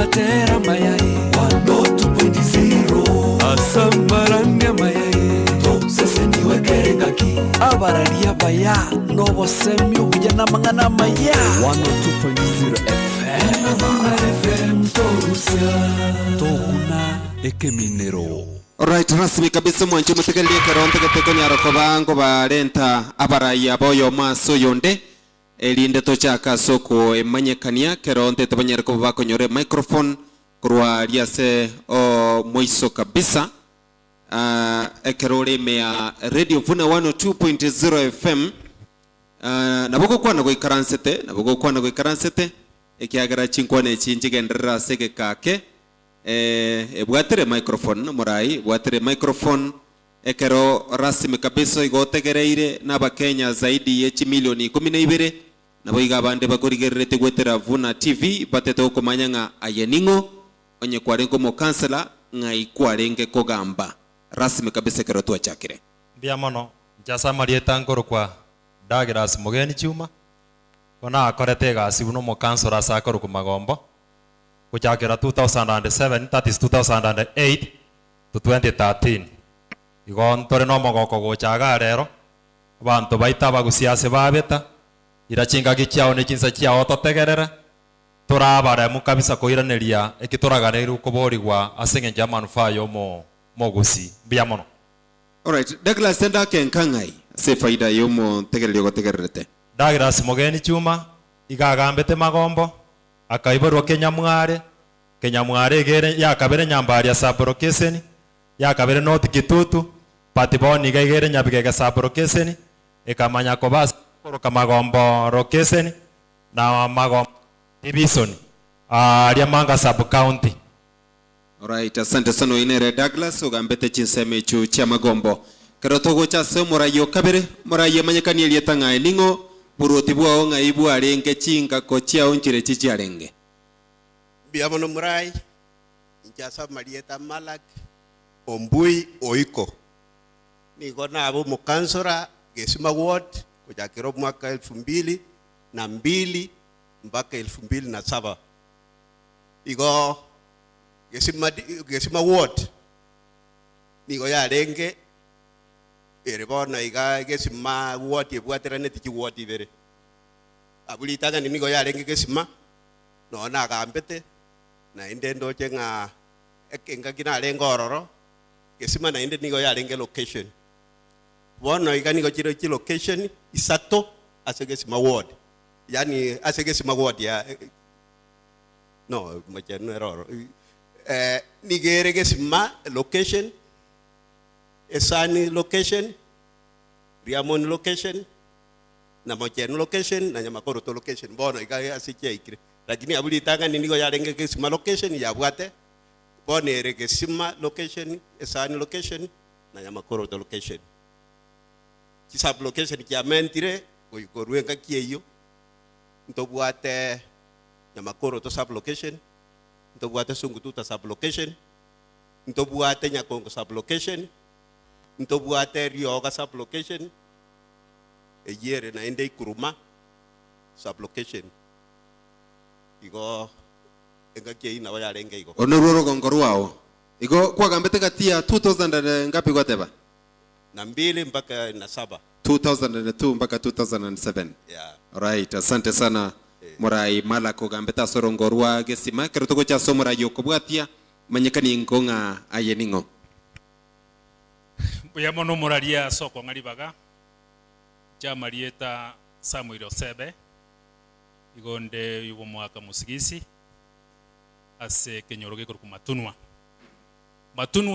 Matera mayai 102.0 Asambaranya mayai To sese niwe kerengaki Abararia baya Novo semi ujana mangana maya 102.0 FM Torusia Tokuna eke minero. Alright, rasmi kabisa mwancho mutegelie karonte gateko nyaroko bango barenta abaraya boyo maso yonde elinde tochaka soko emanyekania karonte tabanyaroko bakonyore microphone kurwa liase o moiso kabisa ekerole mea radio Vuna 102.0 FM naboko kwana go ikaransete ekiagara chinkwane chinjigendera sege kake ebwatere microphone murai bwatere microphone ekero rasmi kabisa igotegereire n'abakenya zaidi ya milioni 12 nabo igabande bakorigerete gwetera Vuna TV batete okomanyanga ayeningo onye kwarengo mo kansela ngai kwarenge kogamba rasmi kabisa kero twachakire bia mono jasa marieta ngoro kwa dagiras mogeni chuma kona akorete gasi uno mo kansela sakoro kumagombo kuchakira 2007 that is 2008 to 2013 igontore no mogoko gochaga rero abantu baita bagusiase babeta irachinga gikyao ne kinsa kyao totegerera turabara mu kabisa koiraneria ekituraganiru kuborigwa asenge ja manufaa yo mogusi bia mono. Alright, Douglas tenda kenkangai se faida yo mo tegererio gotegererete Douglas mogeni chuma igagambete magombo akaiborwa Kenyamware gere yakabere nyambari ya sabrokeseni yakabere not kitutu patiboni gere nyabigega sabrokeseni ekamanya kobas koroka magombo rokeseni na magombo ibisoni aria manga sub county. Alright, asante sana inere Douglas ugambete chinseme chu cha magombo kerotogo cha semora yo kabere moraye manyekani elietanga eningo burotibwa onga ibu arenge chinga kochia onchire chichi arenge biamono murai injasa marieta malak ombui oiko niko na abo mukansora gesima ward kujakiro mwaka 2002 mpaka 2007 iko gesima ward niko ya renge erebona iga gesima ward ebwatera neti ward ibere abulitaga niko ya renge gesima no na gambete na inde ndoche nga ekenga kina lengororo gesima na inde niko ya renge location bono iga niko chiro chi location isato asegesima ward yani asegesima ward ya no machano error nigere gesima location Esani location, Riamon location, na Mochen location, na Nyamakoroto location. Bono ikaya asikia ikire. Lakini abuli tanga ninigo ya renge kesima location ya bwate. Bono erege sima location, Esani location, na Nyamakoroto location. Kisab location kia mentire, kuikuruenga kieyo. Nto bwate Nyamakoroto sub location, nto bwate Sungututa sub location, nto bwate Nyakongo sub location. Nto buate Rioga sub location yere na ende Kuruma sub location igo enga kei na waya renga igo onururo gongorwao igo kwa gambete katia 2000 ngapi gwateba na 2 mpaka na 7 2002 mpaka 2007 yeah. Alright, asante sana murai malako gambeta sorongorwa gesima kerotoko cha somora yokobwatia manyekani ngonga ayeningo Buyamono muraria soko ngaribaga chama rieta Samuel Osebe igonde yugo mwaka musigisi ase kenyoroge ku matunwa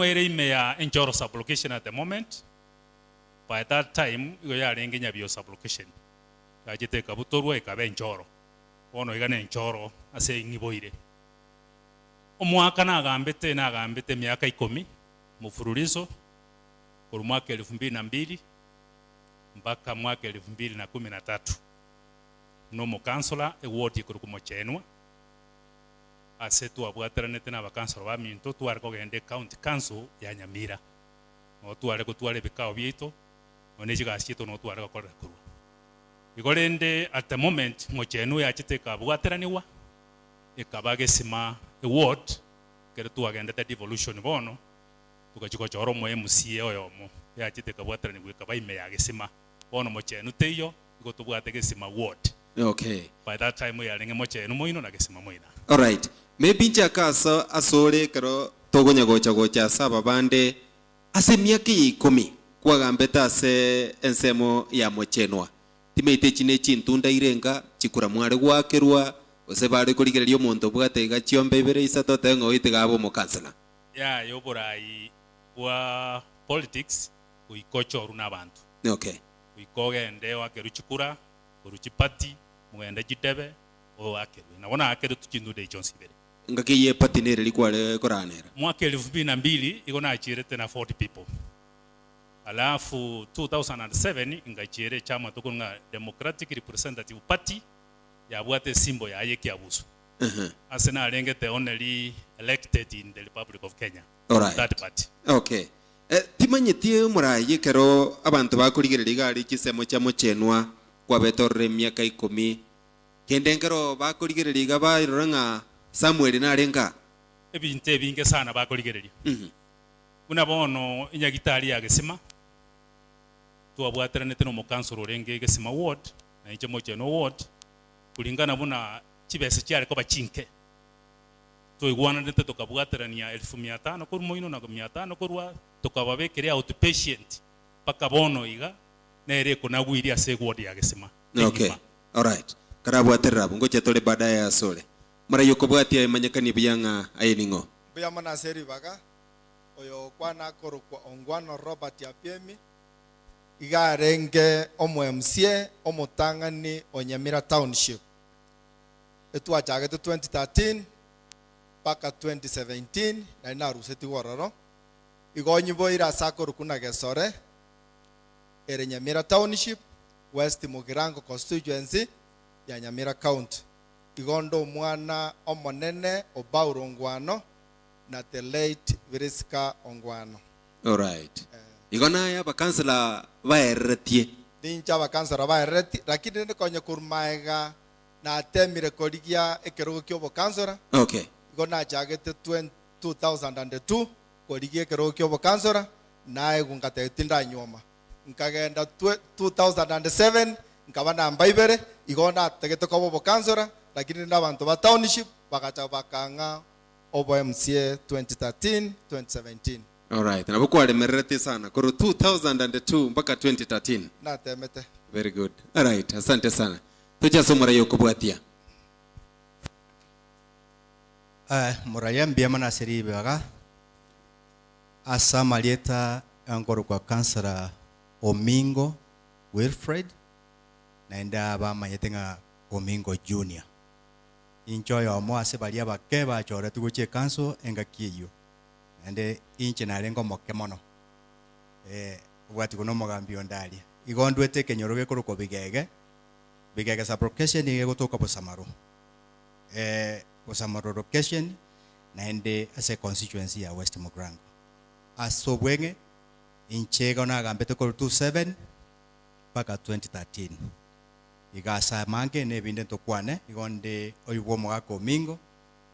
ere ime ya Enjoro sublocation at the moment. By that time igo ya renge nyabio sublocation gajete kabutorwa ikabe Enjoro ono igane Enjoro ase ngiboire omwaka nagambete miaka 10 mufururizo kwa mwaka 2002 mpaka mwaka 2013 no mo kansula ewodi ku Mochenwa asetu abwateranete na bakansula ba minto tware ko gende county council ya Nyamira no tware ko tware bikao bieto oneji gasito no tware ko kurwa igorende at the moment Mochenwa ya chiteka abwateraniwa ikabage sima ward kere twagendete devolution bono tukachikochora omo MCA oyomo yachite kabwaterani gwikaba ime ya gesima bono mochenu teiyo igo tubwate gesima ward. Okay. By that time we are mochenu moino na gesima moina. All right. Maybe nchakasa asole karo togonya gocha saba bande ase miaka 10 kwagambeta ase ensemo ya mochenwa timeite chine chintunda irenga chikura mware gwakirwa ose bari kurigereria omonto bwatega chiombe ibere isato tengo itigabo mo kansela Ya yoborai wa politics uikochoru n'abantu. Okay. Uikogende wakeruchikura uruchipati mugende jitebe o akeru nabona akeru tuchindude ichonsibere ngakiye patinere likwale koranera mwaka 2002 iko nachire tena 40 people. Alafu 2007 ingachire chama tukunga Democratic Representative Party yabwate simbo ya ayeki abusu. Asena alengete only elected in the Republic of Kenya. All right. That party. Okay. Timanyetie murayi kero abantu bakurigereria gari kisemo cha mochenwa kwa betorre miaka 10 kendengero bakurigereria gabairoranga Samuel narenga Ebinte binge sana bakoligereria. Una bono inyagitari ya gesima tuabwaterane teno mu council orenge gesima ward na iche mocheno ward kulingana buna chibese cyari ko bachinke tuigwana ndete tukabwaterania 1500 kuri moino na 500 kurwa tukababekeria outpatient paka bono iga nere kunagwiri ase ward ya gesima. Okay. All right. Karabwaterera ngoche tole baadaye asole mara yoko bwatia manyakani byanga ayeningo Buyama na seri baga oyo kwana koro kwa ongwano Robert Apiemi igarenge omo MCA omotangani Onyamira Township etu achagete 2013 paka 2017 na inaruseti wororo igonyi boira sakoro kuna gesore ere Nyamira Township West Mugirango constituency ya Nyamira County igondo mwana omonene Obauro Ongwano na the late Viriska Ongwano. All right. Igona ya bakansela baeretie Ninja bakansela baereti lakini ne konye kurmaega na temire korigia ekerogo kyo bakansela. Okay. Igona chagete 2002 korigia ekerogo kyo bakansela na egungate tinda nyoma. Nkagenda 2007 nkabana mbaibere igona tegete ko bakansela lakini n'abantu ba township bakacha bakanga obo MCA 2013 2017. All right. Na bukwale merete sana koro 2002 mpaka 2013. Na temete. Very good. All right. Asante sana. Tuja somora yoko bwatia. Murayam biyamana seri baga asa malieta angoro kwa kansara Omingo Wilfred naenda ba mayetenga Omingo Junior. Incho ya mo ase balia bakeba chore tuguche kanso enga kiyo. Ande inche na lengo mokemono. Wati kuno mogambio ndali. Igondwete kenyoroge kuruko bigege. Bigege sa location ni gotoka Bosamaro. Bosamaro location na ende ase constituency ya West Mugirango. Asobwenge inche gona gambete ko 27 paka 2013. Igasa mange ne binde to kwane igonde oyugo mwako Mingo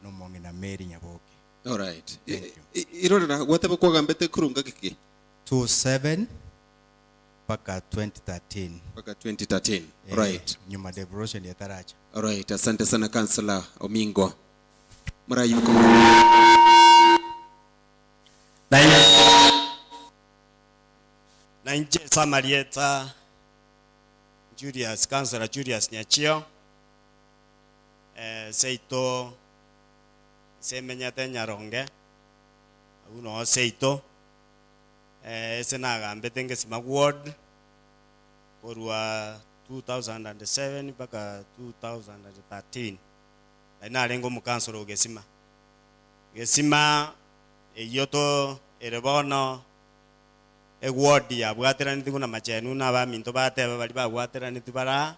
no mongi na Mary Nyaboke. All right. Irora wataba kwa gambete kurunga kiki 27 paka 2013 paka 2013. All right. Nyuma devotion ya Taracha. All right. Asante sana kansela Omingo. Mara yuko na nje Samarieta Julius Kansala Julius Nyachio seito semenyate Nyaronge uno seito senaga mbetenge sima ward korwa 2007 mpaka 2013 na lengo mukansolo gesima eyoto erebono ward ya bwaterani tikuna machenu na ba minto bateba bali ba bwaterani tibara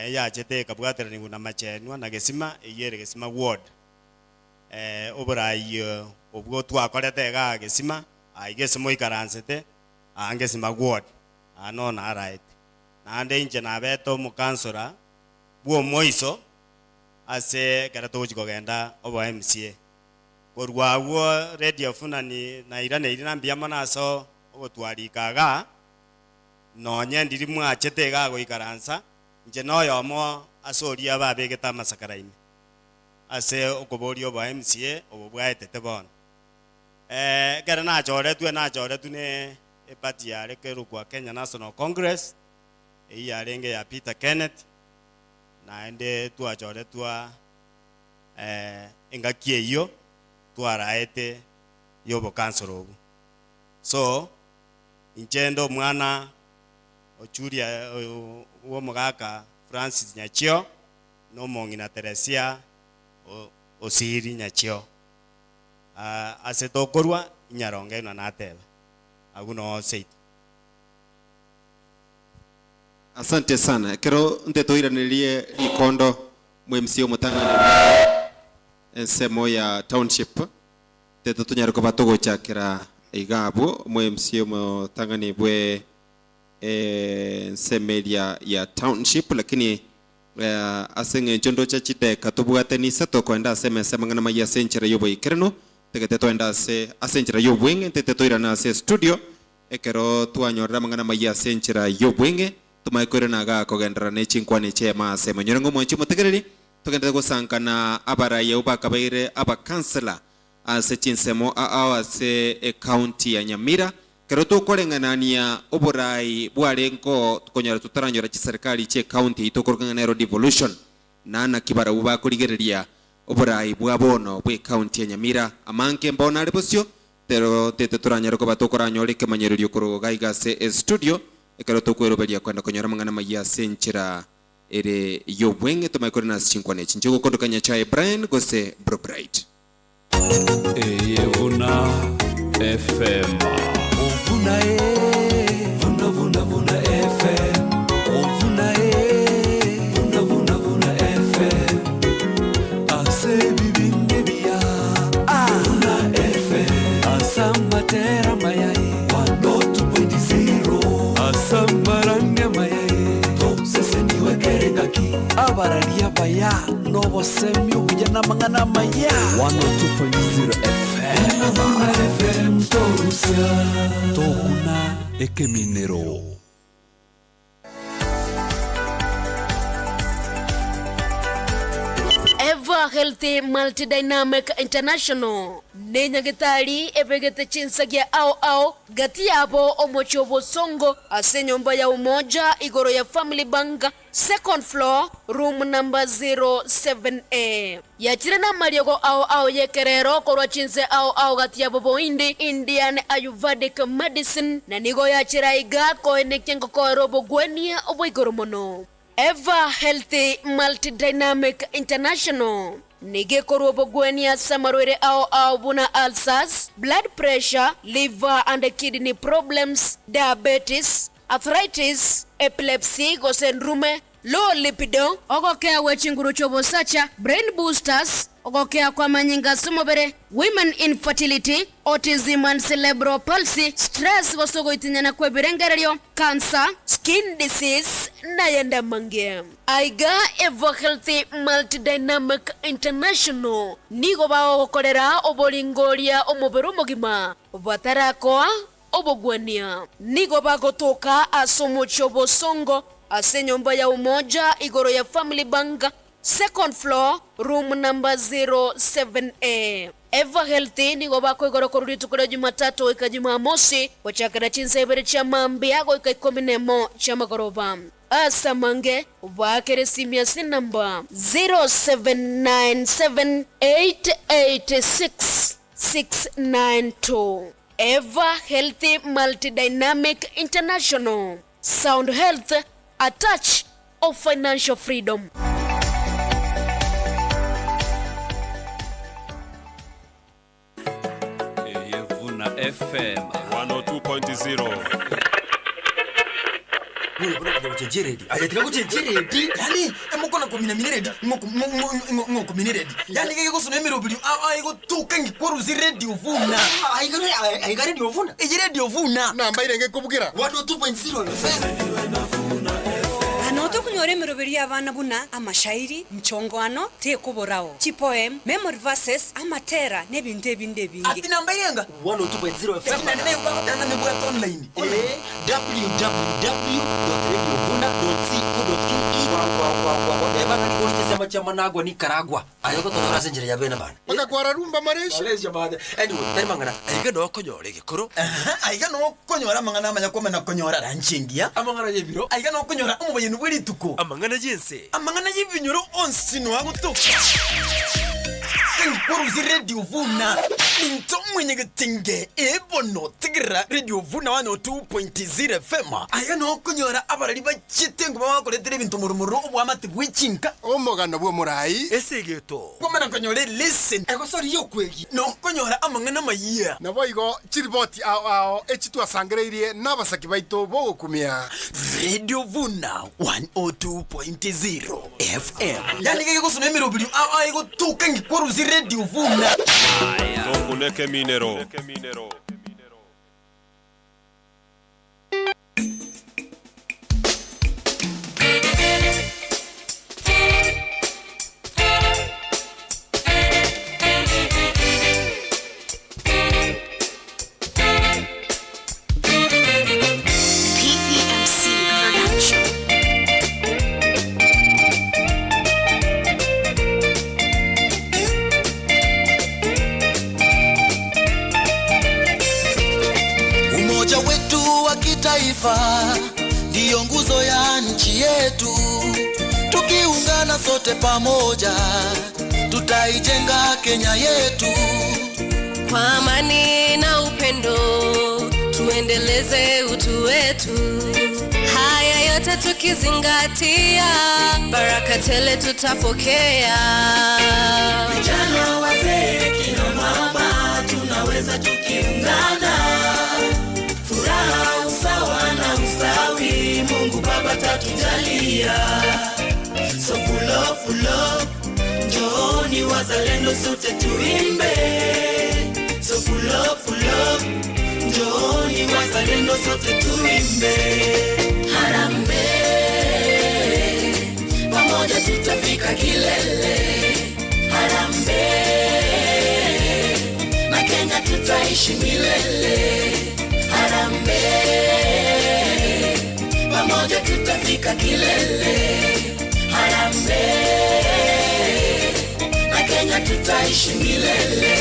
ya chete ka bwaterani kuna machenu na gesima eyere gesima ward obrayo obwo twakorete ga gesima aigesimo ikaransete angesima ward ano na right na ande inje na beto mukansora bwo moiso ase kera togokenda obo MCA korwawo radio funani na irane irina mbiyamo naso ogotwarikaga nonye ndiri mwachete gago ikaransa nje noyomo asoria babegeta masakaraini ase okoborio obo MCA obo bwaetete bono kera nachoretwe ne epati yare kerukwa Kenya National Congress yarenge ya Peter Kenneth naende twachoretwa engakie iyo twaraete yobo council obu so inchendo mwana ochuria uwo mugaka Francis Nyachio no mongina Teresia Osiri Nyachio ase tokorwa inyaronge na nateba aguno seito. Asante sana. Kero ntetoiranirie ikondo MCA mutangani ensemo ya township teto tunyariko batogo chakira igabo MCA mutangani bwe ensemelia ya township lakini asenge njondo cha chite katubwate ni seto kwenda aseme ngana maya senchera yobo ikerno tegete toenda ase asenchera yobwenge tetetoirana ase studio ekero tuanyorra mangana maya senchera yobwenge tumaikore naga kogendera ne chinkwane chema ase manyorango mwanchi mutegereri tugenda gusankana abara yeuba kabaire aba councillor ase chinsemo ase county ya Nyamira kero tukorenganania oborai bwarengo tukonyora tutaranyora chiserikali che county itokorangana devolution nana kibara uba kurigereria oborai bwabono bwe county ya Nyamira amanke mbona rebosio tero tete turanyora ko batokoranyore kemanyererio kuruga igase studio ekero tukweroberia kwenda konyora mangana maya senchera ere yobwenge tumaikore na chinkwane chinjego kondokanya cha Brian gose Bro Bright Yevuna FM Ovuna vuna FM Ovuna vuna FM ase bibinde bia Ovuna FM asambatera mayai 102.0 asambaranya mayai to seseni wekerengaki abararia baya nobo semyo bujana mangana maya 102.0 FM Torusia Tokuna Ekeminero Eva Healthy Multidynamic International Nenya getari ebegete chinsagia ao gati yabo omochobo songo ase nyumba ya umoja igoro ya Family Bank second floor room number 07A yachirana mariogo ao yekerero korwa chinse ao gati yabo boindi Indian Ayurvedic medicine na nigo yachira igat ko enekengo ko robo gwenia obo igoro mono Eva Healthy Multidynamic International Nige koruobo gwenia samarwere ao buna ulcers, blood pressure, liver and kidney problems, diabetes, arthritis, epilepsy, gosenrume, low lipido, ogokea wechinguru chobo sacha, brain boosters, ogokea kwa manyinga sumobere, women infertility, autism and cerebral palsy, stress gosogo itinyana kwe birengererio, cancer, skin disease, na yenda mange. Aiga Eva Healthy Multidynamic International nigo bao okorera obolingoria omubero mogima obatarakoa obogwania nigo bagotoka asomochobo songo ase nyumba ya umoja igoro ya Family Bank second floor room number 07A Eva Healthy nigo bako igoro koruri tukura Jumatatu ika Jumamosi wachakara chinsa ibere cha mambi yago ika 11 cha magoroba Asamange wakere simia si namba 0797886692 Eva Healthy Multidynamic International Sound Health, a touch of financial freedom. Yevuna FM 102.0 ayatika kuti jeredi yani emukona kumina miniredi ngoko miniredi yani keke kusuna emiro bili aiko tuka ngikwaruzi radio vuna aika radio vuna iji radio vuna namba irenge kubukira 102.0 Anoto onyore miroberi abana buna amashairi mchongwano tekuborao chipoem memory verses amatera nebintu ebinde bingi ati namba yenga 102.0 FM na nemba dana nembo online www.radiovuna.co.ke ebana ni kulicheza chama nagwa ni karagwa ayoko todora senjere ya bena bana baka kwara rumba maresha malaysia bana anyway tari mangana aiga no konyore gikoro aiga no konyora mangana amanya komena konyora ranchingia amangana yebiro aiga no konyora umubayinu buri tuko amangana jense amangana yebinyoro onsino waguto Kuruzi Radio Vuna Into mwenye getinge Ebono tigira Radio Vuna 102.0 FM Aya no kunyora abarari bachitengu bawakoletere bintu murumuru obwamati bwichinka omogano bwo murai esegeto komena konyore listen ego sori yokwegi no kunyora amangana mayiya naboigo chiriboti ao echitu asangereirie nabasaki baito bogokumia Radio Vuna 102.0 FM yani keke kusuna emirobili ego tukangi kuruzi Radio Vuna Tokuleke minero Ndiyo nguzo ya nchi yetu, tukiungana sote pamoja tutaijenga Kenya yetu. Kwa amani na upendo tuendeleze utu wetu, haya yote tukizingatia, baraka tele tutapokea. Vijana, wazee, kina mama, tunaweza tukiungana, furaha, usawa na ustawi Mungu Baba tatujalia. So pull up, njooni wazalendo sote tuimbe. So pull up, njooni wazalendo sote tuimbe. Harambee, pamoja tutafika kilele. Harambee, na Kenya tutaishi milele. Harambee, pamoja tutafika kilele. Harambee, na Kenya tutaishi milele.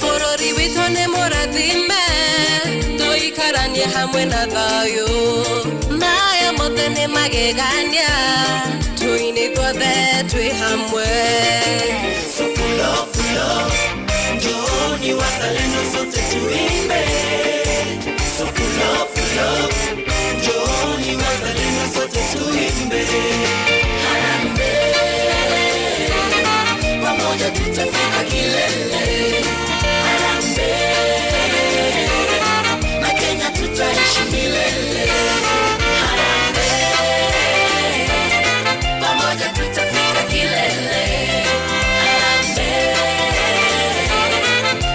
Forori witone moradime toikaranie hamwe na thayo maya mothe ni magegania tuine gothe twi hamwe. So pull up, njooni wazalendo sote tuimbe. So pull up, njooni wazalendo sote tuimbe. Harambee, pamoja tutafika kilele. Harambee, na Kenya tutaishi milele. Harambee, pamoja tutafika kilele. Harambee,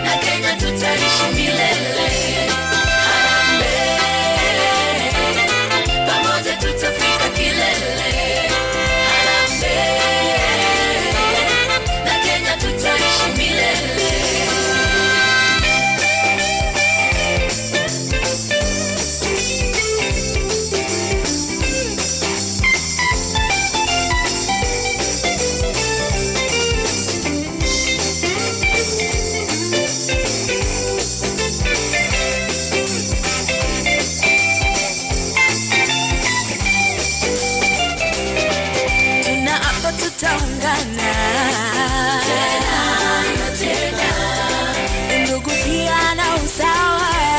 na Kenya tutaishi milele. Harambee, pamoja tutafika kilele. Harambee, na Kenya tutaishi milele. Tunaapa tutaungana tena, ndugu pia na usawa.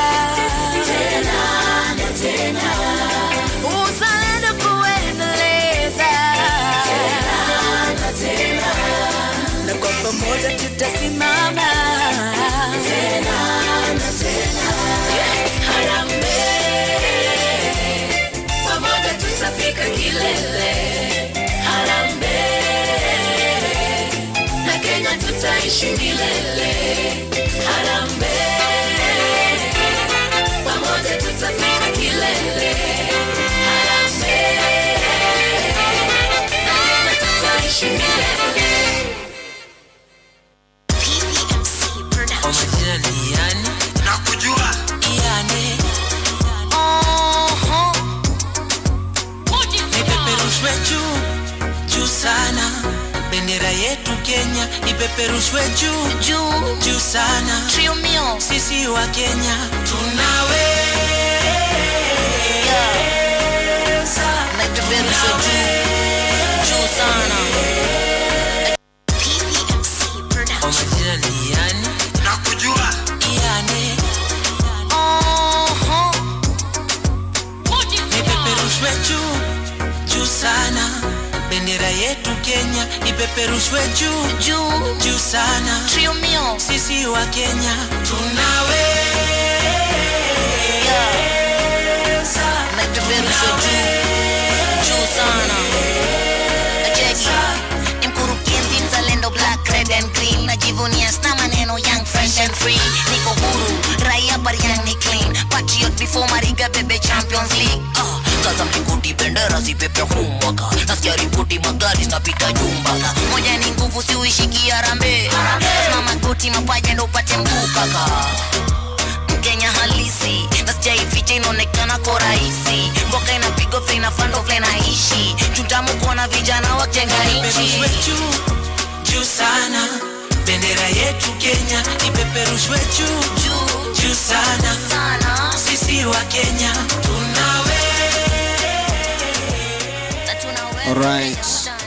pamoja tutasimama tena na tena. Harambee, pamoja tutafika kilele. Harambee, na Kenya tutaishi milele. Harambee, pamoja tutafika kilele. Harambee, na Kenya tutaishi milele. Omejina ni yani nakujua yani ipeperushwe juu juu sana bendera yetu Kenya ipeperushwe juu juu juu sana trio mio sisi wa Kenya tunawe na ipeperushwe juu sana omejina ni yani nakujua yani ipeperushwe juu juu sana bendera yetu Kenya ipeperushwe juu juu juu sana trio mio sisi wa Kenya tunawe na ipeperushwe juu sana mkurugenzi mzalendo black red and green najivunia sna maneno young fresh and free niko huru raia bariani clean patriot before Mariga bebe Champions League kaza mlingoti bendera zipepe humwaka nasikia ripoti magari zinapita jumbaka moja ni nguvu si uishiki Harambee lazima magoti mapaja ndo upate mguu kaka Mkenya halisi nasikia ifiche inaonekana kwa rahisi mboka inapigwa vile inafando vile naishi chutamu kuona vijana wajenga nchi juu sana bendera yetu Kenya ipeperushwe juu juu juu sana sana sisi wa Kenya tunawe.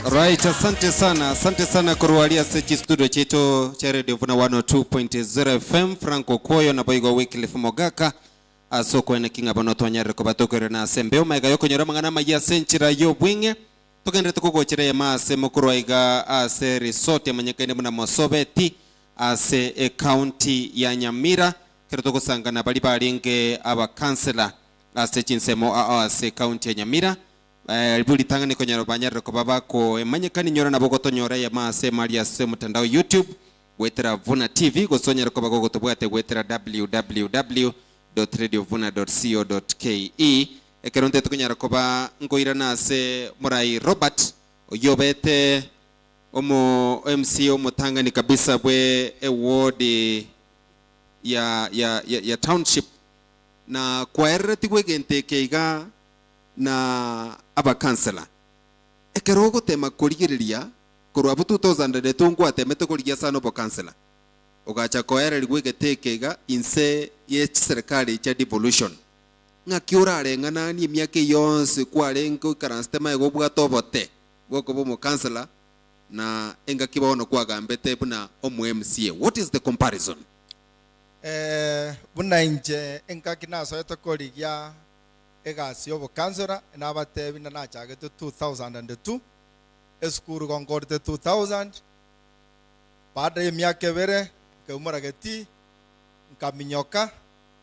Alright, asante sana kurualia sechi studio chetu cha Radio Vuna 102.0 FM Franco Koyo na Boigo Wycliffe Mogaka asoko ene kinga bono twanyare ko batokere na sembe omega yoko nyora mangana maya senchira yo bwinge tokende tukugochira ya mase mukuru aiga ase resort amanyakaine muna Mosobeti ase county ya Nyamira kero tukusangana bali balinge aba councillor ase chinsemo ase county ya Nyamira libuli tangani konyaro banyare ko babako emanyakani nyora na bogoto nyora ya mase mali ase mtandao YouTube wetera Vuna TV gosonyera ko bagogo tobwate wetera www.radiovuna.co.ke ekeronte tukunyara koba ngoira nase murai Robert oyobete omo MC omutangani kabisa bwe award ya township na kwaereti gwegente keiga na aba councillor ekerogo tema kurigiriria kurwa 2000 tungwa temete kurigia sana bo councillor ugacha koera ligwegete keiga inse ye serikali cha devolution ngakiura arengana ni myake yonse kwarengo karanstema ego bwatobote bwoko bo mu councillor na enga kibaono kwagambete buna omu MCA. What is the comparison? Buna inje enga kinaso etokorigia egasi obo councillor na batebi na nachagete 2002 eskuru gongorte 2000 baada ya myake bere keumurageti nkaminyoka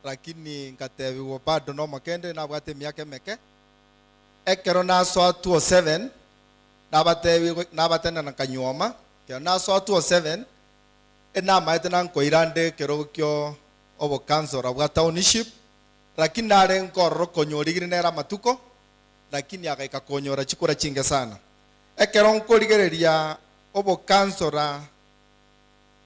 lakini ngatebiwo bado no makende na bwate myake meke ekero na so 207 na batebi na batenda na kanyoma ke na so 207 ena maite na nkoirande kero kyo obo councillor bwa township lakini nare nkorro konyorigire nera matuko lakini agaika konyora chikura chinge sana ekero nkorigereria obo councillor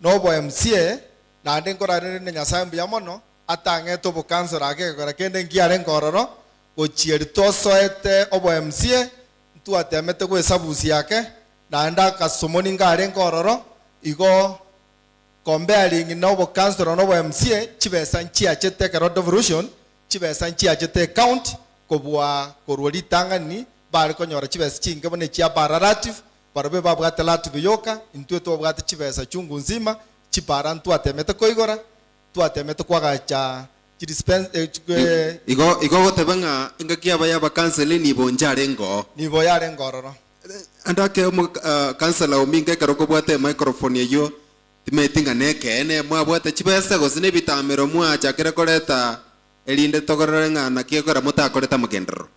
nobo MCA na ndenkorare ne nyasambi ya mono atange to bo councillor agekora kende ngiare ngororo gochierito soete obo MCA ntu atemete go hesabusi yake na nda kasomoni ngare ngororo igo comparing nobo councillor nobo MCA chibesa nchi achete kero devolution chibesa nchi achete count kobwa korwali tangani bari konyora chibesa chinge bone chia bararative barbe babwate latu yoka intu to bwate chibesa chungu nzima chipara ntu atemete koigora tu atemete kwagacha dispense igo gotebanga ingakia baya ba council ni bonjare ngo ni boyare ngororo andake councilor ominge karoko bwate microphone yo timetinga nekene mwabwate chibesa gosine bitamero mwachakire koreta elinde togorore ng'ana kiekora mutakoreta mugendero.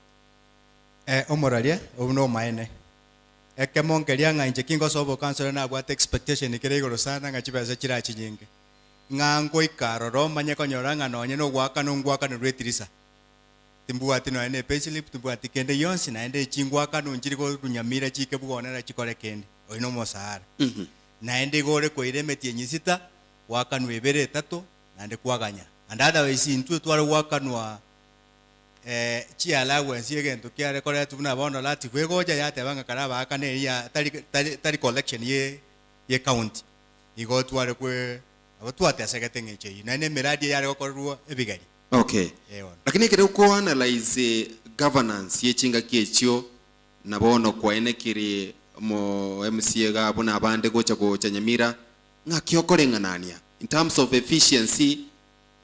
Omoraria obuno maene ekemongeria ng'anje kingosobo kansoro nabwate expectation ikere igoro sana ng'a chibesa chirachi nyinge ng'ango ikaroro manye konyora ng'anonye nogwaka nrwetirisa timbuati no ene payslip timbuati kende yonsi naende chingwaka nunjiri go runyamira chike bwonera chikore kende oino mosahara naende gore koiremetie nyisita wakanwa ebere etatu naende kwaganya and otherwise intwe tware wakanwa chiala wensi egento kiare kore tubuna bono lati kwegoja yatebanga karaba akane ya tari collection ye county igo tware kwe abotwate asegete ngeche naende miradi yare gokorwa ebigari. Okay. Lakini kire uko analyze governance yechinga kiechio nabono kwaene kiri mo MCA gabo na abande gocha Nyamira ngakiokorenganania in terms of efficiency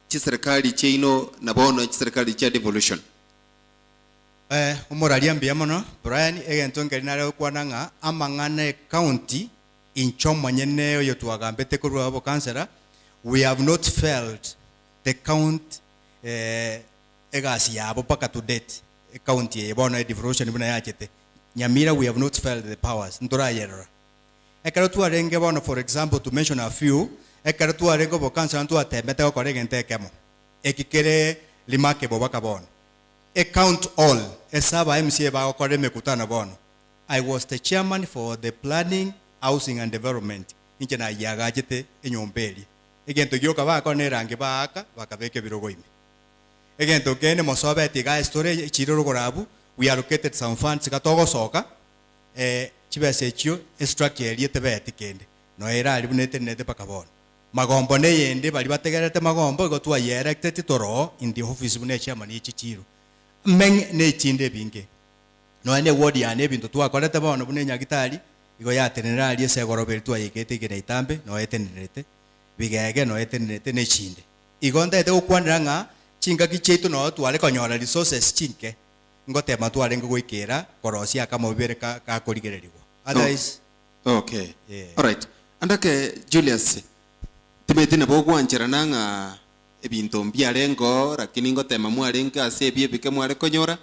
chi serikali cheino nabono chi serikali cha devolution. Umoraria mbiamono Brian egento ngeri nare kwananga amangane county inchomo nyene oyo twagambete kurwa abo kansera we have not felt the count egasi yabo paka to date county ebono devolution buna yachete Nyamira we have not felt the powers ndora yerora ekara tu arenge bono for example to mention a few ekara tu arengo bo kansa ntu atembete ko korege ntekemo ekikere limake bo baka bono count all esaba MCA ba ko kore mekutana bono I was the chairman for the planning housing and development injena yagajete enyombeli egento gyoka ba ko nerange ba aka bakabeke birogo ime egento kene mosobe tiga story chiroro gorabu we allocated some funds gatogo soka chibese chio structure eliete beti kende no era ali bunete nete pakabona magombo ne yende bali bategerete magombo go twa erected toro in the office bune chairman ichichiro men ne chinde binge no ane ward ya ne bintu twa korete bono bune nyagitari igo ya tenerali ese goroberi twa yikete gire itambe no etenerete bigege no etenerete ne chinde igo ndete okwandira nga chinga kicheito no twale konyora resources chinke ngote matwale ngwikira korosia kama ubere ka korigererwa otherwise okay all right andake Julius timetine bogwanchira nanga ebinto mbiarengo lakini ngotema mwarenga ase bie bike mware konyora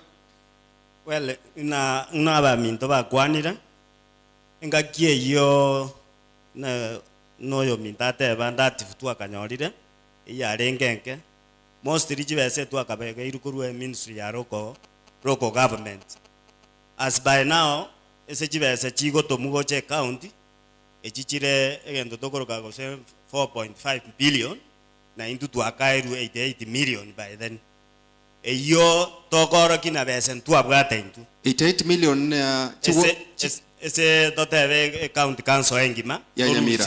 well ina ba minto ba kwanira ngakie yo na noyo mintate bandati futwa kanyorire yarengenke mostly jibese twakabega irukurwe ministry ya local government as by now ese jibese chigo tomugo che county echichire egento tokoroka go 4.5 billion na into twakairu 88 million by then eyo tokoro kina bese twabwate into 88 million ese totebe county council engima ya Nyamira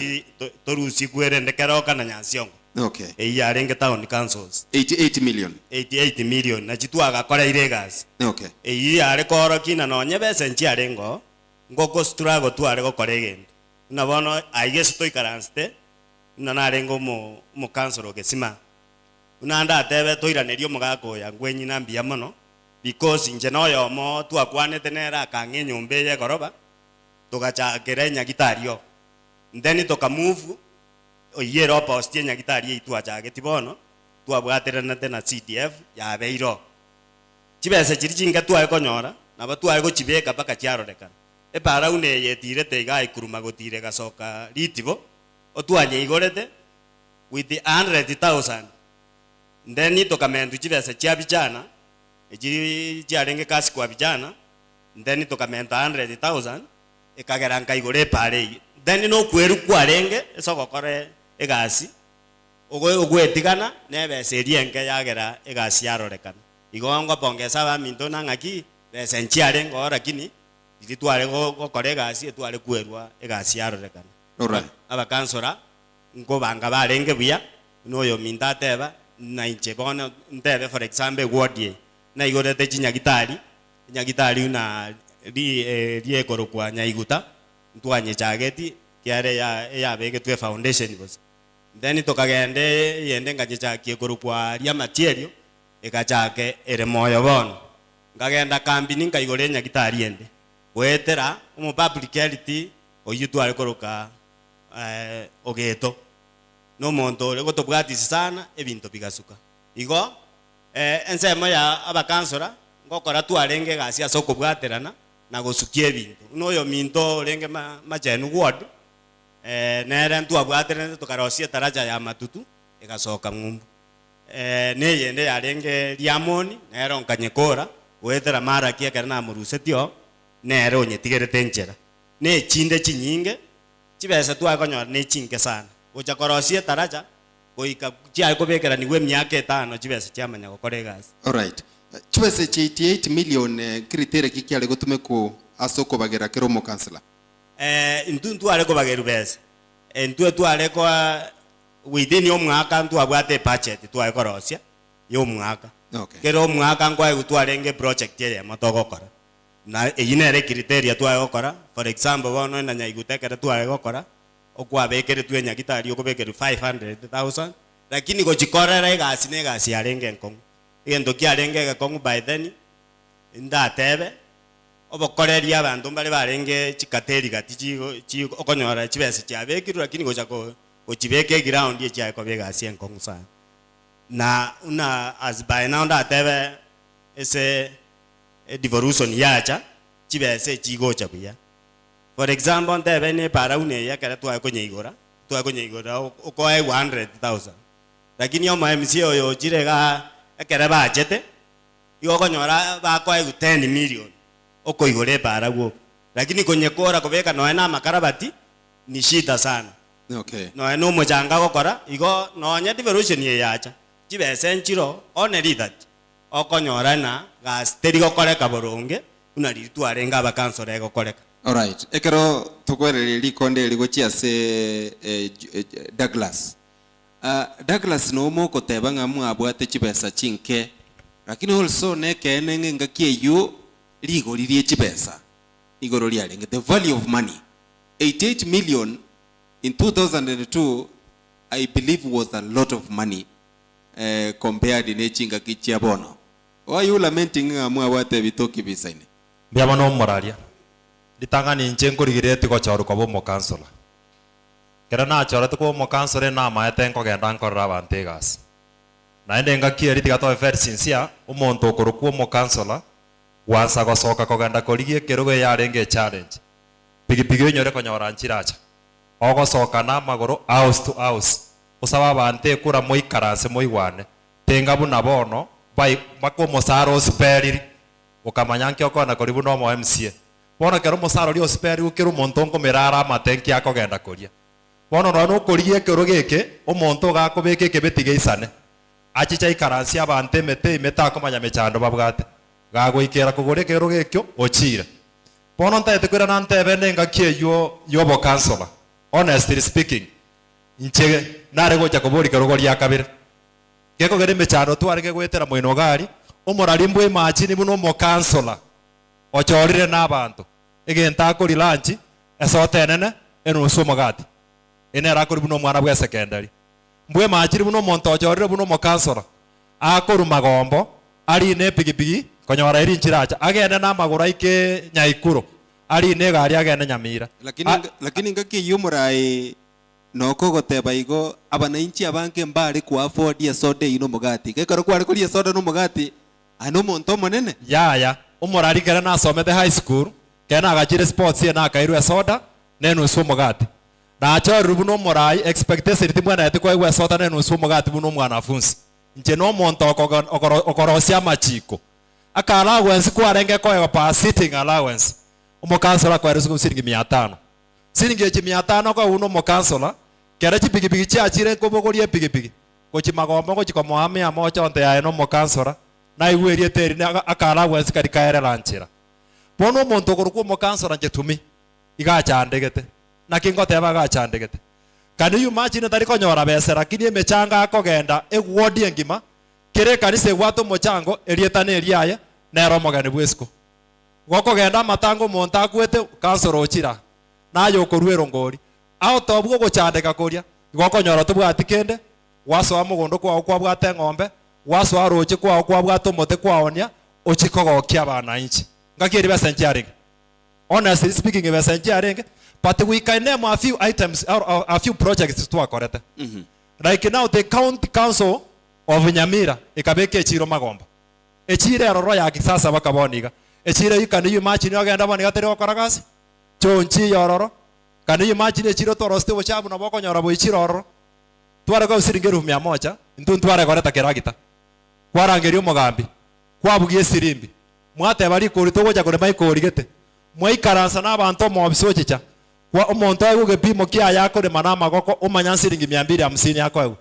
torusi kwere ndekeroka na Nyansiongo. Okay. Eyarenge town councils 88 million na chitwaga kora iregas. Okay. Eyare koro kina no nyebese nchiarengo ngoko struggle tware go korege. Na bono aigeso toikaranste na narengo mo council ogesima. Unanda tebe toiranerio mogako ya ngwenyi na mbia mono because nje noyo mo twakwanete nera kange nyombe ye goroba togacha kerenya gitario. Then toka move oyero postie nyagitari itu achage tibono twabwaterana tena CDF ya beiro chibese chirichinga twae konyora na batwae go chibeka paka chiaroreka para une yetire teiga ikuruma gotire gasoka ritibo otwanye igorete with the 100,000 then tokamendu chibese chia vijana eji chiarenge kasi kwa vijana then tokamenta 100,000 ekageranka igore pare then no kweru kwarenge esogokore egasi ogwetigana nebese rienge yagera egasi yarorekana igongo pongesa ba minto nangaki bese nchiare ngora kini ditware go koregasi etware kwerwa egasi yarorekana aba kansora ngo banga barenge buya noyo minta teba na inche bona ndebe for example ward na igorete nyagitari una ri ekorokwa nyaiguta ntwanye chageti kiare ya bege twe foundation bos then tokagende yende ngachichakie korokwa ria material ekachake ere moyo bono ngagenda kambini ngaigore nyagitari ende wetera umu public health oyitware koroka ogeto no monto ore gotobwatisi sana ebinto bigasuka igo ensemo ya abakansora ngokora twarenge egasi ase okobwaterana na gosukia ebinto noyo minto renge machenu ward nere ntwabwaterane tukarosia taraja ya matutu igasoka ng'umbu neyende yarenge riamoni nero nkanyekora gwetera mara kiekera na murusetio nere onyetigerete enchera nechinde chinyinge chibesa twakonyora nechinke sana gocha korosia taraja goika chiaye kobekera niwe miaka 5 chibesa chiamanya gokora egasi. Alright. Chibesa chi 88 million kritere kikiale gotume ku asoko bagera kero mo kansela. Ntuntu ale ko bageru besa. Ntu ale ko within yo mwaka ntu abwate budget tu ayikorosia yo mwaka. Okay. Kero mwaka ngwa gutwarenge project ye matogokora. Na eyinere criteria tu ayokora. For example bono na nyaigutekere tu ayokora. Okwabekere tu enyagitari okobekere 500,000 lakini gochikorera egasi ne egasi arenge nkong. Egento kiarenge gekong by then ndatebe obokoreria abantu mbale barenge chikateri gati chi okonyora chibese chiabekirwe lakini gochibeke ground ye chiako begasi enkong sana. Na una as by now ndatebe ese devolution yacha chibese chigocha buya. For example ndebe ne para une ya kera twakonyeigora okoe 100,000 lakini yo MC oyo jirega ekere bachete igokonyora bakoe 10 million okoigore para gwo lakini konyekora kobeka noe na makarabati ni shida sana. Okay. Noe no mojanga gokora igo nonya devolution ye yacha chibese nchiro oneri that okonyora na gas teri gokoreka boronge unari twarenga bakansore gokoreka. Alright. Ekero tukwerere likonde ligochia se Douglas. Douglas no mo koteba ngamu abwate chibesa chinke. Lakini also neke enenge ngakie yu ligo lilie chibesa. Igoro lialenge. The value of money. 88 million in 2002 I believe was a lot of money compared in echinga kichia bono. Why you lamenting ngamu abwate bitoki bisaine? Biama no moralia. Ditangani nchenko rigireti ko choru ko mo kansula. Kera na chorete ko mo kansule na maete ko genda nkora bantegas. Na ende ngakieri tigato efer sinsia umonto koruko mo kansula wansa go soka ko genda korigie keruge yarenge challenge. Pigipigi nyore ko nyora nchiracha. Ogo soka na magoro house to house. Usaba bante kura moi karanse moi wane. Tenga buna bono bai makomo saro speri. Ukamanyanki okona koribu no mo MCA. Bono kero musaro rio speri ukero montongo merara matenki yako genda koria. Bono no korie kero geke omonto gako beke kebetige isane. Achicha ikaransi abante mete imeta komanya mechando babwate. Gago ikera kugore kero gekyo ochira. Bono ntaete kwera nante bene ngakie yo bo kansula. Honestly speaking. Inche nare gocha kobori kero gori yakabire. Keko gere mechando twarege gwetera mwino gari omorari mbwe machini buno mo kansula. Ochorire n'abantu egenta akori lunch esotenene enusu mogati enera akori buno mwana bwa secondary mbwe machiri buno monto ochorire buno mo kansora akoru magombo ari ne pigipigi konyora iri nchiracha agende na magura ike nyaikuro ari ne gari agende nyamira lakini ngaki yumurai noko goteba igo abananchi abanke mbari ku afford ya soda ino mogati kekaro kwari kuri soda no mogati ano monto monene ya umurari kera nasomete high school kena agachire sports ye nakairu soda nenu sumugati na acho rubuno murai expectation timwana yete kwa iwe soda nenu sumugati buno mwanafunzi nje no monto okorosia machiko aka allowance kwa renge kwa pa sitting allowance umukansala kwa rusuku siringi 500 siringi 500 kwa uno mukansala kera chipigipigi cha chire kobogorie pigipigi kochi magombo kochi kwa muhame ya mocha onte ya no mukansala na iwerie teri akala wensi kari kaere lanchira bono monto koruko mo kansora njetumi igachandegete na kingote bagachandegete kani yu imagine tari konyora bese lakini emechanga akogenda egwodi engima kire kanise gwato mochango erietane eriaye na romogane bwesko gokogenda matango monta akwete kansora ochira nayo koruero ngori ao tobwo gochandeka koria gokonyora tubwatikende waso amugondo kwa bwate ng'ombe waso aroche kwa bwato mote kwa onia ochikogo kia bana inchi ngakiri besa nchiarenge honestly speaking besa nchiarenge but we can name a few items or a few projects to akorete Like now the county council of Nyamira ikabeke echiro magomba. Echire roro ya kisasa bakaboniga. Echire you can you imagine yogenda boniga tere okoragasi? Chonchi yororo. Can you imagine echiro toroste bochabu na boko nyora bo echiro roro? Twara kwa usiringeru 100 ntu twara koreta keragita. Kwarangerio mugambi. Kwabugie sirimbi. Mwate bari kurito goja kore mai kurigete. Mwaikaransa n'abantu mu bisochicha. Kwa umuntu aguge pimo kia yako de manama goko umanya siringi 250 yako ego.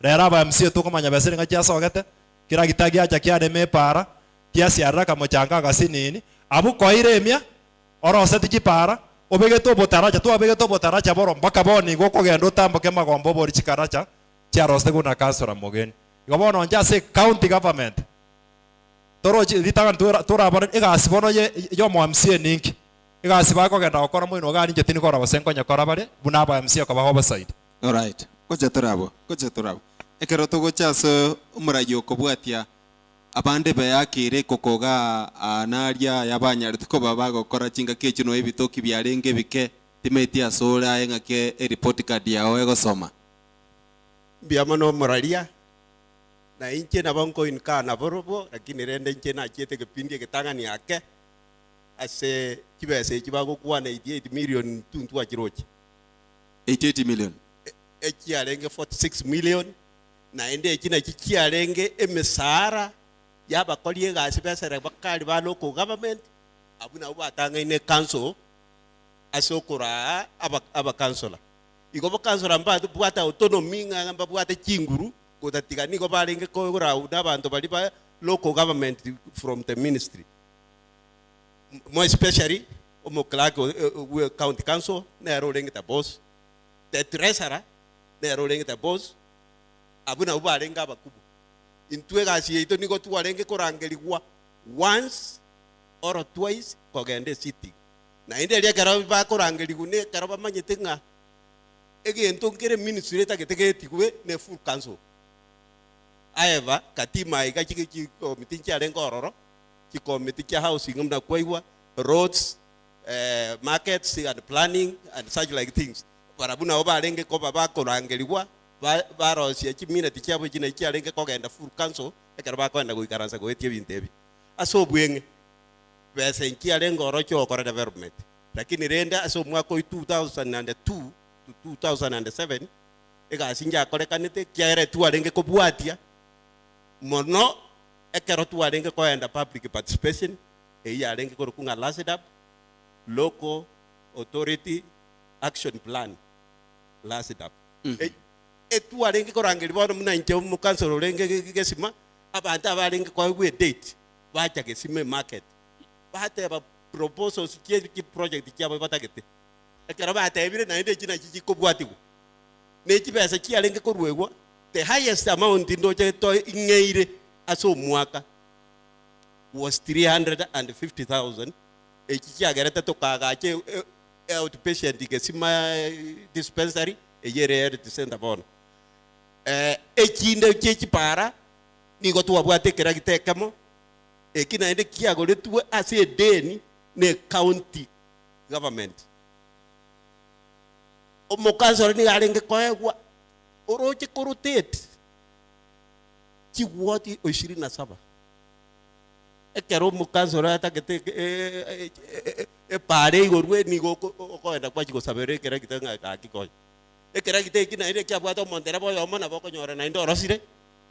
Rera ba MC tukumanya basiringa kia sogete. Kira gitagia cha kia de mepara. Kia siaraka mochanga gasinini. Abu koiremia orose tikipara. Obegeto botaracha tu abegeto botaracha boro mpaka boni goko gendo tambo kema gombo bori chikaracha. Chia roste kuna kansora mogeni. Gobono nja se county government. Toroji litagan tura bara igasibono yo mo MC ninki. Igasiba ko genda okora mo ino gani jetini kora basenko nyakora bare bunaba MC ko baho side. All right. Koja turabo. Ekero togo chaso umurayo kobwatia abande bayakire kokoga anaria yabanya rituko baba gokora chinga kechino ebitoki byarenge bike timeti asola engake report card yawe egosoma. Biamano moralia na inche na banko inka na borobo lakini rende inche na chete kipindi kitangani yake ase kibese kibago kuwa na 88 million tuntu wa chirochi 88 million ekiarenge 46 million na ende ekina kikiarenge emisara yabakolie gasi besere bakali ba local government abuna batanga ine council asokora aba councilor igobo councilor mbatu bwata autonomy ngamba bwata chinguru kotatika niko balenge ko rauda abantu bali ba local government from the ministry more especially omo clerk county council na rolling the boss the treasurer na rolling the boss abuna ubalenga bakubu intwe gasi ito niko tuwalenge korangeliwa once or twice kogende city na inde ile karo ba korangeligune karo ba manyetenga ege ntonkere ministry ta keteketiwe ne full council aeva katima ikachiki committee cha lengo ororo ki committee cha housing mna kwaiwa roads markets and planning and such like things barabuna obalenge ko baba korangeliwa barosia chimina tichabo china chialenge kogenda full council ekero bakwenda guikaransa goetie bintebi aso bwenge bese nkialengo orocho okora development lakini renda aso mwaka 2002 to 2007 egasinja korekanete kiare tualenge kobwatia mono ekero tualenge koenda public participation eyalenge korukunga LASDAP local authority action plan LASDAP etualenge korangeli bono muna nche mu council lenge gesima abantu abalenge kwa date bacha gesime market bateba proposals ki project kyabo batagete ekero batebire na inde kina kikobwatigo nekibesa kialenge korwegwa the highest amount ndoche to ingeire aso mwaka was 350,000 ekikiagerete tokagache outpatient gesima dispensary eyere center bono ekinde kekipara nigo tuwabwate kera gitekamo ekina ende kiagore tuwe ase deni ne county government omokansoro ni galenge koegwa oroche korotet kiwoti 27 ekero mokansoro atakete pare igorwe nigo koenda kwa chiko sabere kera gitenga akikoy ekera giteki na ende kiabwato mondera boyo mona boko nyora na indo rosire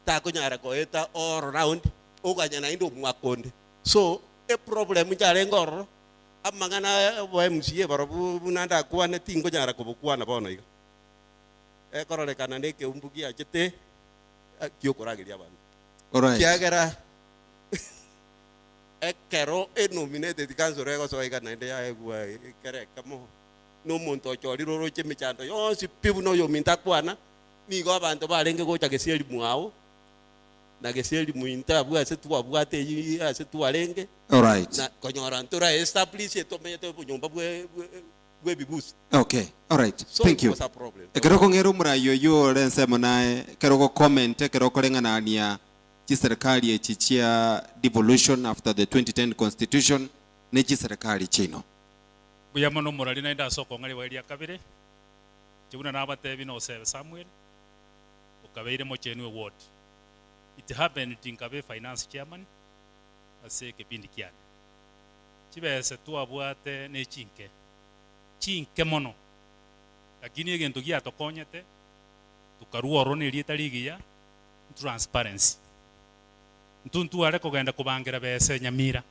ta kunyara koeta all round oganya na indo mwakonde so a problem njare ngoro amangana bo MCA barobu bunanda kuane tingo nyara kubukwana bono iga korole kana ndeke umbugi achete kyokoragiria bantu alright kiagera ekero nominated council rego so iga na inde ya egwa kere kamo no muntu chori roro chemichando yo si pibu no yo minta kwana nigo abantu balenge gocha geseli mwao na geseli muinta bwa se tu abwate yi ase tu alenge alright na konyora ntura establish to mete nyumba bwe bibus okay alright so thank you ekero kongero murayo yo lense manae kero ko comment kero kolengana nia chi serikali echichia devolution after the 2010 constitution ne chi serikali chino buya mono morali na nda soko ngari wa iria kabire jibuna na batebi no sebe Samuel tukabeire mochenu award. It happened tinkabe finance chairman ase kipindi kiane. Chibese tuabwate ne chinke mono. Lakini egento giatokonyete tukaruoro ne rieta ligiya transparency. Ntuntu are kugenda kubangira bese Nyamira.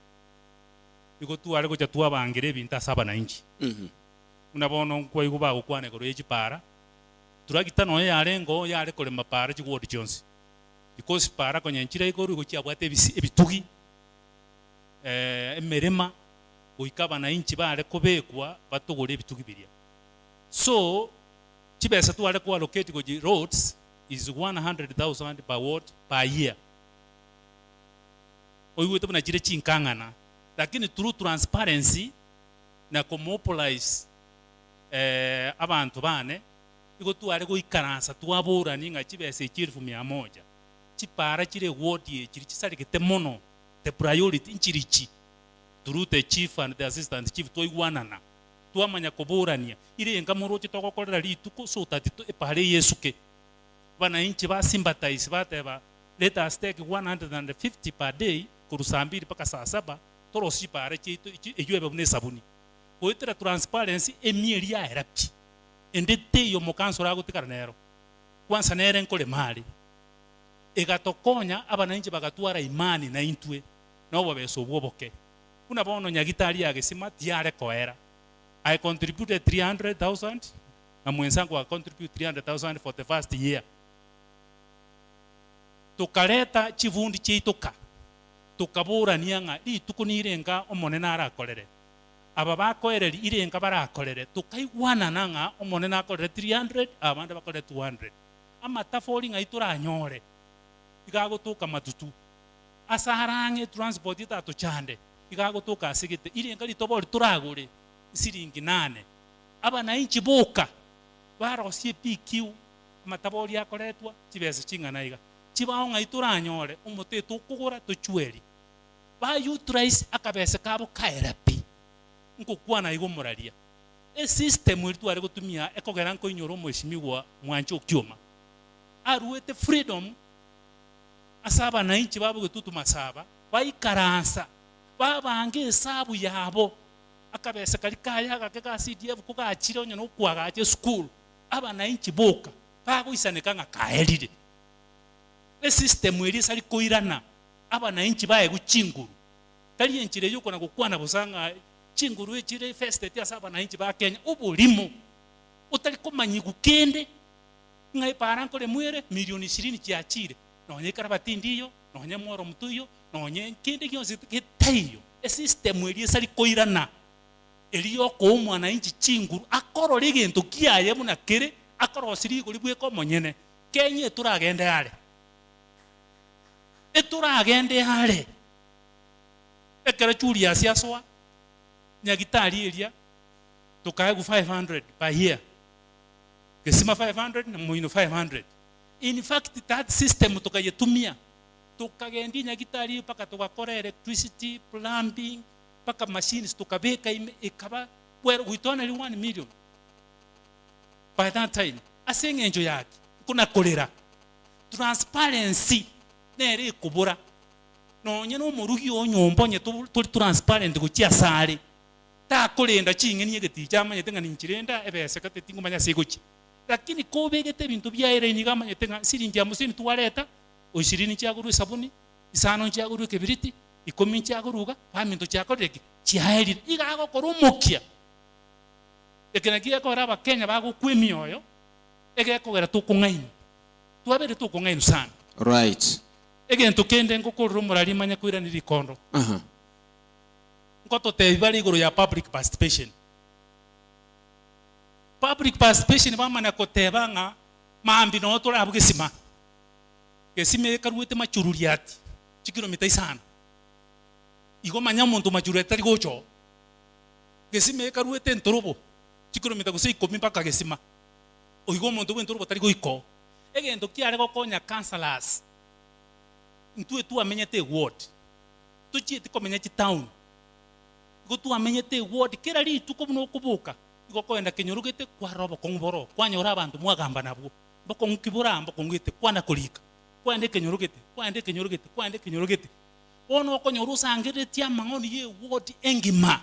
Iko tu are kuja tuabangira ebintu asaba na inchi. Unabona kwa iguba gukwane koro echipara. Turagita no yarengo yare kole mapara chigwodi Jones. Because para konyenchira ikoru guchiabwate ebitugi emerema goikaba na inchi bare kobekwa batugure ebitugi biria. So chibesa tu are ko allocate go roads is 100,000 per ward per year. Oiwe tuna chire chinkangana lakini through transparency na kumobilize abantu bane iko tu are goikaransa tuabura ninga chibesa chirifu 100 chipara chire ward ye chiri chisalikete mono the priority inchirichi through the chief and the assistant chief toigwanana tuamanya kuburania ile ngamuro chitokokorera rituko so tatito epare yesuke bana inchi ba sympathize bateba let us take 150 per day kurusambiri paka saa 7 torosi pare chito ejuebe bune sabuni koitera transparency emieri ya erapi endete yo mokansora gutikara nero kwanza nere nkole mali egatokonya abana inchi bagatwara imani na intwe no babeso bwoboke kuna bono nyagitari yage sima tiare koera I contributed 300,000 na mwenzangu wa contribute 300,000 for the first year. Tukaleta chivundi cheitoka. Tukabura nianga li tukunirenga omonena arakorere. Aba bakoereri irenga barakorere. Tukaigwana nanga omonena akorere 300 abandi bakorere 200. Amatafori ngaitura anyore. Igago tuka matutu. Asaharange transport itato chande. Igago tuka asigite irenga litobori turagure. Siringi 8 abana inchi boka barosie PQ matabori yakoretwa chibese chingana iga chibao ngaituranyore umute tukugura tuchweri ba utilize akabese kabo kaerapi nkukwana igo moraria system iritu ari gutumia ekogera nko inyoro mweshimiwa mwancho ukioma aruete freedom asaba na inchi babo getutu masaba baikaransa babange hesabu yabo akabese kalikaya gakeka CDF kugachira onyo nokwagaje school abana inchi boka bagoisaneka nga kaelire e system eri sali koirana abana inchi bae guchinguru tali enchire yuko na gukwana busanga chinguru echire first eti asaba na inchi ba Kenya ubulimo utali komanyi gukende ngai paranko le mwere milioni 20 chiachire nonye karabati ndiyo nonye mworo mtuyo nonye kende kyose ketayo e system eri sali koirana eliyo ko mwana inchi chinguru akoro ligento kiaye muna kere akoro sirigo libwe ko monyene Kenya turagende yale eturagende yale ekere chuli asiaswa nyagitari elia tukaegu 500 per year kesima 500 na muino 500 in fact that system tukayetumia tukagendi nyagitari paka tukakora electricity plumbing paka machines tukabeka ikaba we don't 1 million by that time asenga enjo yake kuna kolera transparency nere kubura no nyeno murugi onyombonye tuli transparent guchia sare ta kolenda chingeni yegeti chamanye tenga ninchirenda ebese kate tingumanya segochi lakini ko begete bintu byaire ni gamanye tenga siringi amusini tuwaleta o 20 cyaguru sabuni isano cyaguru kebiriti ikomi cyaguruga paminto cyakoreki cyaherira igago korumukia ekenagia ko raba Kenya bago kwemioyo ege kogera tukungaini tuabere tukungaini sana right egento kende ngokoro murari manya kwira ni rikondo ngoto te bali igoro ya public participation bamana kotebanga mambi no tora abugesima kesime karuete machururiati chikilomita isana igo manya muntu machururiati ari gocho gesime karuete ntorobo chikilomita gusei 10 mpaka gesima oigo muntu bwentorobo tari goiko egento kiare gokonya councillors ntue tu amenyete ward tuchi tikomenya chi town go tu amenyete ward kera ri tuko no kubuka go koenda kenyurugete kwa robo kongboro kwanyora abantu mwagamba nabo bokongkibura bokongwete kwana kulika kwande kenyorogete ono konyoru sangeretia mangoni ye wodi engima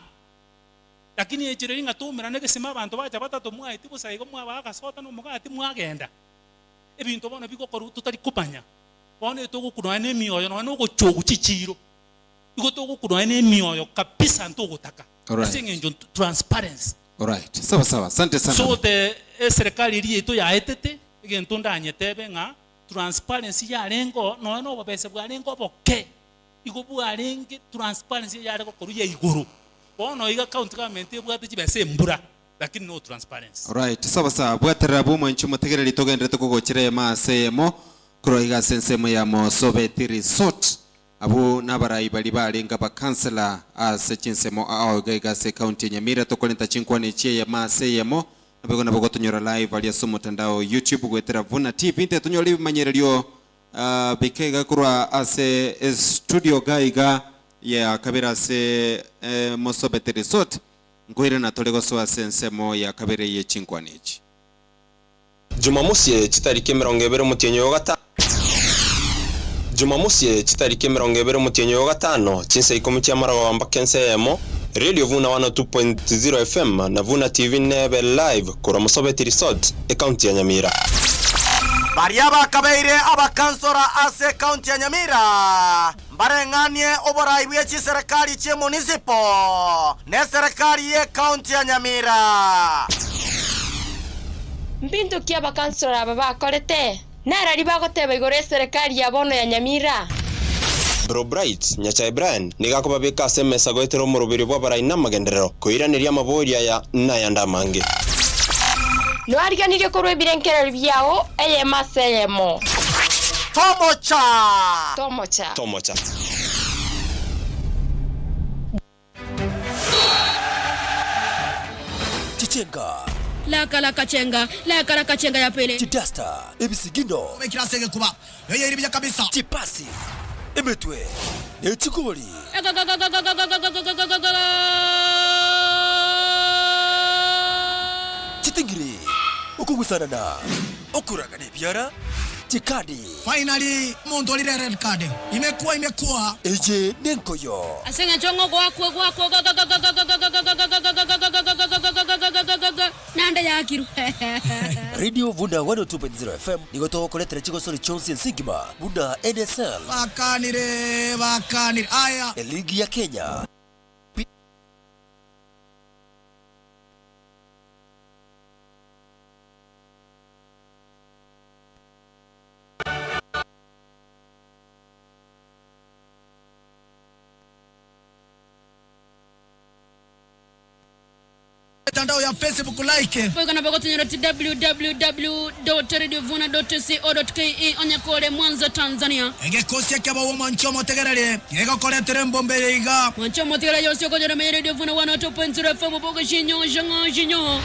lakini ejere inga tumira negesima abantu bacha batatu mwaiti busaigo mwabaga sota no mugati mwagenda ebintu bona bikokoru tutari kupanya bona etogukuna ne mioyo no gochogu chichiro igotogukuna ne mioyo kabisa ntogutaka asingenjo transparency. Alright, sawa asante sana. So the serikali iri yetu ya etete igentu ndanyetebe nga transparency ya lengo no babese bwa lengo boke igobwa lenge transparency ya lengo koruye iguru ono iga county government ebwate kibese mbura lakini no transparency. Alright, sawa bwatera bumwe nchumo tegereri togendere kugokire masemo kuroiga sensemo ya Mosobeti Resort abu nabarayi bali balenga ba councillor ase chinsemo aogega se county Nyamira tokolenta chinkwane chie ya masemo nabego nabego tonyora live ali aso mutandao YouTube gwetera Vuna TV nte tonyora manyerero bikega kurwa ase studio gaiga ya kabira se Mosobeti Resort ngwire na tolego so sensemo ya kabere ye chinkwane chi Jumamosi chitariki 20 mutenyo gata Jumamosi chitariki 20 mutenyo gatano chinse ikomitia maragamba kensemo Radio Vuna 102.0 FM na Vuna TV nebe live kura Mosobeti Resort county ya Nyamira. Bariaba kabeire abakansora ase county ya Nyamira mbarenganie oborai bwechi serikali che municipal ne serikali ye county ya Nyamira Mbintu kia bakansora baba korete nara riba goteba igore serikali ya bono ya Nyamira. Bro Bright nyacha Brian nigakoba bika semesa goetero mu rubiri bwa baraina magenderero koiraniria maboria ya nayanda mange No ariganirie korwe birenkero byao eye masemo Tomocha Chichenga Laka chenga ya pele Chidasta Ebisigino Mekirasege kuba yeye iribya kabisa Chipasi Emetwe Nechikoli Chitingiri Ukugusana na Okuraga ne biara Chikadi Finally Mondo lile red card imekuwa Eje Nenkoyo Asenga chongo gwako Nanda ya akiru Radio Vuna 102.0 FM nigoto koletera chigosori chonsi Sigma Vuna NSL Bakanire aya Ligi ya Kenya mitandao ya Facebook like. Kwa na bago tunyora www.radiovuna.co.ke onyakole Mwanza Tanzania. Egekosi yakaba wo manchomo tegerere. Ego kole terembo mbere iga. Manchomo tegera yose ko jora Radio Vuna 102.0 FM bogo shinyo shinyo.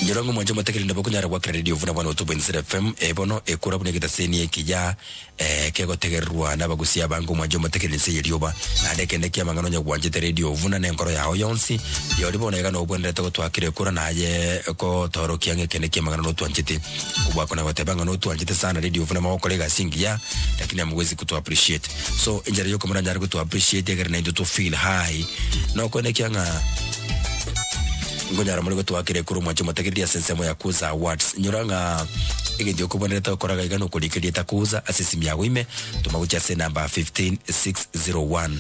Nyorongo mwanjo matekeli ndaboko nyara kwa Radio Vuna 102.0 FM ebono ekura bune kitaseni ekija kego tegerwa nabagusia bango mwanjo matekeli nse yelioba na ndekende kia mangano nya kwanje te Radio Vuna na nkoro yaho yonsi yolibona yega obwende to twakire kura naye ko toro kiange kende kia mangano twanjite ubwa kona watebanga no twanjite sana Radio Vuna mawoko lega singia lakini amwezi kutu appreciate so injari yoko mwana nyara kutu appreciate yega na to feel high no kone kianga ngonyara muri gutwakire kuri mwanjo mategedi ya sensemo ya kuza awards nyoranga igendio kubonera koraga igano kurikeria takuza asisi ya wime tumagucha se number 15601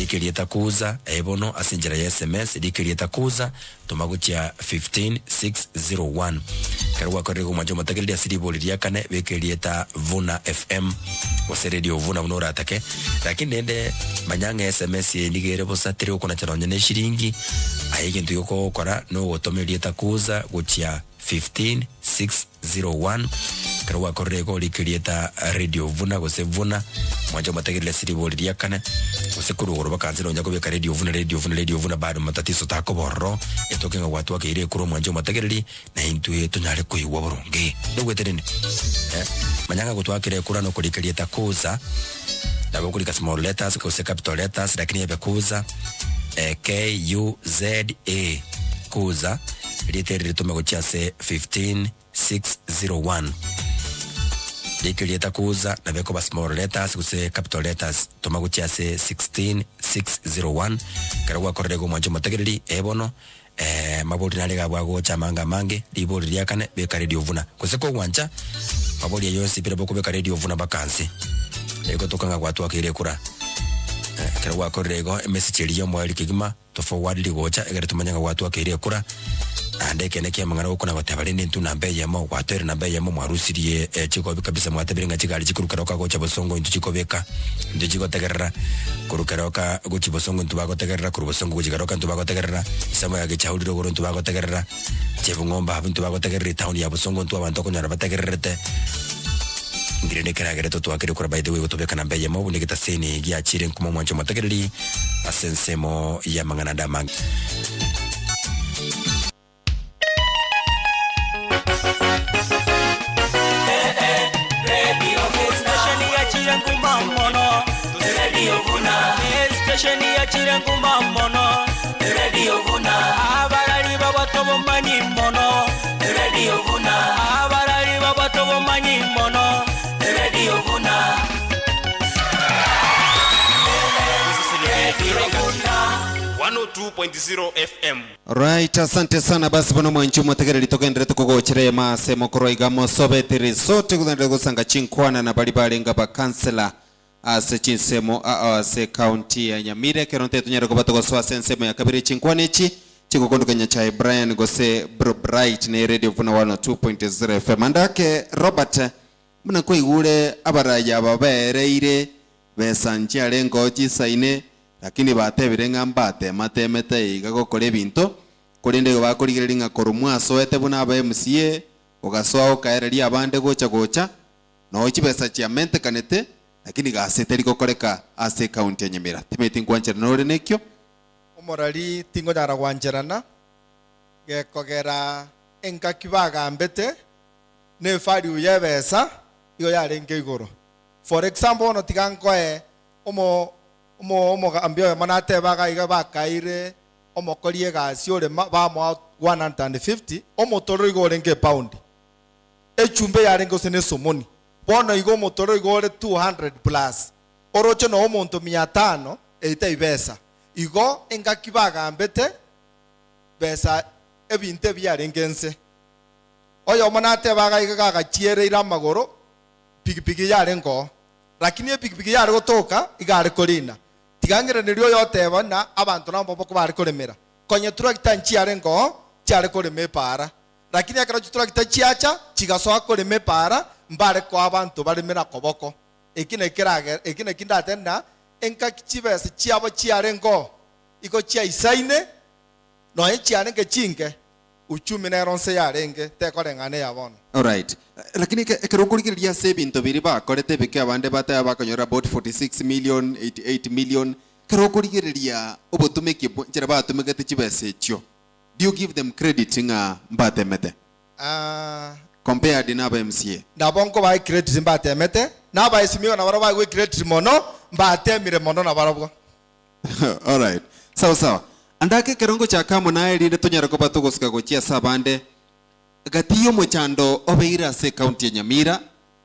ikeria takuza ebono asinjira ya SMS ikeria takuza tumagucha 15601 karwa korego mwanjo mategedi ya sidiboli ya kane bekeria ta Vuna FM wase Radio Vuna munora atake lakini nende manyanga SMS nigere bosatire ukona charonye ne shiringi ayigendio yoko kora no otomeria takuza guchia 15601 karwa korego likirieta Radio Vuna gose Vuna mwanjo mategele siri boliria kana gose kurugoro bakanzira nyako beka Radio Vuna bado matatizo takoborro etokenga watu akire kuro mwanjo mategeli na intu yetu nyale kuiwa boronge ndogwetereni manyanga gutwakire kurano kulikirieta kuza nabo kulika small letters gose capital letters lakini yabe kuza KUZA kuza litere litume kuchase 15601 likilieta kuza na veko ba small letters kuse capital letters tuma kuchase 16601 karagwa korrego mwanjo mategereri ebono mabodi nalega bwago chamanga mange libodi lyakane beka radio vuna kuseko wancha mabodi yose pira boko beka radio vuna bakansi ego tokanga kwatu akire kura karagwa korrego message liyo mwali kigima to forward ligocha egere tumanyanga kwatu akire kura ande kene kia mangana ukona batabali nintu nambe yamo watere nambe yamo mwarusirie chiko kabisa mwatabiringa chikali chikurukaroka gocha bosongo intu chikobeka ndu chikotegerera kurukaroka gochi bosongo intu bagotegerera kurubosongo gochikaroka intu bagotegerera isamo yage chauliro goro intu bagotegerera chebungomba intu bagotegerera town ya bosongo intu abantu konyara bategererete ngirene keragere to twakire kura by the way gotobeka nambe yamo bunigita seni gia chire nkuma mwancho mategereri asensemo ya mangana damang Station ya chirengu mamono Radio Vuna abarali babatobo manyi mono Radio Vuna abarali babatobo manyi mono Radio Vuna Radio Vuna 102.0 FM. Right, asante sana basi bono mwanchu mwategere litokendere tukogochere masemo koroiga mosobetiri sote kudendere gusanga chinkwana na balibale nga ba kansela ase chinsemo ase county ya Nyamira keronte tunyara kubato goswa sensemo ya kabiri chinkwana ichi chikukondukanya chai Brian gose Bro Bright na Radio Vuna 102.0 FM andake Robert muna kuigule abaraya babereire besanje alengo chisaine lakini batebire ngambate matemete igakokore binto kurinde bakorigereringa korumwaso ete buna aba MCA ugaswa ukaereria abande gocha no chibesa chia mente kanete lakini gasete rikokoreka ase county ya Nyamira timeti nkwanjera nore nekyo omorali tingo nyara gwanjerana gekogera enkakibaga mbete ne fari uyebesa iyo yarenge igoro for example ono tigankoe omo ambio manate baga iga bakaire omokorie gasi ore ba mo 150 omotoro igore nge pound echumbe yarenge sene somoni bono igo motoro igore 200 plus orocho no omonto 500 eita ibesa igo engakibaga mbete besa ebinte byarengense oyo manate baga iga gachiere ira magoro pigipigi yarengo lakini pigipigi yare gotoka igare korina tigangere niryo yoteba na abantu nambo boko bari koremera konye turakita nchiarengo cyare koreme para lakini akaro turakita chiacha chigasoa koreme para mbare ko abantu bari mera koboko ekine kirage ekine kindatenda enka kichibese chiabo chiarengo iko chia isaine no echianenge chinge uchumi na ronse yarenge tekorengane yabona. All right, lakini kerokurigiria se binto biri ba korete beke abande bata bakonyora about 46 million 88 million kerokurigiria obotumeke njera batumeke chibese chyo. Do you give them credit nga mbatemete compared na ba MCA na bonko ba credit mbatemete na ba isimiyo na baraba we credit mono mbatemire mono na barabo. All right, sawa andake kerongo cha kamo nae linde tonyara ko batugosika gochia sabande gatiyo mochando obeira se county ya Nyamira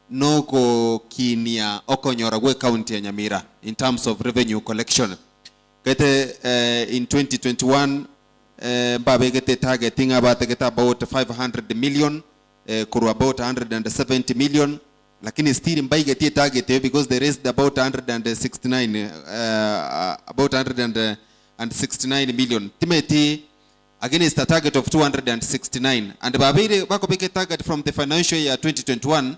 noko kinia okonyora gwe county ya Nyamira in terms of revenue collection kete in 2021 babe gete targeting about about 500 million kuru about 170 million lakini still mbai gete target because there is about 169 about 169 million timeti against a target of 269 and babire bako beke target from the financial year 2021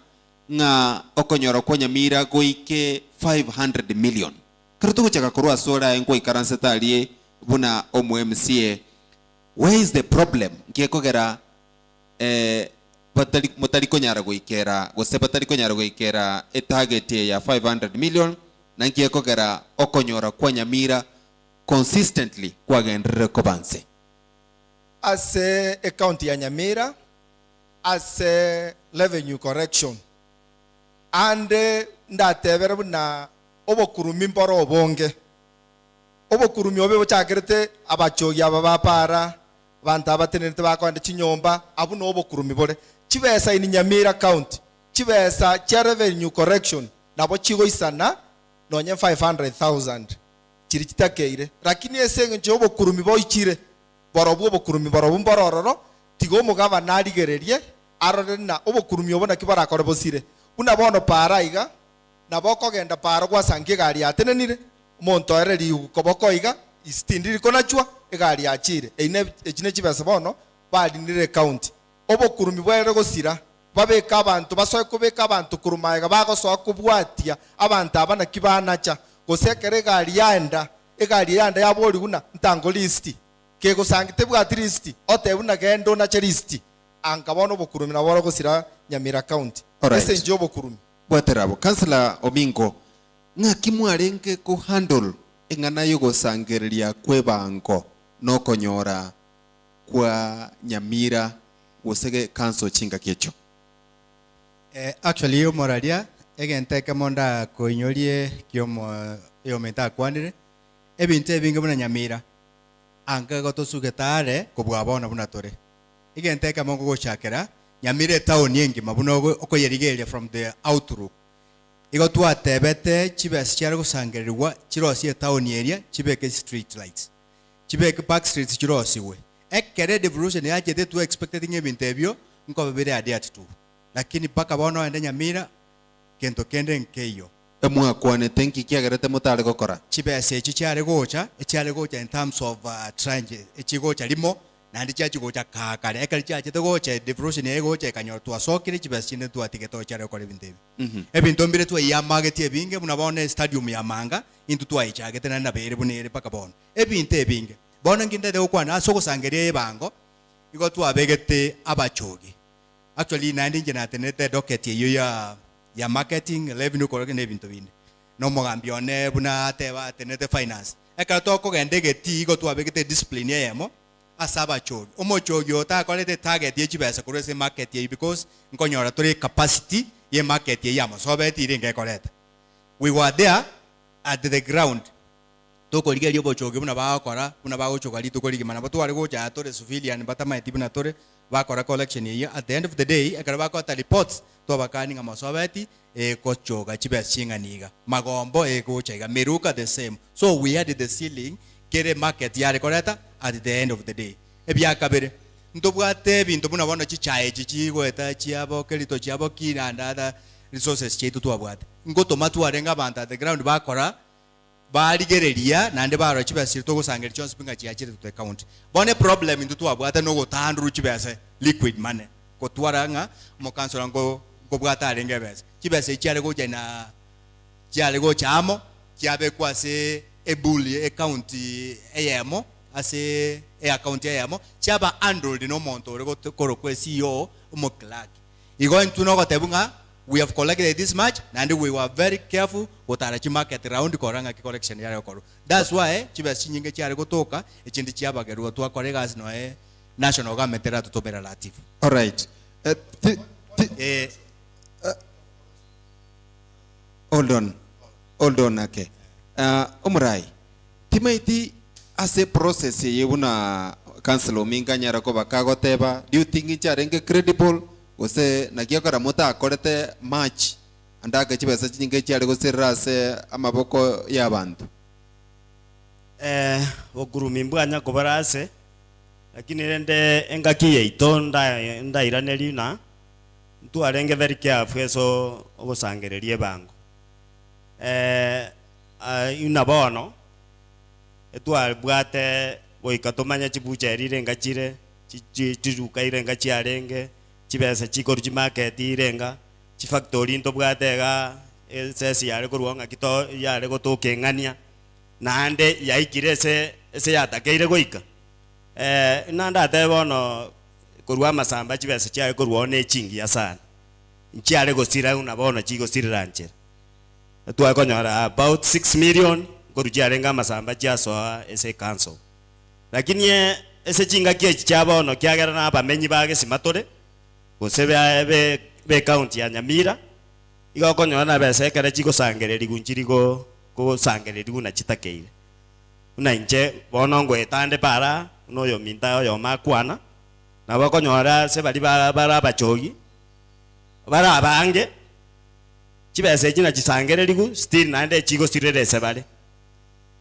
nga okonyora kwa Nyamira goike 500 million karutuko chaka kurua sora enko ikaranse talie buna omu MCA. Where is the problem ngekogera mutaliko nyara goikera gose bataliko nyara goikera a target ya 500 million na ngekogera okonyora kwa Nyamira consistently kwa gendere kobanse as a account ya Nyamira as a revenue correction and ndatebera buna obokurumi mboro obonge obokurumi obe bochakirete abachogi aba bapara bantu abatenete bakwande chinyomba abu no obokurumi bore chibesa ini Nyamira county chibesa cha revenue correction nabo chigo isana nonye 500,000 chiri chitakeire lakini esenge nche obokurumi boichire borobu obokurumi borobu mborororo tigo mugaba narigererie arore na obokurumi obona kibara kore bosire una bono para iga nabo kogenda para gwasangie gari atenenire monto ereri koboko iga istindiri konachwa egari achire eine echine chibesa bono balinire county obokurumi bwere gosira babeka abantu basoe kubeka abantu kurumaega bagosoa kubwatia abantu abana kibanacha gosekere gari yanda yabori guna ntango list kego sangite bwati list otebuna gendo na list angabono obokurumi naboro gosira Nyamira county ese nje obokurumi bwaterabo Councillor Omingo ng'aki mwarenge ku handle eng'ana yogosangereria kwebango nokonyora kwa Nyamira gosege council chinga kiecho. Actually yo moraria egenteka monda koinyorie kiomo yometa kwanire ebinte ebinge buna Nyamira anga gotosugetare kobwabona buna tore egenteka mongo gochakera Nyamira town yengi mabuna okoyerigeria from the outlook igotwa tebete chibes cyari gusangerirwa chirosie town area chibeke street lights chibeke back streets chirosiwe ekere devolution yachete tu expected ngebinte ebyo nko bibere adiat tu lakini paka bono ende Nyamira kento kende nkeyo emwakwane tenki kiagerete mutare gokora chibese echi cyari gocha in terms of tranche echigocha limo nandi chachigocha kakare ekali chachete gocha devolution yegocha kanyo twasokire chibese chine twatigeto cyari gokora ebintebi ebinto mbire tu ya market ebinge munabone stadium ya manga into twaichagete nanda bere bunere paka bono ebinte ebinge bono nginde de okwana asoko sangerie ebango igo twabegete abachogi. Actually, nandi njena tenete docket ye ya marketing revenue correction ebintu binde. No mogambione buna teba tenete finance. Ekara toko gendege ti go to abegete discipline yemo asaba chogi. Omo chogi ota kolete target ye chibesa kurese market ye because nkonyora tore capacity ye market ye yamo so beti ringe koleta. We were there at the ground. Toko liga yobo chogi buna ba akora buna ba ochoga li toko liga mana batu wale go ja tore civilian batama eti buna tore bakora collection ye at the end of the day akaraba ko reports to bakani nga masobeti kochoga chibes chinganiga magombo gochega meruka the same so we had the ceiling kere market yare koreta at the end of the day ebya kabere ndobwate bintu buna bono chichae chichigo eta chiabo kelito chiabo kina ndada resources chetu twabwate ngoto matu arenga banta the ground bakora baligereria nande baro chibese to gusangera chonse pinga chiachire to account bone problem into twabwate no gotandru chibese liquid money kotwaranga mo council ngo bwata arenge bese chibese chiare gocha na chiare gocha amo chiabe kwase ebuli account eyemo ase account eyemo chiaba android no monto rego koro kwe CEO mo clerk igo ntuno gotebunga we have collected this much and we were very careful with our market round koranga ki collection yare koro that's why chibese nyinge chiare gotoka echindi chiaba geru twa collegas no national government era to be relative. All right. Hold on okay. Umurai timaiti as a process ye una council Ominga nyara ko bakagoteba do you think it arenge credible ose nagiakora mota akorete match andaga chibesa chinge cyari gosera se amaboko y'abantu ogurumi mbwanya kobarase lakini rende engaki yeito ndairaneri na ntu arenge very careful so ogosangererie bango ina bono etu albwate goikatomanya chibucherire ngachire chiruka irenga chiarenge chibesa chikoru chi market irenga chi factory into bwatega sesi yare koruanga kito yare gotokengania nande yaikire ese yatakeire goika nanda tebono korwa masamba chibesa chiare korwa ne chingi ya sana nchiare gosira una bono chigo sirira nchera twa konyora about 6 million koruchiare nga masamba chiasoa ese council lakini ese chinga kie chiabono kiagera na bamenyi bage simatore gosebe be county ya Nyamira igo konyora na besa ekere chigo sangereri gunchirigo ko sangereri guna chitakeire una inche bono ngwetande para noyo minta oyo makwana na bakonyora se bali bara bachogi bara abange chibese china chisangererigu still nande chigo sirerese bale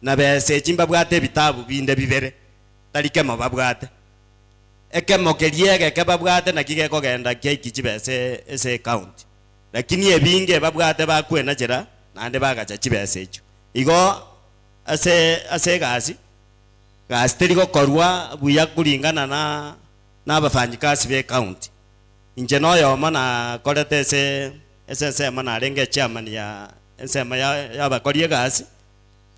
na bese chimba bwate bitabu binde bibere talikemo babwate ekemo keriege ke babwate na kige kogenda kiki chibese ese account lakini ebinge babwate bakwena chira nande bagacha chibese echo igo ase gasi teriko korwa buya kulingana na abafanyikazi be county inje noyo mana korete ese mana renge chairman ya ensema ya bakorie gasi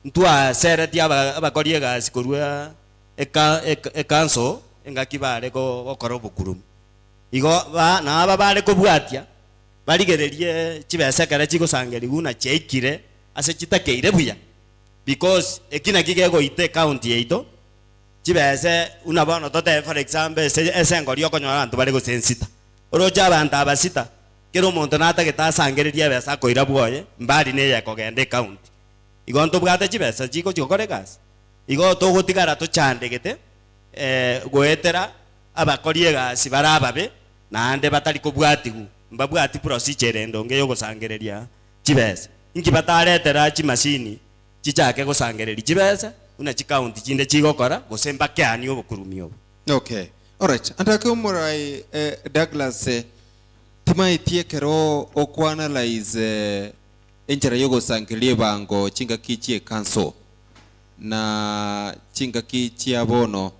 ntwa sereti abakorie gasi kurwa ekanso engakibare ko korobukuru igo na ababare kubwatia barigererie chibese kare chigosangeri guna cheikire ase chitakeire buya because ekina kigego ite county yeito chibese unabona tote for example ese ngorio konyora antu bari gusensita oroja abantu abasita kero omonto natagetasangeririe besa koira bwoye mbari ne yakogende county igo nto bwate chibese chiko chikore gas igo togotigara tochandegete goetera abakorie gasi barababe nande batari kubwatigu mbabwati procedure ndonge yo gusangereria chibese inki bataretera chimashini chichake gusangereria chibese una chikaunti chinde chigokora gusemba kyani obukurumi obu. Okay, alright, andake umurai Douglas timaitie kero okwanalize enjera yo gusangereria bango chinga kichie kanso na chinga kichia bono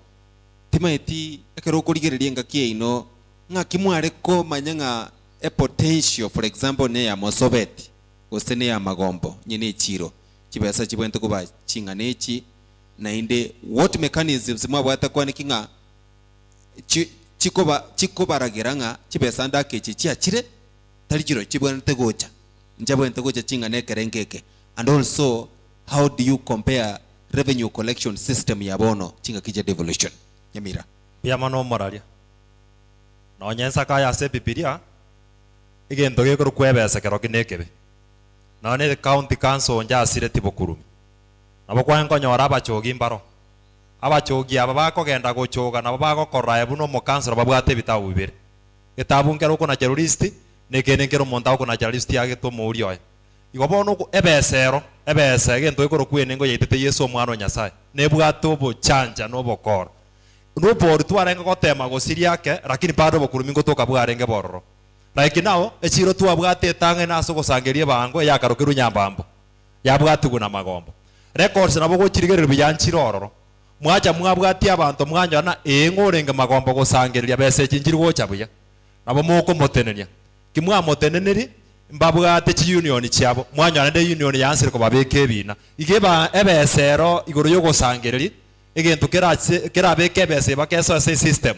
timaiti ekero kurigereria ngakie ino ngakimware ko manyanga a potential for example ne ya mosobeti usene ya magombo nyine chiro chibesa chibwente kuba chinganechi na inde what mechanisms mwabata kwanikinga chikobaragiranga chibesa ndake chiachire talijiro chibwente gocha njabwente gocha chingane kerengeke and also how do you compare revenue collection system ya bono chinga kije devolution Nyamira ya mano moralia no nyensa kaya se bibilia igento gekoro kwebesa kero kinekebe na ne county council nja asire tibokurumi nabo kwa nkonyora abachogi mbaro abachogi aba bakogenda gochoga nabo bagokora ebuno mo council babwate bitabu bibere gitabu nkero kuna terrorist nekene nkero monta kuna terrorist yage to muri oya igobono ebesero ebese egento gekoro kwene ngo yitete Yesu omwana Nyasaye nebwato bo chanja no bokora no boru twarenga gotema gosiria ke lakini bado bokurumi ngo toka bwarenge bororo like now echiro twabwate tange naso gosangerie bango yakarokeru nyambambo yabwatuguna magombo records nabo gochirigerero byanchirororo mwacha mwabwati abantu mwanyona engorenge magombo gosangeria bese chinjiri gocha buya nabo moko motenenia kimwa moteneneri mbabwate chi union chiabo mwanyona de union yansire ko babeke bina igeba ebesero igoro yo gosangeria egento kerabeke bese bakeso ase system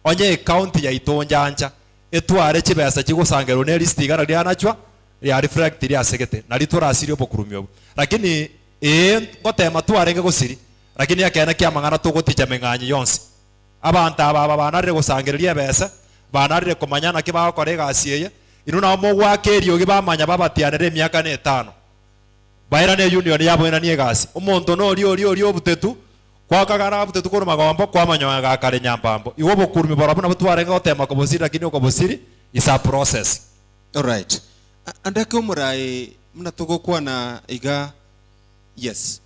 onye county ya itonjanja etware chibesa chigusangero ne list igara lyanachwa ya reflect ria segete nalitora asiri obokurumyo lakini ngotema twarenge gusiri lakini yakena kyamangana tugotija menganyi yonse abantu aba banarire gusangereria besa banarire komanyana kiba korega asiye inuna mo gwakerio gibamanya babatianere miaka ne 5 baira ne union yabo ina nie gasi omonto no rio butetu kwa kagara butetu ko magombo kwa manyoya ga kare nyambambo iwo bokurumi barabuna butwarenga gotema ko bosiri lakini ko bosiri is a process. All right, andake umurai mnatogo kwa na iga yes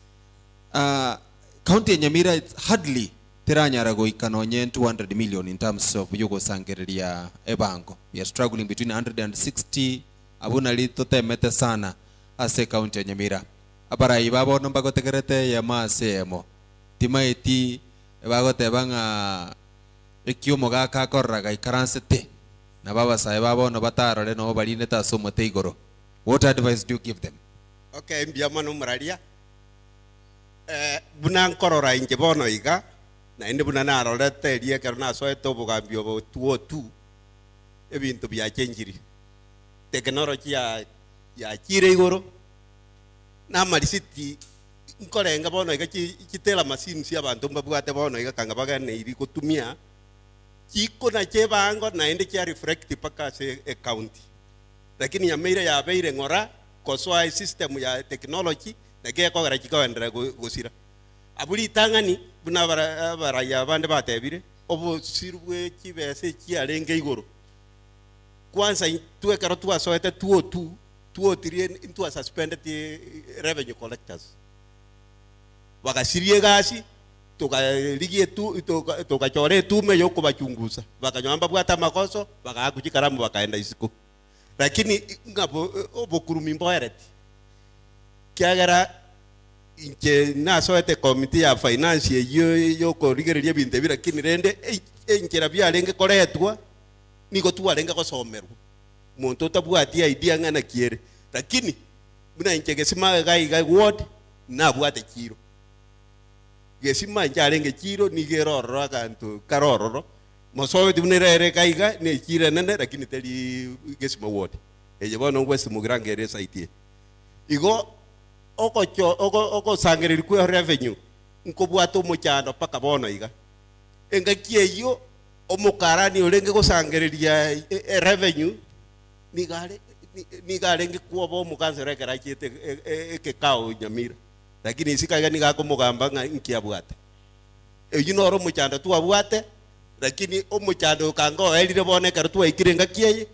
county ya Nyamira it's hardly teranyara go ikanonye 200 million in terms of yugo sangereria ebango. We are struggling between 160 abuna lito temete sana ase county ya Nyamira abara ibabo nomba gotegerete ya masemo timaiti bagotebanga ekiomo gaka korraga ikaransete na baba sae babo no batarore no barine tasomo teigoro. What advice do you give them? Okay, mbiamano muraria buna nkorora inje bono iga na inde buna narorete rie kerna so etobugambio bo tuotu ebintu bya chenjiri technology ya chire igoro na malisiti nkorenga bono iga chitela machine cia bantu mbabwate bono iga kanga bagane iri kutumia chiko na chebango na inde chia reflect paka se account lakini ya meire ya beire ngora koswa system ya technology na ke ko gara chiko endera gusira abuli tangani buna baraya bande batebire obusirwe kibese kiarenge igoro kwanza tuekero twasoete 203 into a suspended revenue collectors wakasirie gasi tukaligie tukachore tume yoko bachunguza bakanyamba bwata makoso bakakujikaramu bakaenda isiko lakini ngabo obokurumi mboereti kiagara inche nasoete committee ya finance yoko rigereria binte bira kini rende enchera byarenge koretwa niko tuarenge gosomerwa muntu tabwatia idea ngana kiere lakini muna inche gesima gai ward na bwate kiro gesima njarenge kiro ni gerororo akantu karororo mosobe tibunere kaiga ne kire nene lakini teli gesima ward eje bono ngwese mugirangere site igo oko sangereri ku revenue nko bwato muchando paka bono iga enga kieyo omukarani olenge go sangereria revenue nigare ngikuobo mukansere kera chete ekekao Nyamira lakini isikaga nigako mugamba nga nkiabwate eyinoro muchando tuabwate lakini omuchando kango elire bone kera tuaikirenga kieye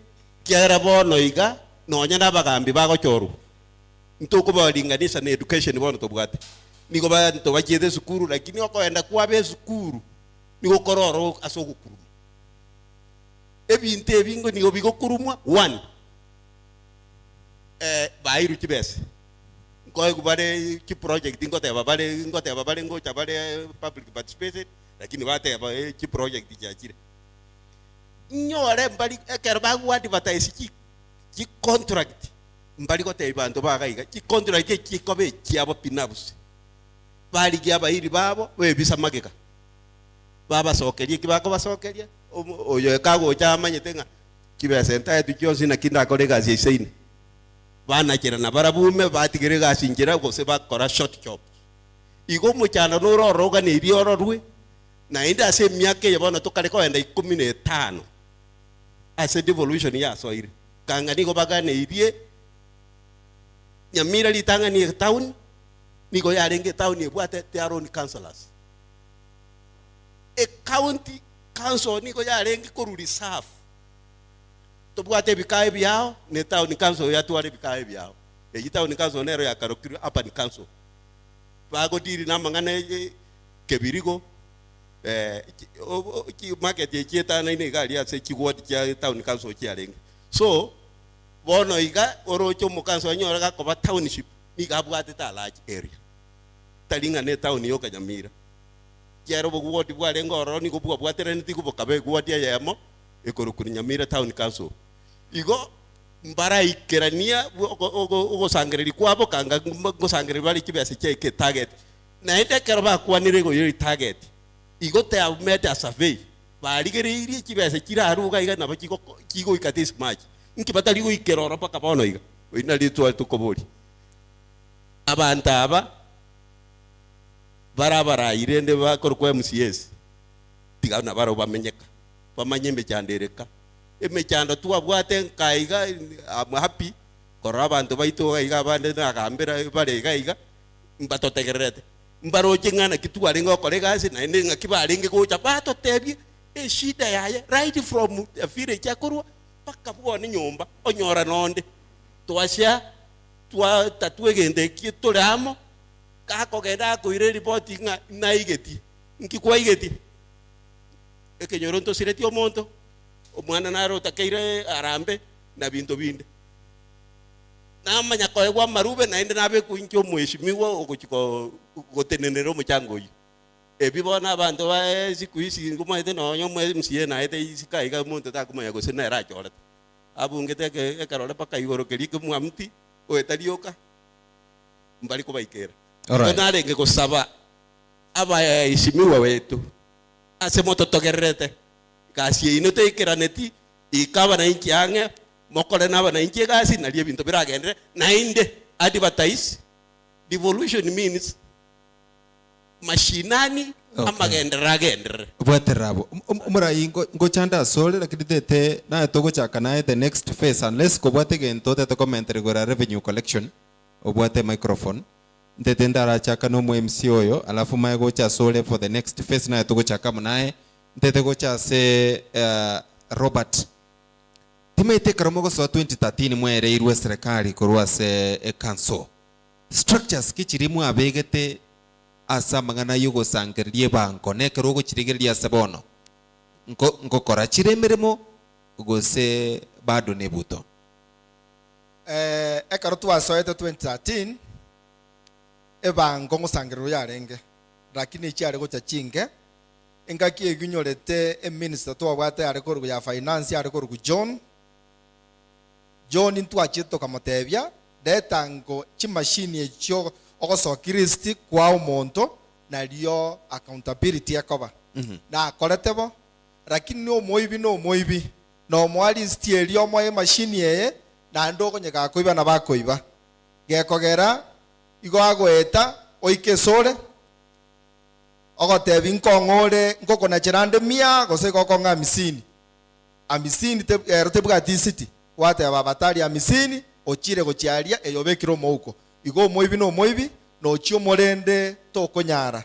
kiara bono iga nonya nabagambi bagochoru ntoko balinganisha na education bono tobwate niko ba ntobachete sukuru lakini okoenda kwabe sukuru niko kororo asogukuru ebinte bingo niko bigokurumwa one bairu kibese ngoy kubare ki project ngote babale ngocha bale public participation lakini bate ba ki project jachire nyore mbali ekerba wadi bataisi ki contract mbali kote bantu bagaiga ki contract ki kobe kiabo pinabus bali kiaba iri babo webisa mageka baba sokerie kibako basokerie oyo kago chamanyete nga kibese ntaye tukyosi na kinda kore gazi isaini bana kira na barabume batigere gazi ngira gose bakora short job igo muchana nororoga ne iriororwe na inda ase myake yabona tokale ko enda 15 ase devolution ya so ire kanga niko bagane irie Nyamira litanga ni town niko yarenge town ebwate their own councillors a county council niko yarenge ko reserve to bwate bikae byao ne town council ya tuare bikae byao e town council nero ya karokiri hapa ni council bago diri na mangane kebirigo ki market ye kieta na ine gali ase ki ward ya town council ki yarenge so bono iga orocho mukanso nyora ga koba township niga bwate ta large area talinga ne town yo Nyamira kiaro bo ward bwale ngoro ni ko bwate rene ti ko kabe ward ya yamo ekoro ku Nyamira town council igo mbara ikerania ogo sangereri kwabo kanga go sangereri bali kibese cheke target na ite kerba kwanire go yori target igo te amete a survey bali geriri kibese kiraruga iga na bakiko kigo ikatis match nkibata ligo ikerora paka bono iga ina litwa tukobori abanta aba barabara irende bakorwa MCS tiga na baro bamenyeka bamanyembe chandereka emechando tuabwate kaiga am happy korra abantu baito iga bande na kambera bare iga mbatotegerete mbaro chingana kitu alingo kolega si na ende ngakibalinge ko chapato tebye shida yaye right from afire chakurwa paka bwone nyumba onyora nonde twasha twa tatwegende kitulamo kako genda ko ire report nga na igeti nkikwa igeti ekenyoro nto sireti omonto omwana naro takeire arambe na binto binde namanya ko egwa marube na ende nabe kuincho mweshimiwa ogochiko gotenenero muchango yi ebibona abantu ba sikuisi nguma ite no nyomwe msie na ite isika iga muntu takumanya go sena ra chora abungete ke karole paka igoro kelike muamti o etarioka mbali ko baikera nare nge kusaba aba ishimiwa wetu ase moto togerete kasi ino te ikiraneti ikaba na inchi ange mokole na bana inchi gasi na lie binto biragendre na inde advertise devolution means mashinani amagendera bwaterabo umura ingo chanda sole lakini tete na togo chaka na the next phase unless ko bwate gento tete commentary gora revenue collection obwate microphone ntete ndarachaka no MC oyo alafu mae gocha sole for the next phase na tugochaka munae ntete gocha se Robert timete karamogo so 2013 mwere irwe serikali kurwa se council structures kichirimu abegete asa mangana yugo sangerie banko nekero gochirigeria sebono ngo kora chiremeremo gose bado nebuto ekaro twasoete 2013 ebango ngosangero yarenge lakini ichare gocha chinge engaki eginyorete minister twabwate ari korugo ya finance ari korugo John ntwachito kamotebia detango chimashini echo ogosokiristi kwa umonto na rio accountability yakoba na akoretebo lakini no moibi no mwalisti elio moye mashini eye na ndogo nyega koiba na bakoiba gekogera igo agoeta oike sore ogotebi nkongore ngoko na cherande mia gose goko nga amisini tebwa city wate ababatari amisini ochire gochiaria eyobekiro mouko igo moibi no chio morende tokonyara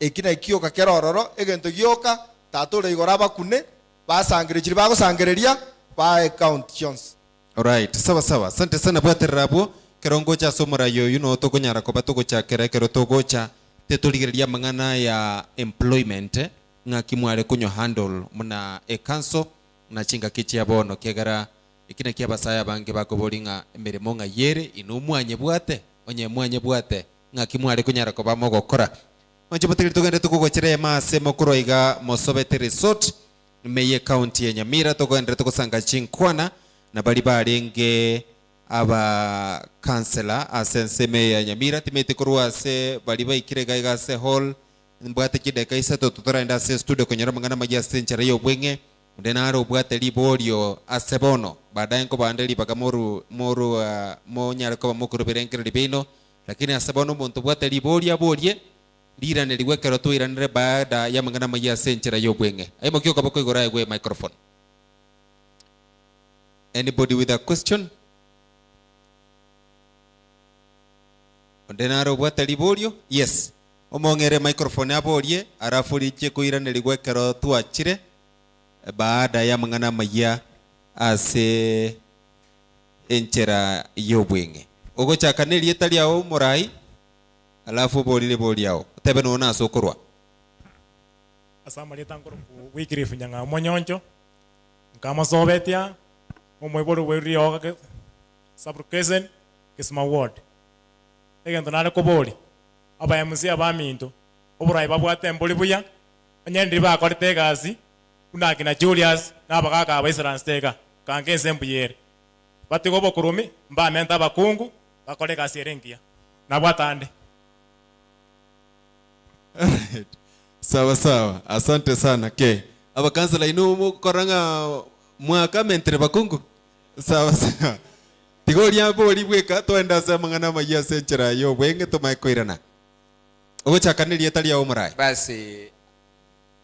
ekina ikioka kerororo egento gioka tatore igora bakune basangire chiri bagosangereria ba account jones. Alright, sawa asante sana bwaterabo kerongo cha somora yo no tokonyara ko batogocha kero togocha tetoligeria mangana ya employment ngakimware kunyo handle muna council na chinga kichi abono kegara ikina kia basaya bange bakoboringa emirimo nga yere inumwanye bwate onye bwate ngakimware kunyara ko bamogokora onje bategere tugende tukugochereye mase mokoroiga mosobete resort meye county ya Nyamira tugende tukosanga chinkwana na bali barenge aba councillor asenseme ya Nyamira timete kurwa se bali baikirega igase hall mbwate kideka isato tutoraenda se studio konyera mangana magia senchara yo bwenge ndenaro bwate liborio asebono baadaye ngo bandeli bagamoru monyara ko mukuru berenkere libino lakini asebono muntu bwate liboria borie lira neliwekero tu iranire baada ya mangana magia senchara yo bwenge aimo kyo kabako igora egwe microphone. Anybody with a question? Ndenaro bwate liborio? Yes. Omongere microphone aborie arafu liche kuira neliwekero tu achire baada ya mangana magia ase enchera yobwenge ogocha kaneli etali ao morai alafu boli yao tebe nona sokorwa asama letangoro wikirifu nyanga monyonjo nkama sobetia omweboro weri oga sublocation kisma ward egento nale koboli aba MC abaminto oburai babwate mboli buya anyendri bakorete gazi kunakina Julius nabakaka abaisran steka kange sembuyere batigo bokurumi mbamenta bakungu bakole gasirengia nabwatande. Sawa asante sana ke aba kansela inu koranga mwaka mentre bakungu sawa tigoria boli bweka toenda se mangana magia senchera yo bwenge to maikoirana ogocha kaneli etali ya omurai basi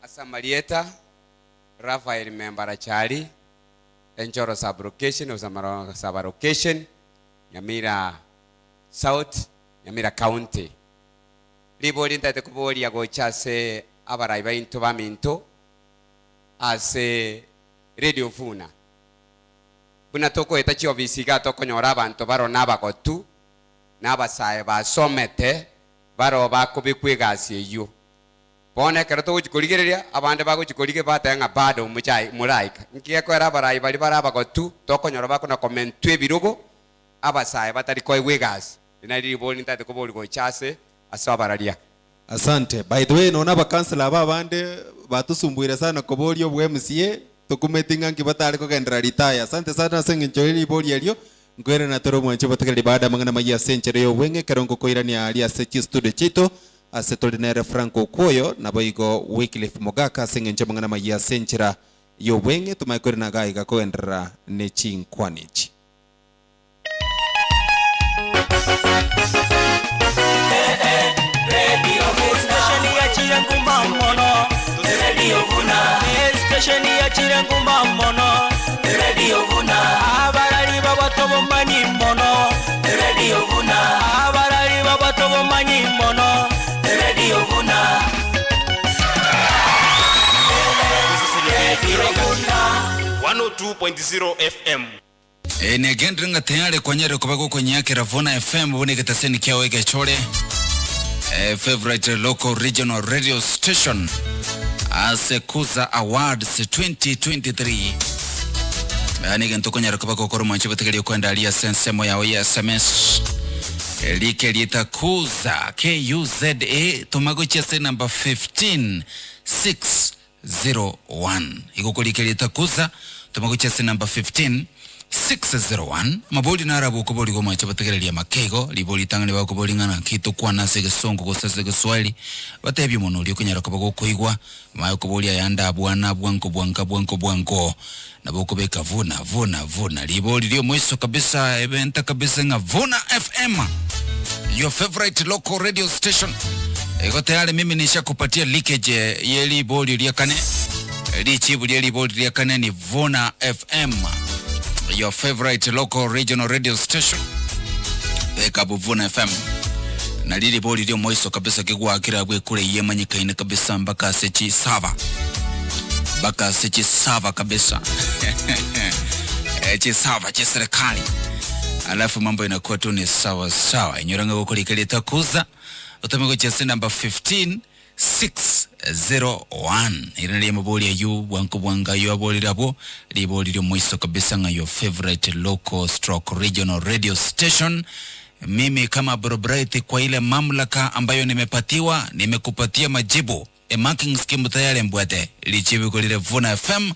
asamalieta Rafael Membara Chali Enchoro Sublocation Usamaro Sublocation Nyamira South Nyamira County liboli ntate kuboli yagocha se abarai bainto baminto ase Radio Vuna buna toko etachi obisiga toko nyora abantu baro nabagotu nabasaye basomete baro bakobikwegasi eyo bone kerato ujikoligereria abande bago jikolige batanga bado muraika nkiye ko era barai bali barabagotu toko nyora bakona comment ebirugo abasaye batari koigwegas inali boli ntate kuboli go chase asabararia. Asante. By the way nona ba councillor abande batusumbuire sana koboli obwe MCA tukumetinga nkibatale ko gendera retire. Asante sana sengi njoili boli elio ngwere na toro mwanche batakali baada mangana magia senchero yo bwenge karongo koirani ali asechi studio chito asetordinere Franco Koyo na boigo Wycliffe Mogaka sengi nche mangana magia senchera yo bwenge tumaikore na gaiga ko gendera nechi nkwanichi. Station ya chirengu mamono Radio Vuna abarali babatobo mani mono Radio Vuna abarali babatobo 102.0 FM. Ne gendringa tayari kwenye kubako kwenye yake Ravona FM wone kitaseni kia wege chore. Favorite local regional radio station Asekuza Awards 2023. Nige ntokonya kubako koro mwanchi bategeli kwenda alia sensemo ya SMS. Like litakuza KUZA tumago chese number 15601. Iko kulike litakuza tumago chese number 15601. Maboli na arabu kuboli goma chabategerelia makego liboli tangani wa kuboli ngana kitu kwa nase gesongo gosase geswahili batebye mono lyo kunyara kubago koigwa mayo kuboli ayanda bwana bwanko na boko beka vuna liboli lyo mwiso kabisa eventa kabisa nga Vuna FM, your favorite local radio station. Ego tayari mimi nisha kupatia leakage yeli boli lya kane lichibu yeli boli lya kane ni Vuna FM, your favorite local regional radio station. Ekabu Vuna FM na lili boli lyo mwiso kabisa kigwa akira bwe kule yemanyika ine kabisa mpaka sechi sava kabisa. Chisava chiserikali. Alafu mambo inakuwa tu ni sawa. Inyoranga kukulika litakuza utamego chese number 15601. Inali maboli ya yu bwanka yu aboli rabo liboli lyo mwiso kabisa nga your favorite local stroke regional radio station. Mimi kama Brobright kwa ile mamlaka ambayo nimepatiwa, nimekupatia majibu. Marking scheme tayari mbwate lichibi kulile Vuna FM.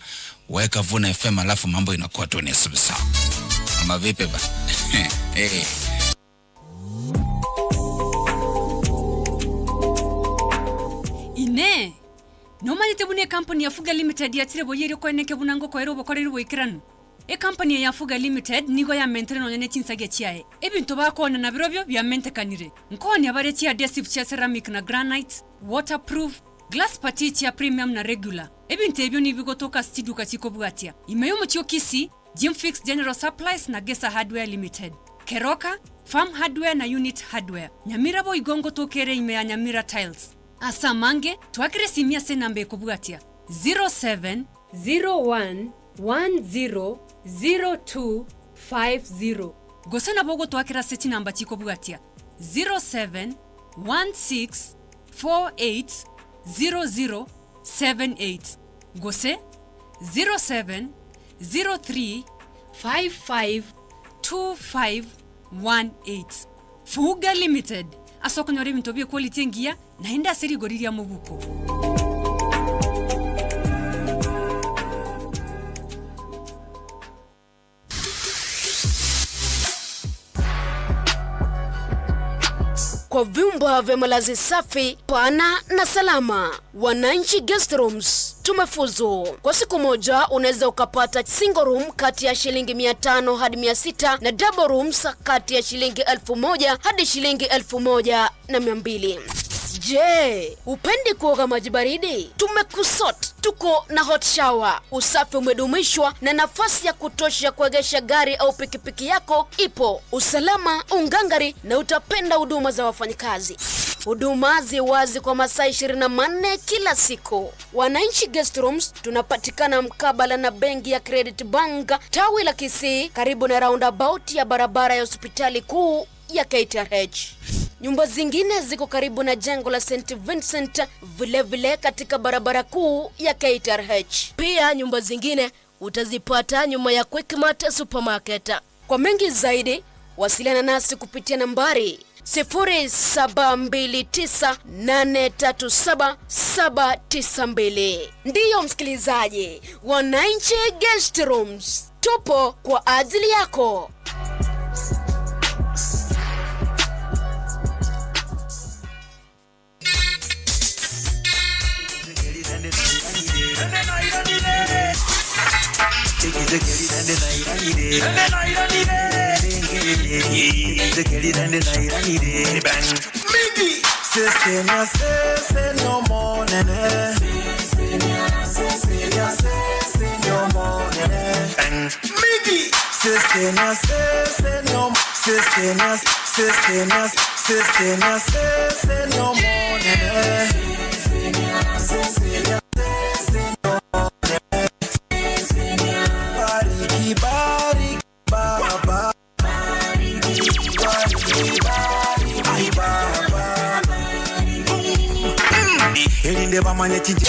Weka Vuna FM alafu mambo inakuwa tu ni sawa. Ama vipi ba? Ine noma yitebune company ya Fuga Limited yatire boyeri ko eneke bunango ko erobo korero boikirano. Company ya Fuga Limited nigo ya maintain onyene chinsage chiae. Ebintu bakona na birobyo bya mentekanire. Nkoni abareti ya adhesive chia ceramic na granite, waterproof, glass partition premium na regular. Ebintu ebyo nibigotoka studio katiko bwatia. Imeyo muchyo kisi Jim Fix General Supplies na Gesa Hardware Limited. Keroka Farm Hardware na Unit Hardware. Nyamira bo igongo tokere ime ya Nyamira Tiles. Asamange twakire simia senambe kubwatia 0701100250. Gosena bogo twakira seti namba chiko bwatia 0716480078. Gose 0703552518. Fuga Limited asokonyore bintu bye quality ngia na enda seri goriria mubuko. Kwa vyumba vya malazi safi, pana na salama, Wananchi Guest Rooms tumefuzu. Kwa siku moja unaweza ukapata single room kati ya shilingi 500 hadi 600 na double rooms kati ya shilingi 1000 hadi shilingi 1200. Je, upendi kuoga maji baridi? Tumekusort. Tuko na hot shower. Usafi umedumishwa na nafasi ya kutosha kuegesha gari au pikipiki yako ipo. Usalama ungangari na utapenda huduma za wafanyikazi. Huduma wazi kwa masaa 24 kila siku. Wananchi Guest Rooms tunapatikana mkabala na benki ya Credit Bank, tawi la Kisii, karibu na roundabout ya barabara ya hospitali kuu ya KTRH. Nyumba zingine ziko karibu na jengo la St. Vincent, vile katika barabara kuu ya KTRH. Pia nyumba zingine utazipata nyuma ya Quickmart Supermarket. Kwa mengi zaidi, wasiliana nasi kupitia nambari 0729837792. Ndiyo msikilizaji, Wananchi Guest Rooms tupo kwa ajili yako. elinde bamanye chinji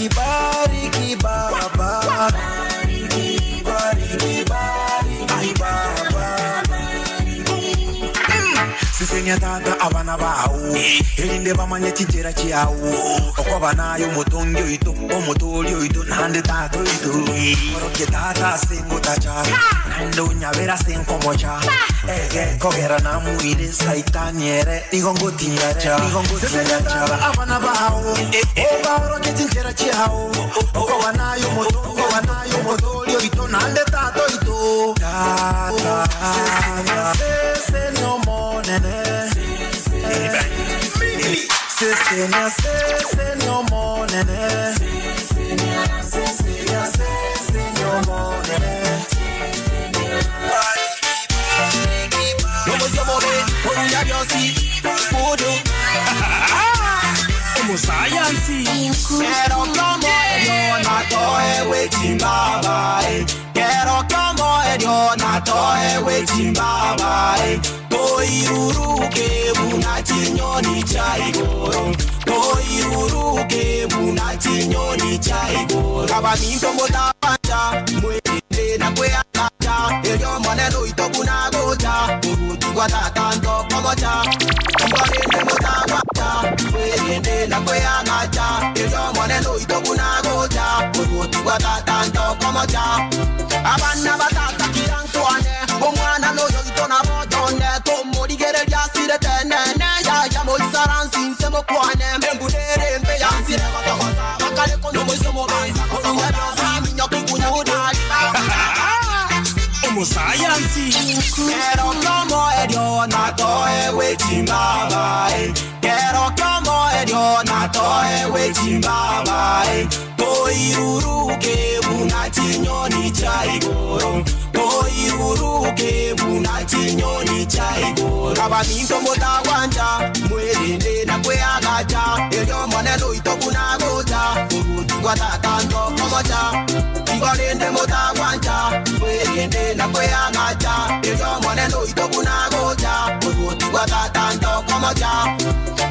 bariki baba sisenya tata abana bawo elinde bamanye kijera kiyawo okoba nayo mutongi oito omutoli oito nande tato oito oroke tata singo tacha nando nyavera sinko mocha ege kogera na muire saitaniere igongo tinyacha sisenya tata abana bawo oba oroke kijera kiyawo okoba nayo mutoli oito nande tato oito tata sisenya monene Sesenya monene Nomo yomore oya biosi pudo Musayansi Quiero como yo nato ewe chimbaba Quiero como yo nato ewe chimbaba Toiruruke buna chinyoni chaigoro Toiruruke buna chinyoni chaigoro Kabaminto mota panja Mwede na kwe akaja Elyo maneno itokuna goja Uruti kwa tatanto komocha Kibarende mota panja Mwede na kwe akaja Elyo maneno itokuna goja Uruti kwa tatanto komocha Abana batata kirantwane Omwana loyo itona bojone Tomori gere yasire tenene Ya moisaran sinsemo kwane Mbudere mbe yansire kotokosa Bakale kono moisomo banza Kono yabasi minyoki kunyudali Musayansi Quiero como ello nato ewe chimbaba Quiero como ello nato ewe chimbaba Toiruruke buna chinyoni chaigoro Toiruruke buna chinyoni chaigoro Kabaminto mota wanja Mwelinde na kwe agacha Elyo maneno itokuna goja Uruti kwa tatanto komocha Kibarende mota wanja Mwelinde na kwe agacha Elyo maneno itokuna goja Uruti kwa tatanto komocha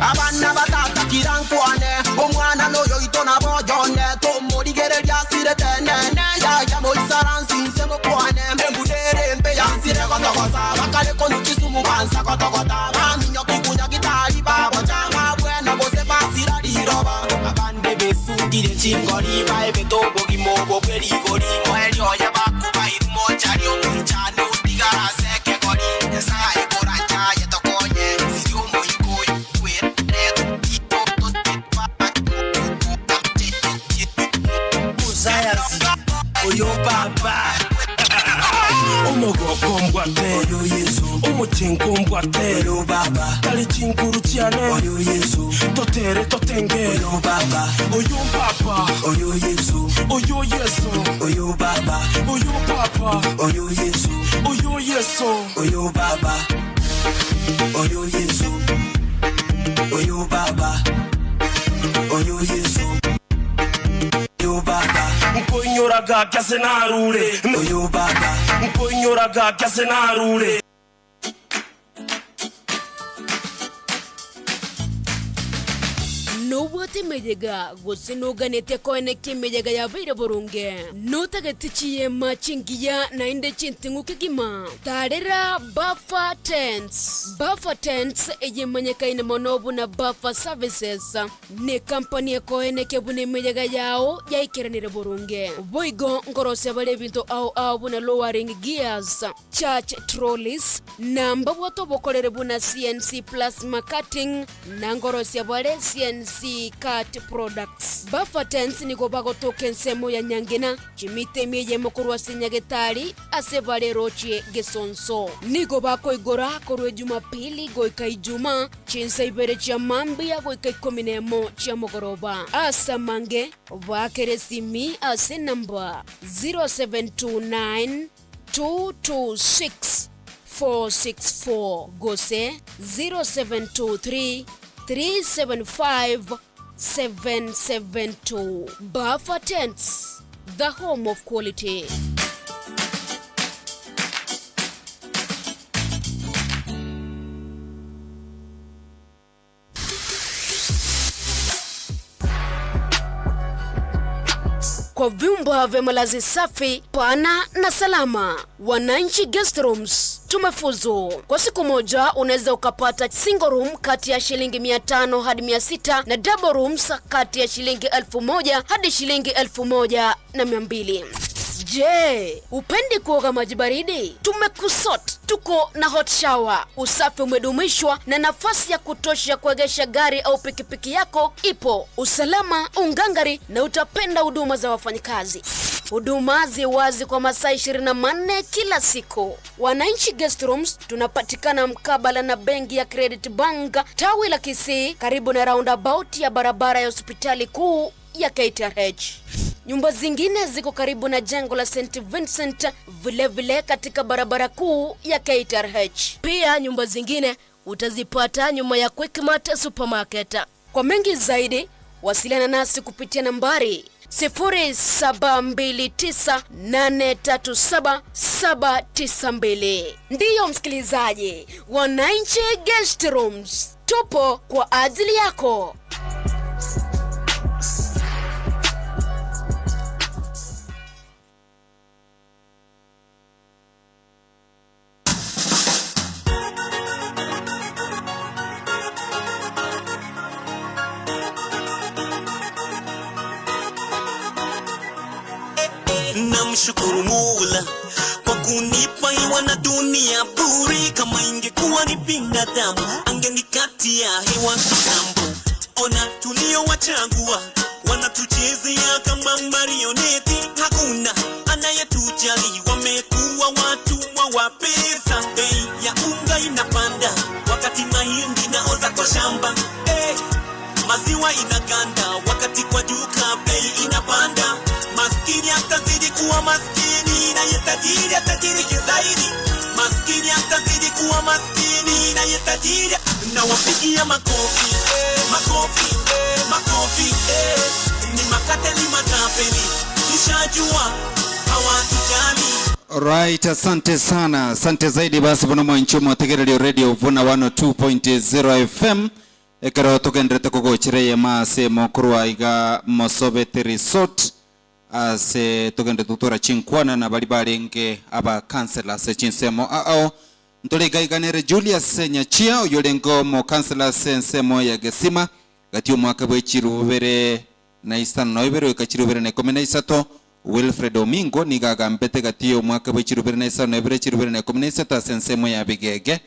Abana batata kirankwane Omwana loyo itona bojone Tomori gere lyasire tenene Ya moisaran sinsemo kwane Mbudere mbe yansire kotokosa Bakale konu kisumu bansa kotokota Maminyo kikunya kitari babo Changa buena bose basira diroba Abande besungire chingori Baebe tobo gimobo kweri gori Mweli oya baku bairu mochari Omuchane utigara seke gori Yesa egora chaye tokonye Sirio moikoy Oyo baba Omogoko mbwate Oyo Yesu Omochenko mbwate Oyo baba Kali chinkuru chiane Oyo Yesu Totere totenge Oyo baba Oyo papa Oyo Yesu Oyo Yesu Oyo baba Oyo papa Oyo Yesu Oyo Yesu Oyo baba Oyo Yesu Oyo baba Oyo Yesu Oyo baba Mpoinyoraga kyase narure Oyo baba Mpoinyoraga kyase narure Nobwate mejega gosinoganete koeneke mejega ya beire borunge notagatichiye machingiya na inde chintinguke gima tarera Buffer Tents eyemanyeka ine monobu na Buffer Services ne company koeneke bune mejega yao yaikiranire borunge boigo ngorose bale bintu au buna lowering gears church trolleys namba boto bokolere buna CNC plasma cutting na ngorose bale CNC cut Art Products. Baffertens niko bagotoka ensemo ya Nyangina chimite miye mukuru wa Sinyagetari asebale rochie gesonso. Niko bako igora korwe Jumapili goika Ijuma chinsa ibere chia mambia goika 11 chia mogoroba. Asa mange bakeresimi ase number 0729 226 464 gose 0723 375 772. Baffertens, the home of quality. Kwa vyumba vya malazi safi, pana na salama, Wananchi Guest Rooms tumefuzu. Kwa siku moja unaweza ukapata single room kati ya shilingi 500 hadi 600 na double rooms kati ya shilingi 1000 hadi shilingi 1200. Je, upendi kuoga maji baridi? Tumekusort. Tuko na hot shower. Usafi umedumishwa na nafasi ya kutosha kuegesha gari au pikipiki yako ipo. Usalama ungangari na utapenda huduma za wafanyikazi. Huduma ziwazi kwa masaa 24 kila siku. Wananchi Guest Rooms tunapatikana mkabala na benki ya Credit Bank, tawi la Kisii, karibu na roundabout ya barabara ya hospitali kuu ya KTRH. Nyumba zingine ziko karibu na jengo la St. Vincent, vile katika barabara kuu ya KTRH. Pia nyumba zingine utazipata nyuma ya Quickmart Supermarket. Kwa mengi zaidi, wasiliana nasi kupitia nambari 0729837792. Ndiyo msikilizaji, Wananchi Guest Rooms, tupo kwa ajili yako. Namshukuru Mola kwa kunipa hewa na dunia bure. Kama ingekuwa ni binadamu angenikatia hewa kitambo. Ona tuliowachagua wanatuchezea kama marioneti. Hakuna anayetujali, wamekuwa watu wa pesa. Bei ya unga inapanda wakati mahindi naoza kwa shamba. Maziwa inaganda wakati kwa duka bei inapanda. Maskini atazidi kuwa maskini na yetajiri atajiri kizaidi. Maskini atazidi kuwa maskini na yetajiri. Na wapigia makofi, makofi, makofi. Ni makate ni matapeli, nishajua hawatujali. Right, asante sana. Asante zaidi basi vuna mwanchumo tegerelio radio vuna 102.0 FM. Ekero tugendrete kugochireye maase mokurwa iga Mosobeti Resort. Ase tugende tutura chinkwana na bali barenge aba councillors chinsemo ao ntoliga iganere Julius Nyachia uyolengo mo councillors ensemo ya Gesima gati umwaka bwechirubere na isano noibere ikachirubere na 13 Wilfred Omingo nigaga mbete gati umwaka bwechirubere na isano noibere chirubere na 13 asensemo ya Bigege.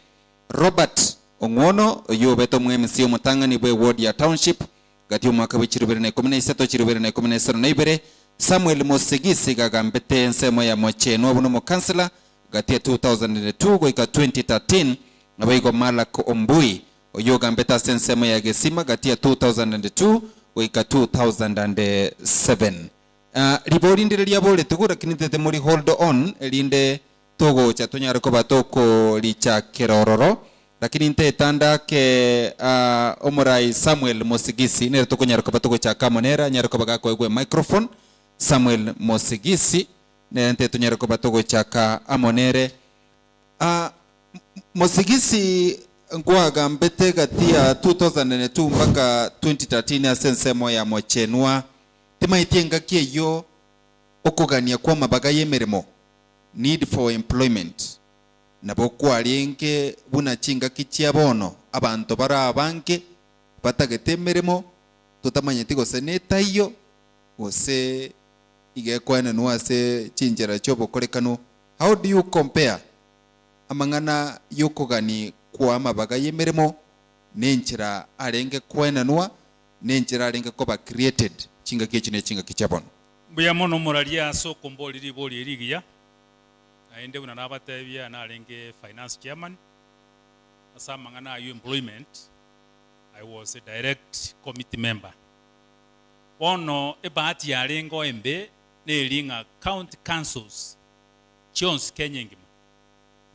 Robert Ongono yobeto MC omutangani bwe ward ya township gati umwaka bwechirubere na 13 chirubere na 13 noibere. Samuel Mosigisi gagambete ensemo ya Mocheno buno mo councillor gati 2002 goika 2013 abayigo Malak Ombui oyo gambeta ensemo ya Gesima gati 2002 goika 2007. Ribori ndireria bole tugura kinitete muri hold on elinde togo cha tonyara ko batoko licha kerororo lakini nte tanda ke omorai Samuel Mosigisi ne tokonyara ko batoko cha kamonera nyara ko bagako egwe microphone. Samuel Mosigisi nente tunyere ko batogo chaka amonere. Mosigisi ngwaga mbete gatia 2002 mpaka 2013 asensemo ya Mochenwa timaitenga kieyo okugania kwa mabaga yemeremo need for employment nabokwa lienge buna chinga kichia bono abantu bara abange batagetemeremo tutamanyetigo seneta iyo ose igekwana nuase chinjera chobo korekano. How do you compare amangana yokogani kwa mabaga yemeremo nenchira arenge kwena nuwa nenjira arenga koba created chinga kichine chinga kichabono Buya mono moralia so komboli liboli eligia. Aende una nabatebia na alenge finance chairman. Asa mangana you employment. I was a direct committee member. Ono ebati alengo embe nelinga county councils. Jones Kenyengima.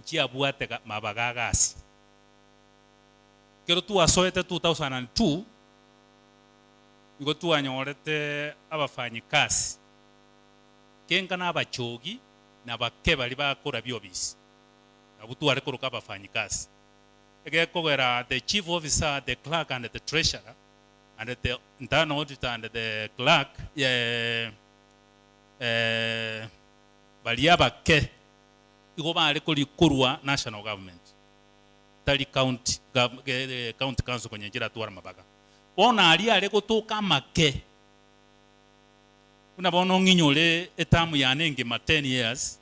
Njia buate mabagagasi. Kero tu asoete 2002 niko tu anyorete abafanyikazi kenga n'abachogi n'abake bali bakora byobisi abutu ari kuruka abafanyikazi egekogera the chief officer, the clerk and the treasurer and the internal auditor and the clerk bali abake iko bali kurikurwa national government tali county council kwenye njira tuwara mabaga bona ali ale kutuka make unabona nginyole etamu yanenge ma 10 years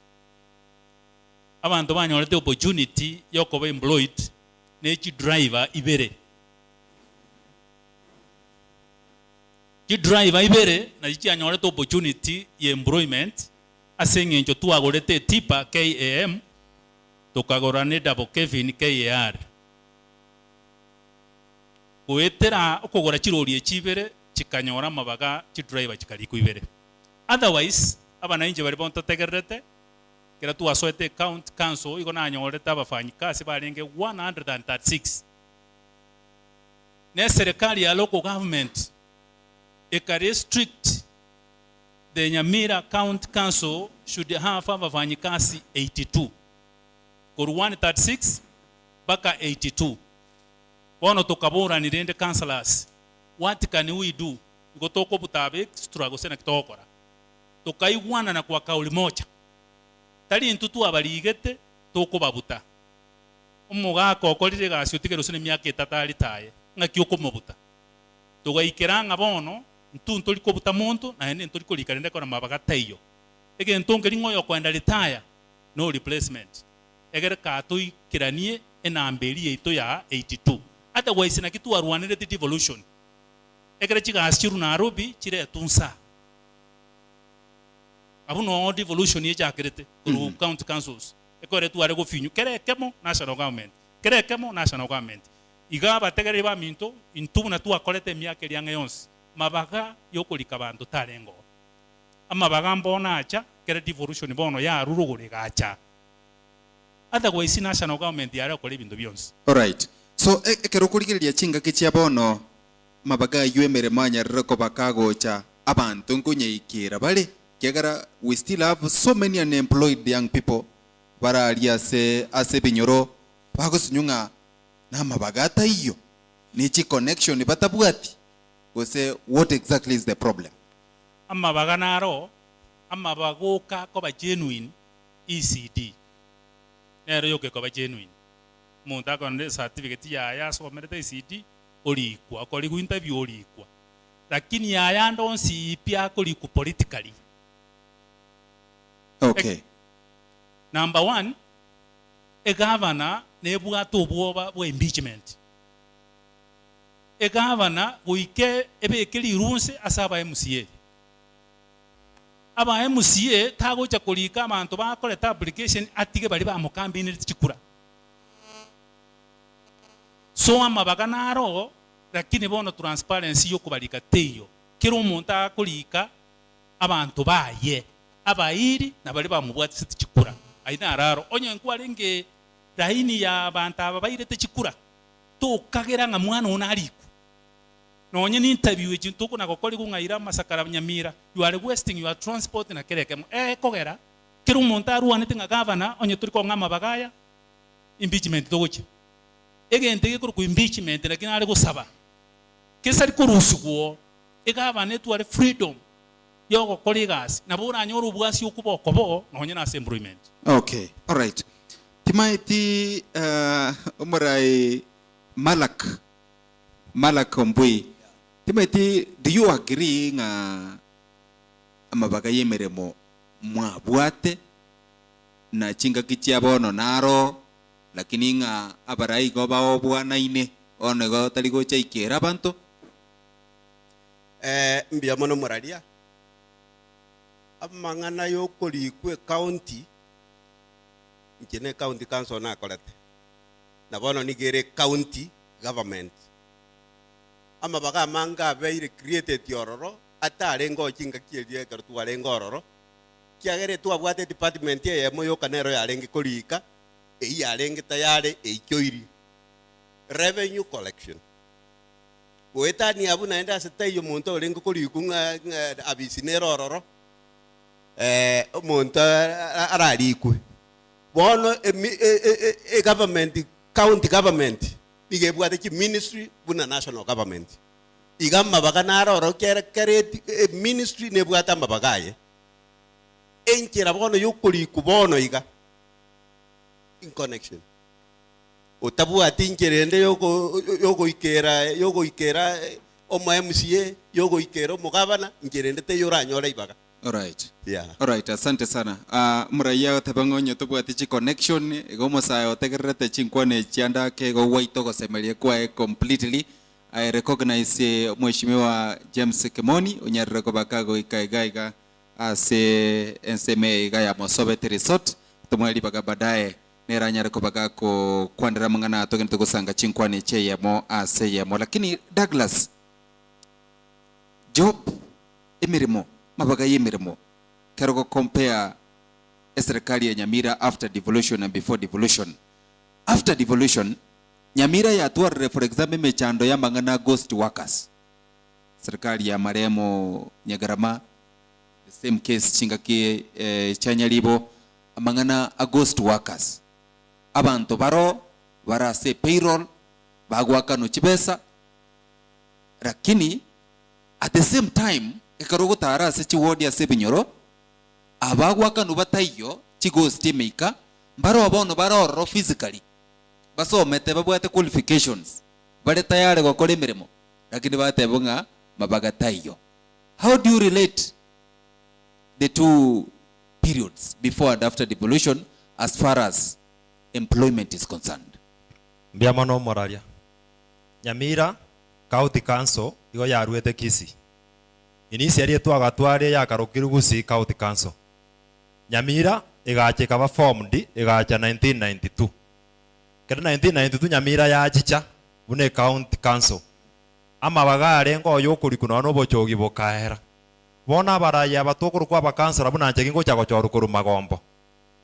abantu banyolete opportunity yokoba employed nechi driver ibere na ichi anyolete opportunity ye employment asengenjo tuagorete tipa KAM tukagorane double Kevin KAR kuetera ukogora chirori echibere chikanyora mabaga chi driver chikaliku ibere otherwise abana inje bari bonto tegerete kera tu asoete council iko na anyoreta abafanyikazi barenge 136 ne serikali ya local government ekare strict the Nyamira county council should have abafanyikazi 82 for 136 baka 82 bono tukabura ni rende councillors what can we do ngotoko butabe struggle sena kitokora tukaigwana na kwa kauli moja tali ntutu abaligete toko babuta umuga kokolire gasyo tikero sene myaka etatali taye ngakyo mubuta tugaikiranga bono ntuntu liko buta muntu na ene ntuliko likarende kora mabaga tayo ege ntonke lingoyo kwenda retire no replacement egere katoi kiranie enambeli yeito ya 82 otherwise na kitu arwanire the devolution egere chiga asiru Nairobi chire tunsa abuno devolution ye jakerete ku county councils ekore tu arego finyu kerekemo national government igaba tegere ba minto intu na tu akolete myaka lyanga yonse mabaga yokulika bantu talengo amabaga mbona acha kere devolution bono ya rurugure gacha otherwise national government yare okole bintu byonse. All right, so ekero kuligiria chinga kichia bono mabaga yuemere manya rako bakagocha abantu nkunye ikira bali kegara we still have so many unemployed young people barali ase binyoro bagosinyunga na mabaga tayo nichi connection batabwati gose what exactly is the problem amabaga naro amabagoka ko ba genuine ECD ero yoke ko ba genuine munta konde certificate ya so merete ECD olikwa ko liku interview olikwa lakini ya ndonsi pia ko liku politically. Okay. Number 1, a governor nebuga to boba bo impeachment. A governor wike ebe keli runse asaba MCA. Aba MCA tago cha kolika manto ba koleta application atige bali ba mukambi ni chikura. So amabaga naro lakini bono transparency yokubalika teyo. Kiro monta kolika abantu baye. Abairi na bali bamubwati siti chikura aina araro onye nkwalenge raini ya banta abaire te chikura to kagera nga mwana onaliku no onye ni interview ejintuko na kokoli kungaira masakara Nyamira you are wasting your transport na kereke kogera kiru montaru anete nga governor onye tuliko ngama bagaya impeachment togoche egente kuru ku impeachment lakini ale gusaba kesari kurusugo egava tu are freedom yoko colleagues na bora nyoro bwasi okubo kobo nonye na employment. Okay, all right. Timaiti umurai Malak Ombui. Timaiti, do you agree nga amabaga yemeremo mwabwate na chinga kichia bono naro lakini nga abarai go bawo bwana ine ono go taligo chaikera banto mbia mono muraria amang'ana yokorikwe county nkine county council nakorete na bono nigere county government amabaga manga abeire created yororo atarengo chinga kierie karutu arengo ororo kiagere twabwate department ye moyo kanero yarenge korika yarenge tayare ekyoiri revenue collection goetani abu naenda setayo muntu orengo korikunga abisinero ororo muntu ararikwe bono government county government igebwate ki ministry buna national government igamba baganara oro kere ministry nebwata mabagaye enkera bono yokuri kubono iga in connection otabwati nkerende yoko ikera omo MCA yoko ikera omugabana nkerende te yoranyora ibaga. Alright. Yeah. Alright, asante sana. Muraya tabangonyo tobwati chi connection gomo sayo tegerete chinkwane chianda ke go waito go semelie kwa completely. I recognize Mheshimiwa James Kimoni unyarira ko bakago ikaiga ase enseme igaya Mosobet Resort tumwali baga badaye nera nyara ko bagako kwandira mangana togente gusanga chinkwane cheyemo ase yemo lakini Douglas job emirimo mabaga yemirimo kero compare serikali ya Nyamira after devolution and before devolution. After devolution Nyamira ya tuarre for example mechando ya mangana ghost workers. Serikali ya maremo Nyagarama the same case chingaki Chanyalibo mangana ghost workers. Abantu baro barase payroll bagwaka no chibesa lakini at the same time ekarogo tara se chiwodi ya sebinyoro abagwaka no batayo chigosti maker baro abono baro physically baso mete babwate qualifications bale tayari gukora imirimo lakini batebunga mabaga tayo. How do you relate the two periods before and after devolution as far as employment is concerned? Mbiamono moraria Nyamira County Council igo yaruete Kisi initially twagatware yakarukirugusi County Council Nyamira igache kaba formed igacha 1992 kera 1992 Nyamira yachicha bune County Council ama bagare ngo yokurikuno no bochogi bokahera bona baraya batokuru kwa bakansara buna nje ngo chako chorukuru magombo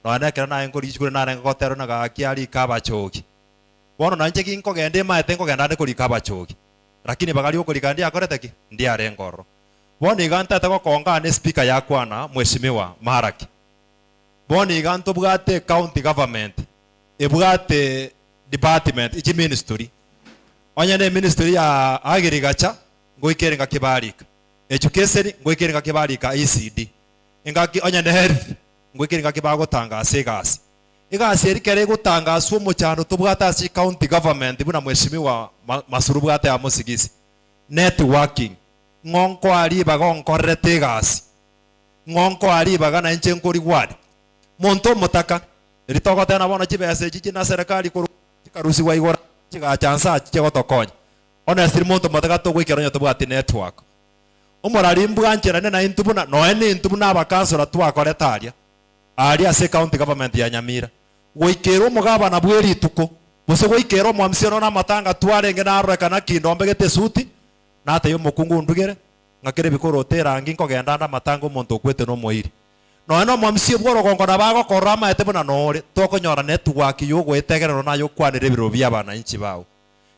no kera na ngo richukuru na ngo tero na gakiari kabachogi bono na nje kinko gende maete ngo genda ne kuri kabachogi lakini bagali okurikandi akoreteki ndi arengoro bona iganta tako konga ne speaker yakwana Mheshimiwa Maharaki bona iganto bwate county government ebwate department ichi ministry onyane ministry ya agriculture ngoikerenga kibarika education ngoikerenga kibarika ECD ingaki onyane health ngoikerenga kibago tanga segasi igasi erikere gutanga sumo cyano tubwata si county government buna Mheshimiwa Masuru bwate ya musigisi networking ngonko ari bagonko retegasi ngonko ari bagana nche nkori ward monto motaka ritogota na bona chibese chichi na serikali karusi wa igora chiga chansa chigo tokonya honestly monto motaka to gwikero nyo tubwati network umorari mbwanchera ne na intubuna no ene intubuna abakansora twakoretaria ari ase county government ya Nyamira gwikero mugaba na bweri tuko bose gwikero mwamsiono na matanga twarenge na areka na kindombe gete suti na ate yo mukungu ndugere ngakere bikoro terangi nkogenda na matango monto kwete no moiri no no mwamsie bworo gongo na bago korama ete buna nore tokonyora network yo gwetegerero na yo kwanire biro bya bana inchi bawo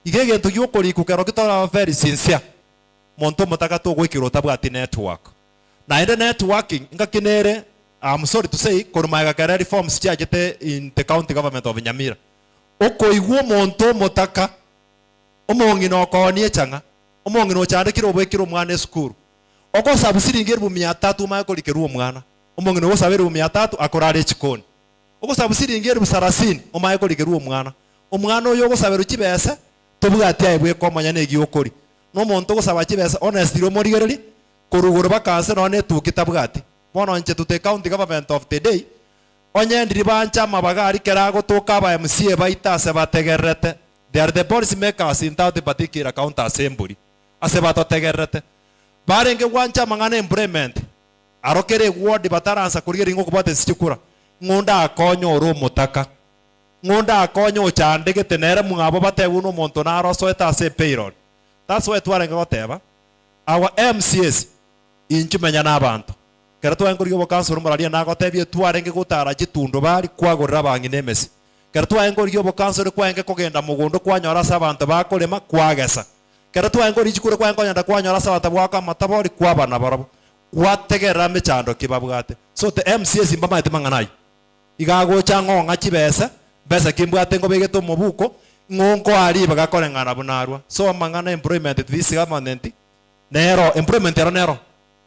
igege ntu yo kori kukero kitora very sincere monto mutaka to gwikiro tabwati network na ende networking ngakinere I'm sorry to say korumaiga kare reforms chiagete in the county government of Nyamira okoigwo monto mutaka omongi no konie changa omongi no chande kiro bwekiro mwana school oko sabusiringeru 300 maikolikerwo mwana omongi no saberu 300 akorare chikoni oko sabusiringeru 30 omaikolikerwo omwana oyo gosaberu chibese tobwati aibwe komanya negi okori no monto gosaba chibese honestly omorigereri korugoro bakanse no netukita bwati bono nche tute county government of today onyendiri bancha mabagari kerago toka ba MCA baitase bategerete they are the policy makers in that particular county assembly ase batotegerete barenge wancha mangana employment arokere ward bataransa kuriye ringo kubate sichukura ngunda akonyo oro mutaka ngunda akonyo uchandege tenere mungabo batebu no monto na roso eta se payroll. That's why twarenge goteba our MCS inchumenya n'abantu kera twanguriye bokansoro muraria nagotebie twarenge gutara gitundo bari kwagurira bangi nemesi kera twanguriye bokansoro kwenge kugenda mugundo kwanyora sabantu bakurema kwagesa kera twanguriye chikure kwanyanda kwanyora sabantu bwaka matabori kwabana barabo kwategera mechando kibabwate. So the MCS imbama etimanganayi igago chango ngachibesa besa kimbwate ngo begeto mubuko ngongo ari bagakorengana bunarwa. So mangana employment this government nero employment ero nero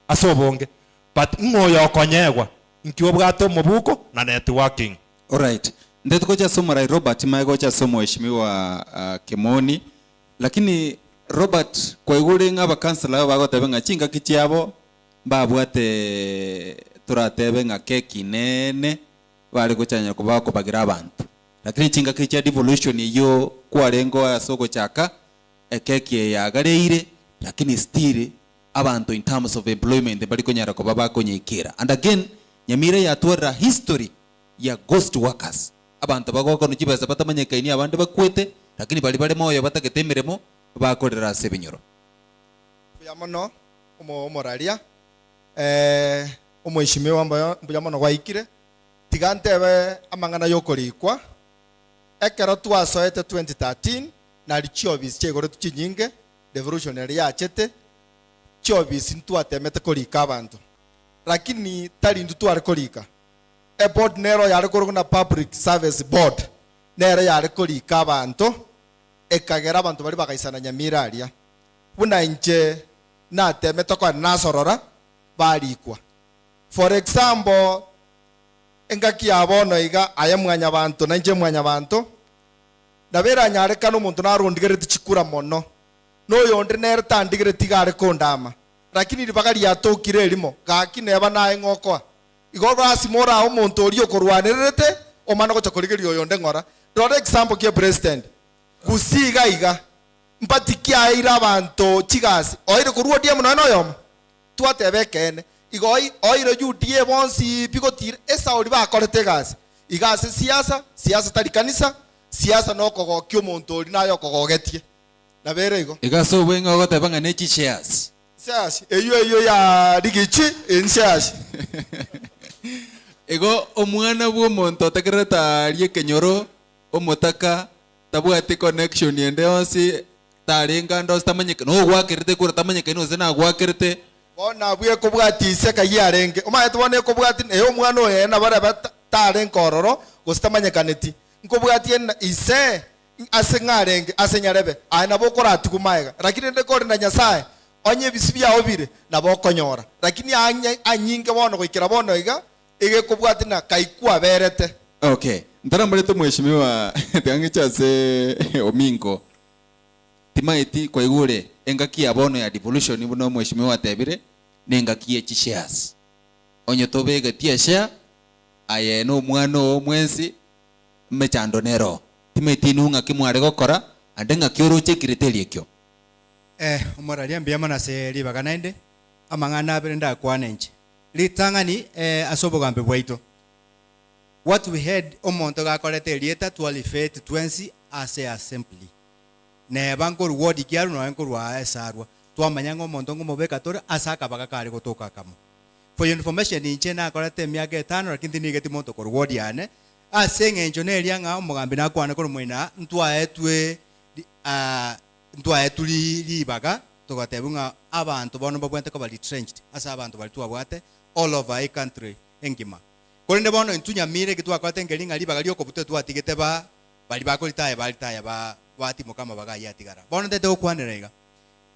asobonge but ngoyo konyegwa nkiwo bwato mubuko na networking. Alright, ndetuko cha somo la Robert maego cha somo heshimiwa Kimoni, lakini Robert kwa igule ngaba kansala bagotebe ngachinga kichiabo babwate turatebe ngakeki nene bali kuchanya kuba kubagira abantu, lakini chinga kicha devolution iyo kwa lengo ya soko chaka ekeki ya gareire, lakini still abantu in terms of employment bali kunyara kuba bakonyekera. And again Nyamira yatwara history ya ghost workers, abantu bagoko nukibasa batamanyekaini abandi bakwete, lakini bali moyo batagetemeremo bakorera sebinyoro yamono omoraria omoishimiwa mbuyamono gwaikire tigantebe amangana yokorikwa ekero twasoete 2013 nari chiobisi chegore tuchinyinge revolutionary yachete chiobisi ntwatemete korika abantu, lakini tari ndu twari korika board nero yari koroguna public service board nero yari korika abantu ekagera abantu bari bakaisana Nyamira aria buna inche natemete kwa nasorora barikwa. For example engaki abono iga aya mwanya abantu na nje mwanya abantu nabera nyareka no muntu narundigere tichikura mono no yonde nere tandigere tigare kondama, lakini ribagari yatokire limo gaki neba nae ngokwa igogo asimora omuntu ori okorwanirete omana gocha korigerio yonde ngora. For example kia president kusiga iga mpatikia ira abantu chigasi oire kurua dia muno no yom twatebekene igoi oire judie bonsi bigotire esa ori bakorete gasi igasi siasa tari kanisa siasa no kogokio omuntu ori nayo kogogetie na bere igo igaso wenga gotebanga nechi shares eyo ya rigichi in shares ego omwana bwo monto takereta arie kenyoro omotaka tabwate connection yende onsi tarenga ndo stamanyeka no gwakirite kura tamanyeka no zena gwakirite bona bwe kubwatise kayarenge omaete bone kubwati eyo mwana oye na bara tarenkororo gostamanyeka nkobwatie ise asengarenge asenyarebe ana bokora atukumaega, lakini ndekore na Nyasaye onye bisibya obire na bokonyora, lakini anyinge bono goikira bono iga ege kubwati na kaikwa berete. Okay, ndara mbalete mheshimiwa tangicha se Omingo timaiti kwa igure engaki abono ya devolution buno mheshimiwa tebire nengaki ya shares onye tobega tia share aye no mwana mwensi mechando nero timaiti nunga kimware gokora andenga kiuruche kiritelie kyo omoraria mbiyamana se libaganainde amangana abere ndakwanenje litangani asobogambe bwaito. What we had omonto gakorete lieta twalifete twensi ase assembly ne banko reward kiaru no banko rwa esarwa twamanya omonto ngomobeka tore asaka bagakari gotoka kamo. For your information inche na korete miage 5 lakini nigeti monto ko reward yane asenge engineer nga omogambe na kwana ko moina ntwaetwe ntwaetuli libaga togatebunga abantu bono babwente ko bali trenched asa abantu bali twabwate all over a country engima korinde bono Nyamira kitwa kwate ngelinga libaga lioko bute twatigete ba bali bakolitaye bali taya ba wati mukama baga yatigara bono tete okwanirega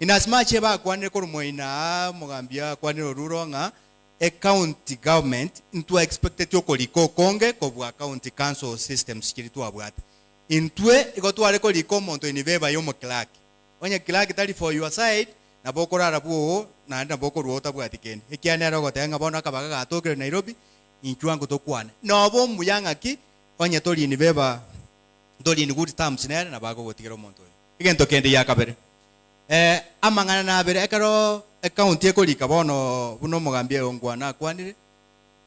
in as much ba kwanire ko moina mogambia kwanire ruronga a county government into expected yokoliko konge ko bwa county council systems kiritu abwate intwe igotware ko liko monto iniveba yomo clerk onye clerk tali for your side na bokorara buo na bokoro otabwatikene ekiane rogotenga bono akabaga gatokire Nairobi inchuango tokwane nobo muyanga ki onye toli iniveba doli in good terms na bago gotigero monto igento kende yakabere amangana na bere ekaro account ekolika bono buno mogambia ongwana kwanire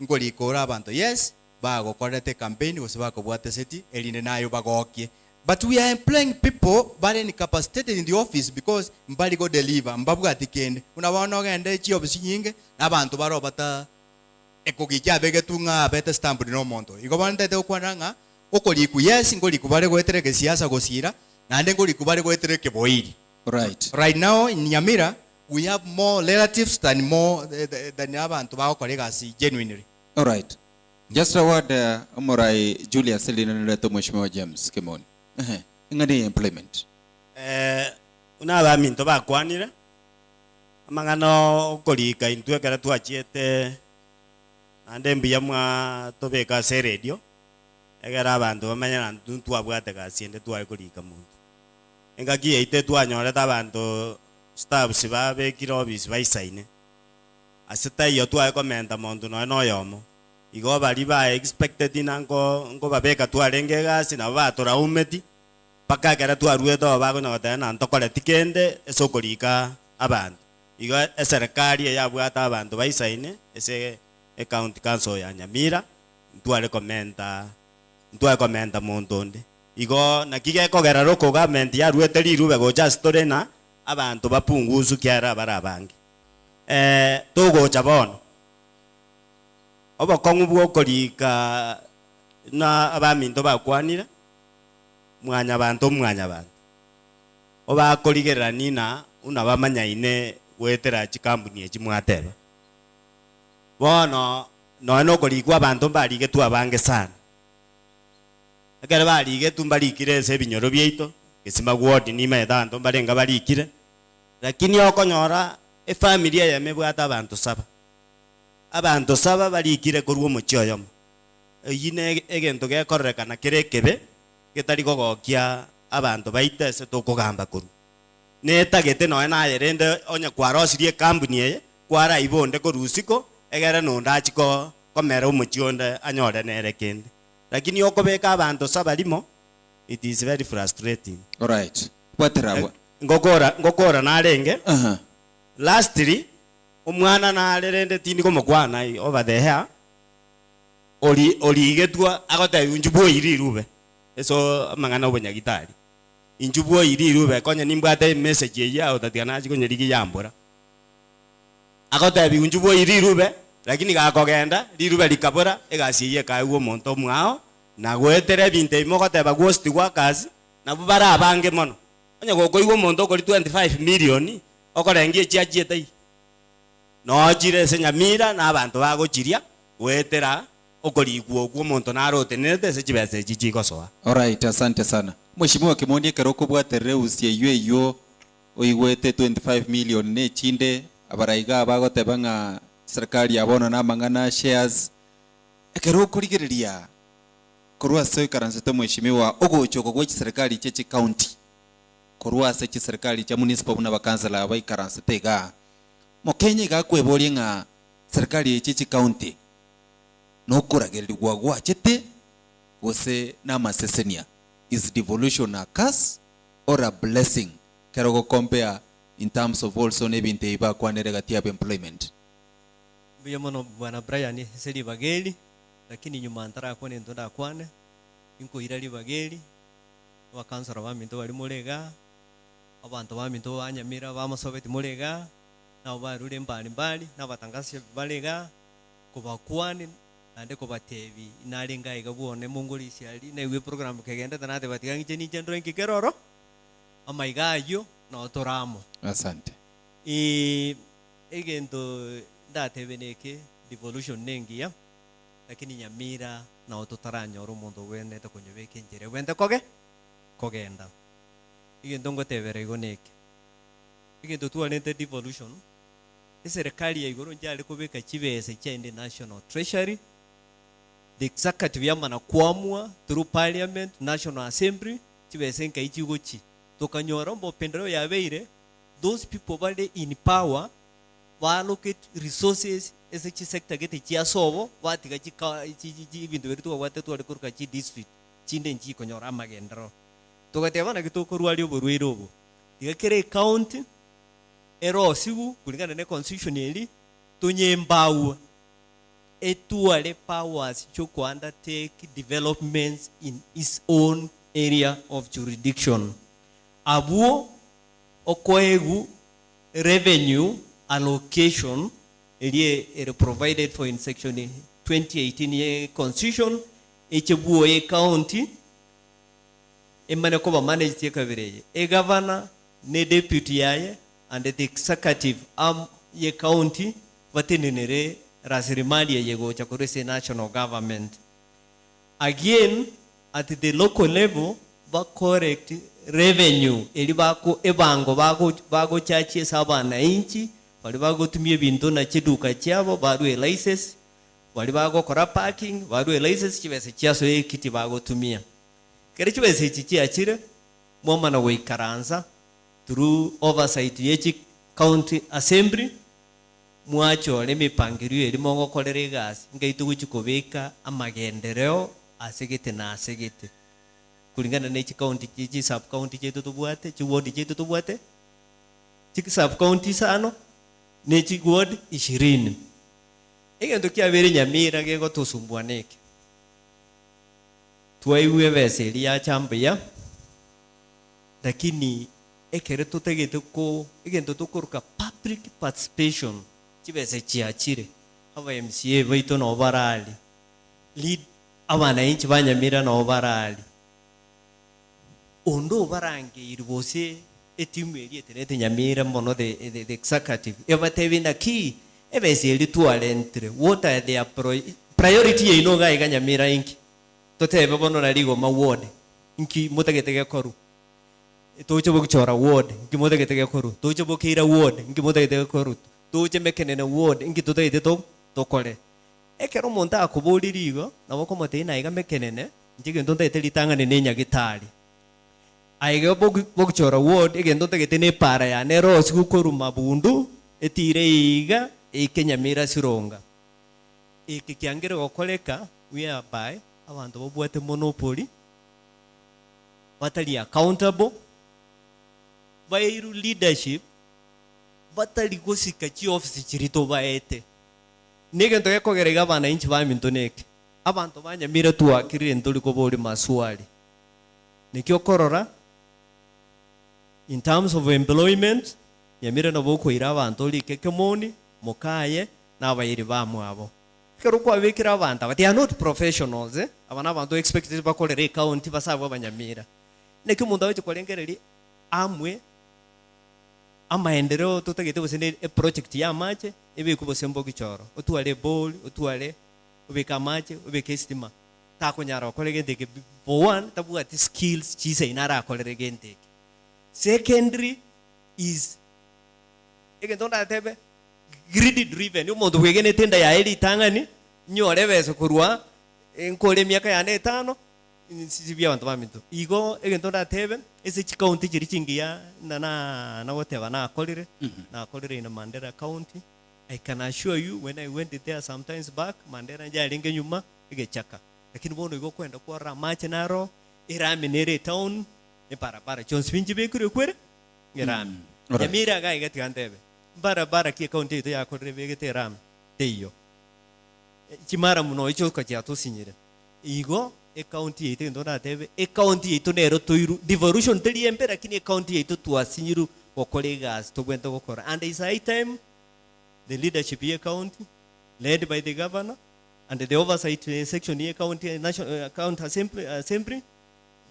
ngolikora abantu yes bagokorete campaign gose bakobwate seti erinde nayo bagokie. But we are employing people bali incapacitated in the office because mbali go deliver mbabuga tikende unabaona ogende jobs nyinge nabantu baro bata ekogija begetunga bete stamp no monto igobande te okwananga okoliku yes ngoliku bale gwetereke siasa gosira nande ngoliku bale gwetereke boiri. Right now in Nyamira we have more relatives than abantu bakokorega si genuinely. All right. Just a word, Amorai Julius Selinato Mheshimiwa James Kimoni. Ngani employment. Una minto ba kwanira. Amangano kolika intue kara tuachiete. Ande mbiyamwa tobeka se radio. Egara abantu bamanya ntuntu abwate kasiende tuwa kolika muntu. Engaki eite tuanyore tabantu staff sibabe kirobis baisaine. Asita yo tuwa komenta muntu no yomo. Igo bali ba expected inango babeka tuarenge gasi na batora umeti paka kera tuarueto bago na tena ntokole tikende esokolika abantu igo eserikali yabwata abantu baisaine ese account council ya Nyamira tuare komenta montonde igo nakige kogera roko government ya ruete lirube go just torena abantu bapunguzu kyara barabange togo chabono oba kongu bwokolika na abaminto bakwanira mwanya bantu oba koligerera nina una bamanyaine wetera chikambuni echimwateba bono no kolikwa abantu balige tu abange sana akere balige tumbalikire ese binyoro byeito gesima ward ni meda abantu barenga balikire lakini okonyora efamilia yamebwata abantu saba balikire korwo mochioyomo yine egento gekorekana kerekebe getari gogokia abantu baitese tokogamba koru netagete noe nayerende onya kwarosirie kambuni eye kwara ibonde korusiko egere nondachiko komera omochionde anyore nerekende lakini okobeka abantu saba limo it is very frustrating. All right. Waterabwa ngokora narenge lastly omwana narerende tindi komokwana over the hair oli igetua agota unjubo iri rube eso mangana obonyagitari injubo iri rube konya nimbate message ya otatiana chiko nyerigi yambora agota unjubo iri rube lakini gakogenda rirube likabora egasiye kawo monto mwao na gwetere binte imogote ba ghost workers na bubara abange mono onya gokoiwo monto kori 25 million okorengie chiachiete no jire se Nyamira na abantu bagochiria wetera okorigwo gwo monto narote nete se chibese chichikosoa. All right, asante sana. Mheshimiwa Kimoni keroko bwaterere usie yo oigwete 25 million ne chinde abaraiga bagotebanga serikali yabona na mangana shares ekeroko rigereria korwa se karansete mheshimiwa ogochoko gwa serikali chechi county korwa se serikali cha municipal buna bakansala bai karansete ga Mokenya gakweboria nga serikali chechi county no kuragerirwa gwachete gose na masesenia is devolution a curse or a blessing kerogo compare in terms of also nebinte iba kwanere gati ya employment biyamono bwana Brian seli bageli lakini nyuma antara kwa nendo da kwane inko irali bageli wakansara ba minto bali mulega abantu ba minto banyamira bamasobeti mulega na barure mbali na batangasi balega kubakwani ande kubatebi inalenga igabone mungolisi ali na iwe program kegenda tanate batigangiche ni jendo enkikeroro amaigayo na otoramo. Asante. Egento ndatebeneke devolution nengia lakini Nyamira na ototaranya oromondo wene to konyobeke njere wende kogenda igento ngotebere igoneke igento tuanete devolution serikali ya igoro njale kubeka chibese cha National Treasury the executive yamana kuamua through parliament National Assembly chibese nka ichigochi tokanyora mbo pendeleo yabeire those people bali in power allocate resources ese chi sector gete chia sobo batiga chi bintu betu wate tu alikuruka chi district chinde nchi konyora amagendro togatebana gito korwali oborwiro obo igakere county ero sigu kulingana ne constitution yeli tunyembau etuale powers to undertake developments in its own area of jurisdiction. Abuo okoegu revenue allocation ere provided for in section 2018 ye constitution echebuo ye county emane ko manage ye kabireye e governor ne deputy yaye and the executive ye county vatenenere rasirimali ye gocha korese national government. Again at the local level ba correct revenue eli bako ebango bago chachi sabana inchi bali bago tumie bintu na chiduka cyabo badwe license bali bago kora parking badwe license kibese cyaso ekiti bago tumia kere kibese chichi achire moma na weikaranza through oversight yechi county assembly mwacho le mipangirio eri mongo kolere gas ngaitu guchikobeka amagendereo asegete na asegete kulingana na county chichi sub county chetu tubwate chi ward chetu tubwate chi sub county sano ne chi ward 20 egento kiabere Nyamira gego tusumbwaneke twaiwe veseli ya chambia lakini ekere tutegete ko egento tukuruka public participation chibese chiachire aba MCA baito no barali lead abana inchi banyamira no barali ondo barange iribose etimu eri eterete Nyamira mono the executive ebatebi na ki ebese eri tualentre what are their priority ye no ga Nyamira inki totebe bono na ligo ma ward inki mutagetege koru toche bokuchora ward inki mutagetege koru toche bokira ward inki mutagetege koru toche mekenene ward inki totete tokole ekero monta akubolirigo nabo komote ina iga mekenene njige ndonda litanga ne nyagitari aiga bokuchora ward egendo tegete para ya ne rose gukoru mabundu etire iga Nyamira sironga iki kiangere gokoleka whereby abantu bobwate monopoly batali accountable by leadership batali gosika chi office chirito baete negento yakogerega bana inchi bamintoneke abantu banyamira tuakirire ndoli ko boli maswali nikyo korora in terms of employment Nyamira no boko ira abantu likekemoni mokaye nabayiri bamwabo kero kwa bikira abantu but they are not professionals abana abantu expected bakolere county basabwa Abanyamira nekyo mundu awe kolengereri amwe amaendeleo tutagete bosene project ya mache ebe kubosembo kichoro otuale ball otuale obeka mache obeka estima takonyara okolege ndeke for one tabu at skills chise inara akolege ndeke. Secondary is egendonda tebe grid driven umuntu wegene tenda ya eli tangani nyore beso kurwa enkole miaka ya 5 sibia abantu baminto igo egendonda tebe ese county chirichingia na whatever na akolire na akolire in Mandera County. I can assure you when I went there sometimes back Mandera njalinge nyuma egechaka lakini bono igo kwenda kwa ramache naro irami nere town ne barabara Jones Finchi bekure kwere ngerami Nyamira ga igati kantebe barabara ki county ito ya kolire begete ram teyo chimara muno icho kwa chato sinyire igo county ito ndona tebe county ito nero toiru devolution teli empera kini county ito tuasinyiru kwa colleagues to gwento gukora and is high time the leadership here county led by the governor and the oversight section here county national account assembly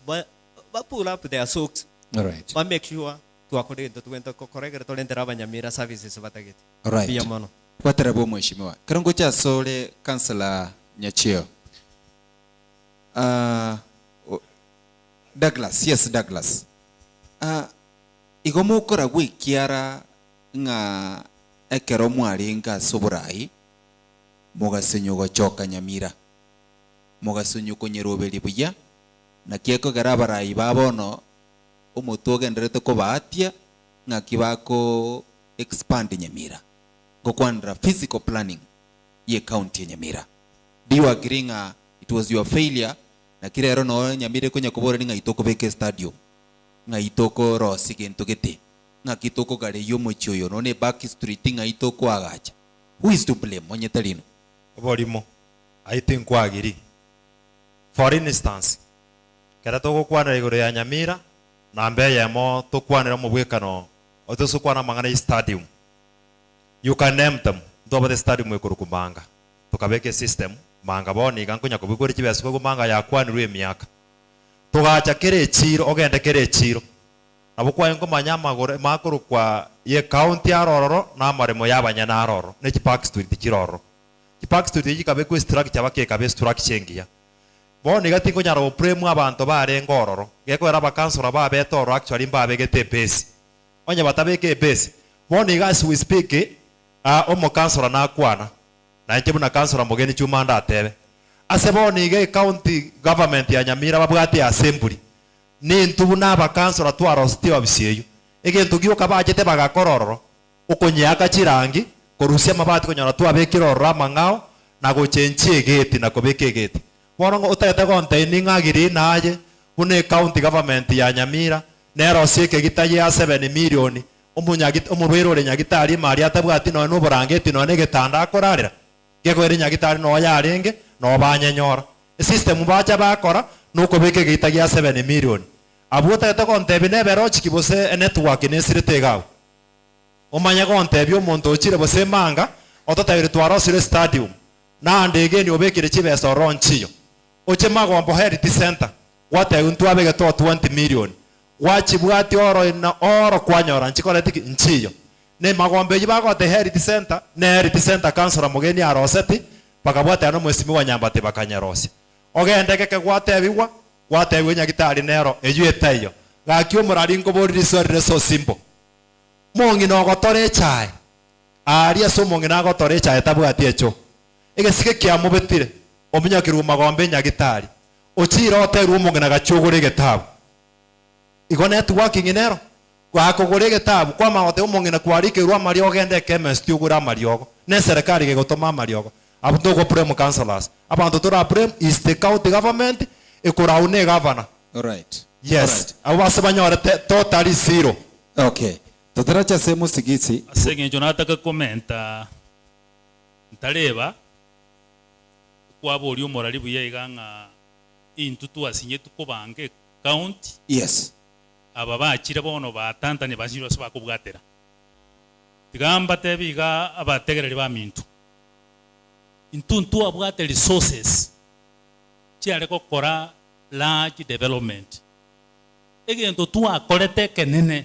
but pull up their socks all right but make sure to according to gwento correct to lendera Abanyamira services batagete all right pia mono waterabo mheshimiwa karongo cha sole councillor Nyachio Douglas, yes Douglas. Igomo kora gwikiara nga ekero mwari nga soborai mugasenyo gochoka Nyamira. Mugasenyo konyerobeli buya na kieko garabarai babono omutoge nderete ko batia nga kibako expand Nyamira. Gokwandra physical planning ye county Nyamira. Do you agree nga it was your failure na kirero no Nyamire kunya kubora nga itoko beke stadium nga itoko rosi gento gete nga kitoko gare yomo choyo no ne back street nga itoko agacha. Who is to blame onyete lino? Oborimo I think kwagiri. For instance, kera tugukwanira iguru ya Nyamira na mbe yemo tukwanira mu bwekano otusukwana mangana stadium. You can name them. Ndoba the stadium ekuru kumanga. Tukabeke system manga boni gankunya kubigori kibesiko kumanga yakwanirwe emyaka. Tugacha kere chiro ogende kere chiro. Abukwa enko manyama gore makuru kwa ye county arororo na maremo yabanyana aroro ne Park Street kiroro. Park Street yikabekwe structure bakekabe structure ngiya. Boni gatingo nyaro premu abantu bare ngororo. Geko era bakansora babetoro actually mbabegete base. Onye batabeke base. Boni gas we speak omo kansora na kwana. Na nchebu na kansora mugeni chuma ndatebe. Aseboni ge county government ya Nyamira babwate assembly. Ni ntubu na bakansora twarosti wabisieyo. Ege ntugio kabajete bagakororo. Ukonyaka chirangi korusia mabati konyora twabekiro rama ngao na gochenchie gate na kobeke gate. Borongo utete container ngagiri naje une county government ya Nyamira nero sieke gitaye ya 7 million umubero le nyagitari mari atabwati no nuburangeti no negetanda akorarira gegwere nyagitari no yarenge no banyenyora system bacha bakora nuko beke gitaye ya 7 million abuta to kontebi nebero chikibose network nesirite gawo umanya kontebi omuntu ochire bose manga ototayire twarosire stadium na ndege ni obekire chibeso ronchiyo oche magombo health center wate untu abege to 20 million wachibwati oro na oro kwanyora nchikoreti nchiyo ne magombe yibagote health center ne health center kansora mugeni aroseti bakabwate ano mwesimi wa nyambate bakanyarosi ogendeke gwatebiwa gwatebiwa nyagitari nero eyuetayo gakyo murari ngoboriri sorire so simple mongi no gotore chai aria so mongi na gotore chai tabwati echo egesike kya mubetire omunya kiru magombe nyagitari ochira oteru omongi na gachugure getabu iko networking inero kwa kugure getabu kwa maote omongi na kwarike rwa mari ogende chemist ugura mariogo ne serikali gegotoma mariogo abantu go prem councillors abantu tora prem is the county government ikuraune governor. All right. Yes, awasabanyora totally zero. Okay. Totaracha semo sigisi asenge jonataka komenta ntareba kwabori omorari buya iganga intutu asinye tukobange county. Yes. Aba bakire bono batantane basiro bakubwatera tigamba tebiga abategereri ba mintu intuntu abwate resources chiare kokora large development egento tu akorete kenene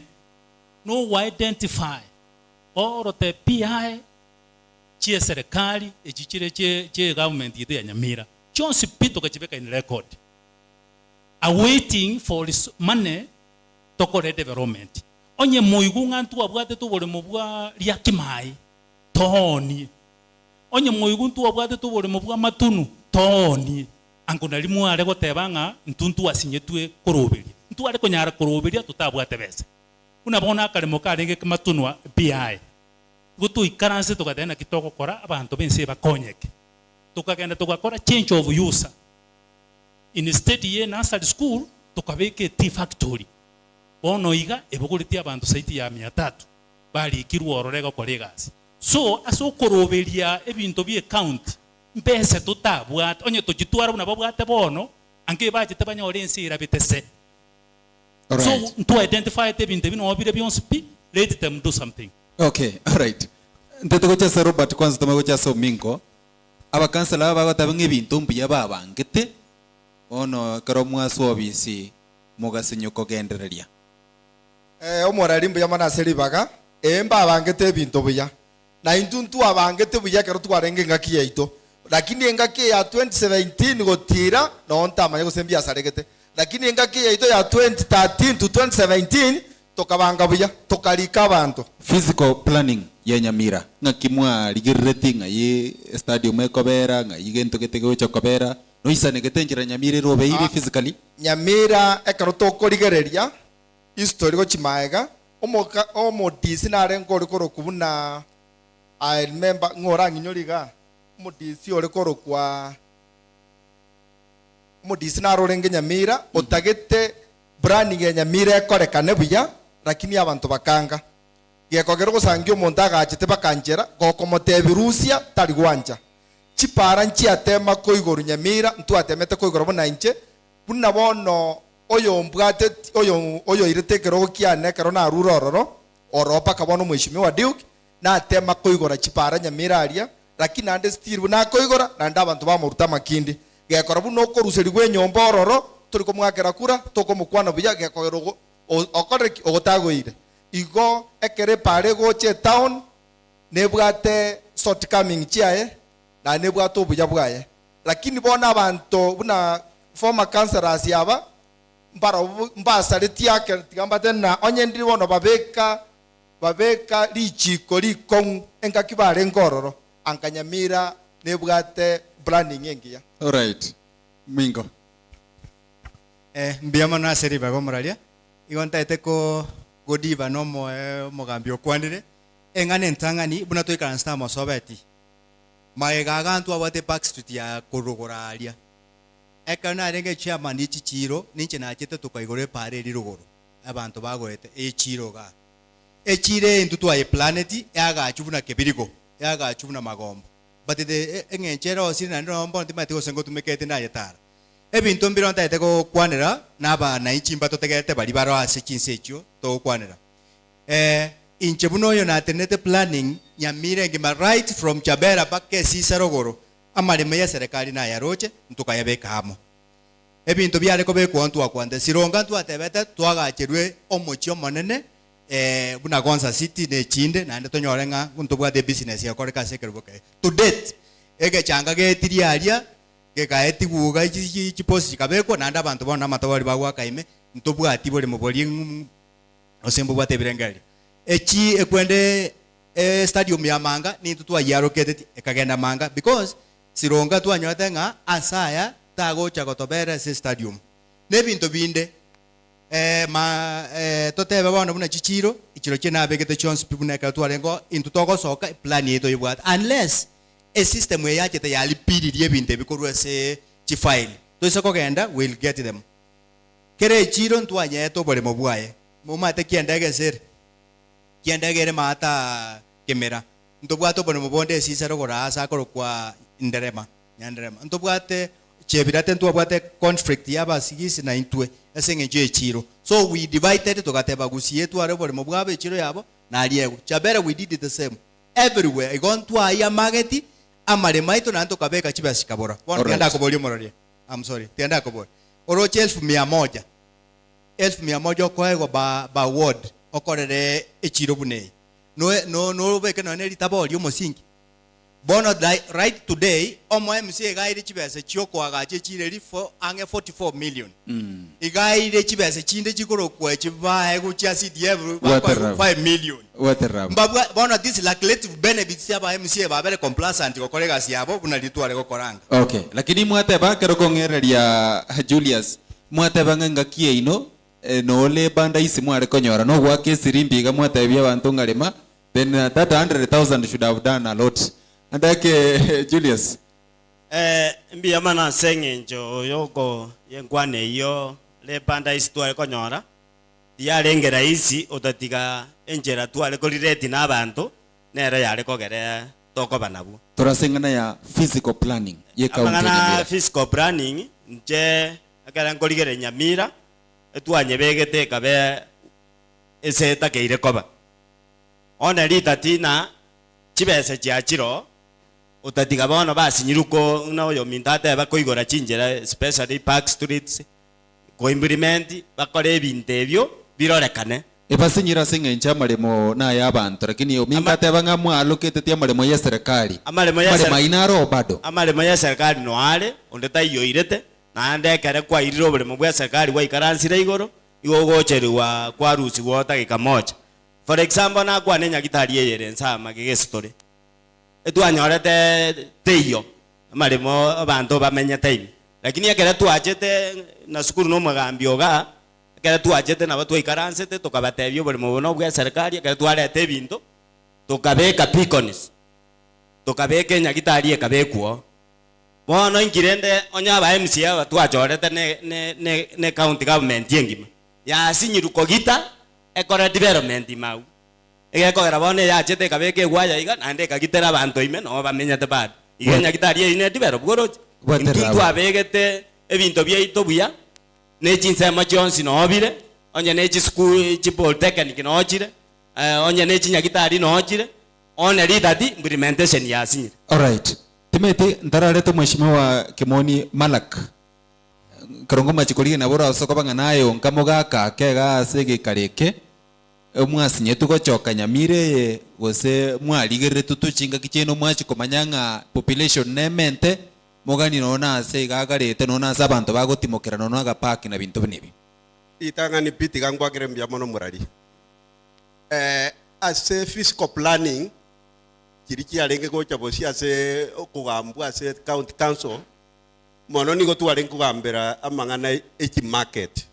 no identify or the PI chia serikali echichire che government yetu ya Nyamira chonsi pito kachibeka in record awaiting for money tokore development onye moigunga ntu abwate to bole mubwa lya kimai toni onye moigunga ntu abwate to bole mubwa matunu toni angona limu are gotebanga ntuntu asinyetwe koroberi ntu are konyara koroberi tutabwate bese unabona kalemo karenge matunwa PI gutu ikaranse tukatena kitoko kora abantu bense bakonyeke tukagenda tukakora change of use instead ye nursery school tukabeke tea factory ono iga ebuguritia abantu saiti ya 300 bali kirwa ororega kolegasi so aso koroberia ebintu bie count mpese tutabwata onye tugitwara buna babwate bono anke baje tabanya orensi irabitese. So to identify the bintu bino bire byonsi let them do something. Okay, all right. Ntetugocha sa Robert kwanza tumegocha so mingo abakansala bagotabenge bintu mbiya babangete ono karomwa sobisi mugasinyo kogendereria omorari mbuya manaseri baga emba abangete bintu buya na intuntu abangete buya kero twarenge ngaki yaito lakini engaki ya 2017 gotira no ntamanya gusembia saregete lakini engaki yaito ya 2013 to 2017 tokabanga buya tokalika abantu physical planning ya Nyamira ngakimwa ligirreti ngaye stadium ekobera ngaye gento ketego chokobera no isane getenjira Nyamira robe iri physically Nyamira ekaroto korigereria history go chimaega omo disinare ngori koro kubuna I remember ngora nginyoriga omo disi ore koro kwa omo disinaro renge Nyamira otagete branding ya Nyamira ekorekane buya lakini abantu bakanga gekogera gusangio omonto agachete bakanjera gokomotebirusia tari gwanja chipara nchiatema koigoru Nyamira ntwatemete koigoro buna inche buna bono oyo mbwate oyo irete kero kiane kero na rurororo oropa kabono mheshimiwa Duke na tema koigora chipara Nyamira aria lakini ande still buna koigora na nda abantu bamuruta makindi gekora buno koruseri gwe nyomba ororo turi kumwakera kura tokomukwana buya gekogero okoreki ogotagoire igo ekere pare goche town nebwate shortcoming chiae na nebwate obuya bwaye lakini bona abantu buna former councillors yaba mbasareti yake tigamba tena onye ndiri bono babeka lichiko likong enkakibare ngororo ankanyamira nebwate planning engiya. All right. Mingo. Mbiama na seri bago moralia. Igonta eteko godiva no mogambio kwanire. Engane ntangani buna to ikansta mo sobeti. Maegaga ntu abate backstreet ya korogora alia. Ekana renge chairman ichichiro ninche na chete tukaigore pare rirugoro. Abantu bagoete echiro ga. Echire intutu a planet yaga achubuna kebirigo. Yaga achubuna magombo. But the engenchero osina ndombo ntimati osengo tumekete na yetara. Ebintu mbironta eteko kwanera naba na ichimba totegete bali baro asekinsecho to kwanera. Inche buno yo na tenete planning Nyamira ngima right from Chabera back Sisarogoro. Amale meya serikali na yaroche ntuka yabeka hamo. Ebintu byare ko be kwantu akwande sironga ntu atebete twaga cherwe omochio monene buna Gonza City ne chinde na ndo nyorenga kuntu bwa de business ya koreka sekeruke. To date ege changa ge tiriaria ge kaeti guga chi post kabeko na nda bantu bona matawali bagwa kaime ntu bwa atibole moboli osembo bwa tebirengali. Echi ekwende stadium ya Manga ni tutu ayarokete ekagenda Manga because sironga tu anyote nga asaya tago chagotobere se stadium nebinto binde totebe bana buna chichiro ichiro chena begete chons pibuna ka tu arengo into togo soka plan yeto yibwat unless a system we yachete yali pidi binte bikorwe se chi file to isoko genda will get them kere chiro ntu anyeto bole mobwaye mumate kiendege ser kiendege mata kemera ntobwato bole mobonde sisaro gorasa korokwa nderema nyanderema ntobwate chebirate ntobwate conflict yaba sigisi na intwe esenge chiro so we divided to gateba gusie tu are bole mobwabe chiro yabo na aliego chabera we did the same everywhere igon tu aya mageti amare maito na nto kabeka chiba sikabora bon tienda ko bolio mororie I'm sorry tienda ko bol oro 1100 koego ba ward okorere echiro bunei no beke no neri tabolio mosingi bono right today omo MC gaire chibese chioko agache chireri for ange 44 million igaire chibese chinde chikoro kwa chibae gucha CDF 5 million mbabwa bono this lucrative benefits ya ba MC ba bere complacent ko kolega siabo kuna litwale ko koranga. Okay, lakini mwate ba kero kongereria Julius mwate banga kie ino no le banda isi mware konyora no gwake sirimbi ga mwate bya bantu ngalema then that 100,000 should have done a lot. Andake Julius mbi amana sengenjo yoko yengwane iyo le banda isi twale konyora diarengera isi otatiga enjera twale ko rireti na bantu nero yale kogere toko banabu turasengana ya physical planning ye county Nyamira physical planning nje akara ngoligere Nyamira etwanye begete kabe ese takeire koba ona litatina chibese chiachiro utatiga bono basinyiruko na oyo mintate bakoigora chinjera especially park streets ko implement bakore ebintu ebyo birorekane ebasinyira sengencha maremo na ya bantu lakini yo mintate banga mwalokete tia maremo ya serikali maremo inaro bado amaremo ya serikali no ale onde tayo irete na ndekere kwa iriro bole bwa serikali wa ikaransira igoro igogocherwa kwa rusi wota gikamoja for example na kwa nenya gitari yere nsama gegesitore etwanyorete teyo amaremo abantu bamenya time lakini akere twachete na sukuru no magambio ga akere twachete na batu ikaransete tokabatebyo bole mubono bwa serikali akere twarete bintu tokabeka piconis tokabeka nyagitari ekabekuo bono inkirende onya ba MCA twachorete ne county government yengima ya sinyiruko gita ekora development mau egekogera bone yachete kabeke gwaya iga nande kagitera bantu ime no bamenyete bad igenya gitarie ine develop goro intuntu abegete ebinto byaito buya ne chinsema chionsi no bire onye ne school chipol technic no chire onye ne chinyagitari no chire one lidadi implementation ya sinyire. Alright. Timete ndararete mheshimiwa Kimoni Malak. Karongo machikoli na bora soko banga nayo nkamoga ka kega sege kareke. Mwasinye tugochoka nyamire gose mwaligere tutuchinga kicheno mwachi komanyanga population nemente mogani nona ase gagarete nona sabantu bagotimokera nona gapaki na bintu binibi. Itanga ni piti gangwa kirembya mono murari. Ase fiscal planning kiriki alenge gocha bosi ase kugambu ase county council mono ni gotu alenge kugambera amangana eki market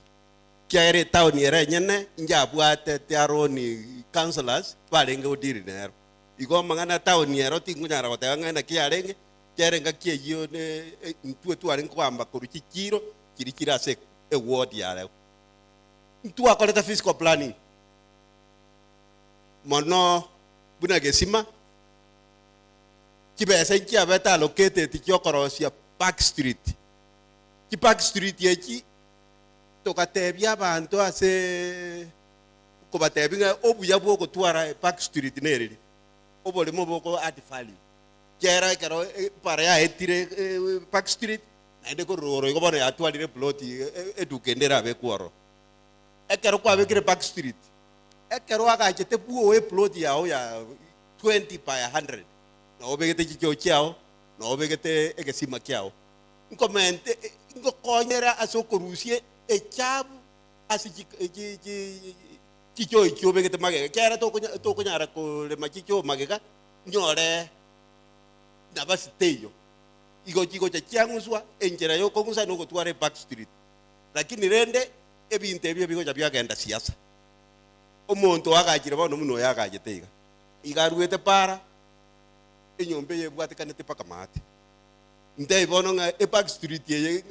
kiare town yere nyene njabwate tiaroni councillors balenge odiri nero igo mangana town yero tingunyara gotanga kiarenge kiarenga kieyo ne ntu alenge kugamba kuruki kiro kirikira ase e ward yare ntu akoleta fiscal planning mono buna gesima kibesa kia beta located tikiyokorosia Park Street ki Park Street yechi tokatebya abantu ase kubatebinga obuya bwoko twara Park Street neriri obole moboko atifali kera kero para ya etire Park Street naende ko roro igobona yatwalire plot edukendera bekworo ekero kwa bekire Park Street ekero agachete buo we plot yao ya 20 by 100 na obegete kikyo kyao na obegete egesima kyao nkomente ngokonyera asokorusie echabu asi kikyo ikyo begete magega kera to kunyara ko le makikyo magega nyore na basiteyo igo cha kyanguswa enjera yo kongusa no gotware Back Street lakini rende ebinte ebyo bigo cha byagenda siasa omuntu agajira bono muno yagajitega igaruete para enyombe yebwatekanete paka mate ndai bono nga Back Street ye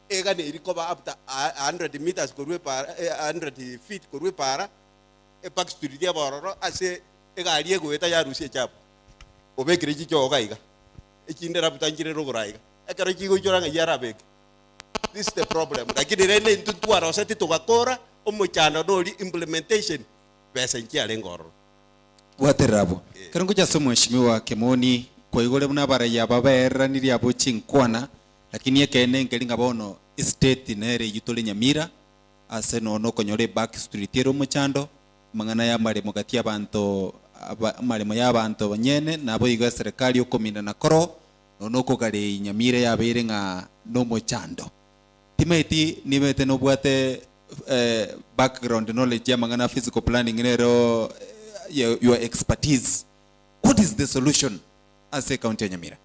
ega ne irikoba up to 100 meters korwe para 100 feet korwe para Back Street ya bororo ase ega aliye goeta ya rusie chapo obekire chicho ogaiga ekindera butangire rogoraiga ekaro kigo choranga yarabek. This is the problem lakini rene ntuntu aroseti tugakora omuchano no implementation pesa nkiale ngoro waterabo karongo cha somo mheshimiwa Kimoni kwa igole muna bara ya baba eraniri abo chinkwana lakini ekene ngelinga bono state nere yitole Nyamira ase no konyore Back Street ero muchando mangana ya mare mugati abantu maremo y'abantu banyene nabo iga serikali okomina na koro no kogare Nyamira yabere nga no muchando timeti nimete no bwate background knowledge ya mangana physical planning nero your expertise. What is the solution as a county Nyamira?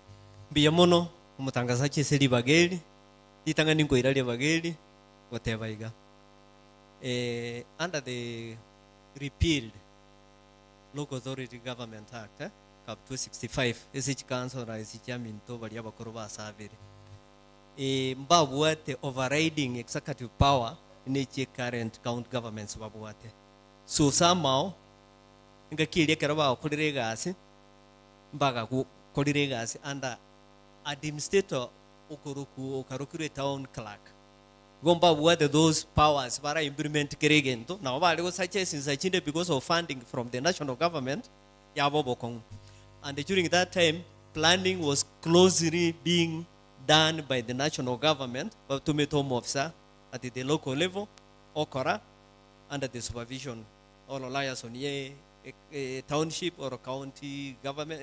Biya mono umutangazaji seli bageli itanga ningo irali bageli whatever iga under the repealed Local Authority Government Act Cap 265 SH Council rais chaminto bali abakoro basabire mbabwate overriding executive power in each current county governments babwate so somehow ngakiri keraba okolire gasi mbaga kolire gasi under administrator okarokure town clerk gomba bwate those powers para implement keregento na bali go such since achinde because of funding from the national government yabobokong and during that time planning was closely being done by the national government to meet home officer at the local level okora under the supervision or alliance on a township or a county government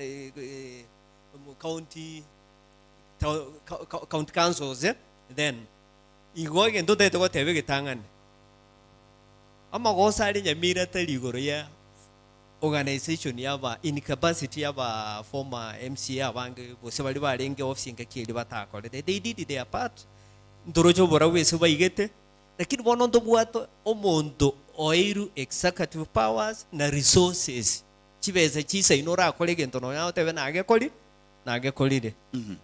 county councils then igoge ndo teto ko tebe gitangan ama go sari Nyamira taligoro ya organization yaba incapacity yaba former MCA abange bose bali barenge office ngakiri batakole they did their part ndorojo bora wese bayigete lakini bono ndo bwato omonto oiru executive powers na resources chibeze chisa inora akole gento no yawo tebe nage kolire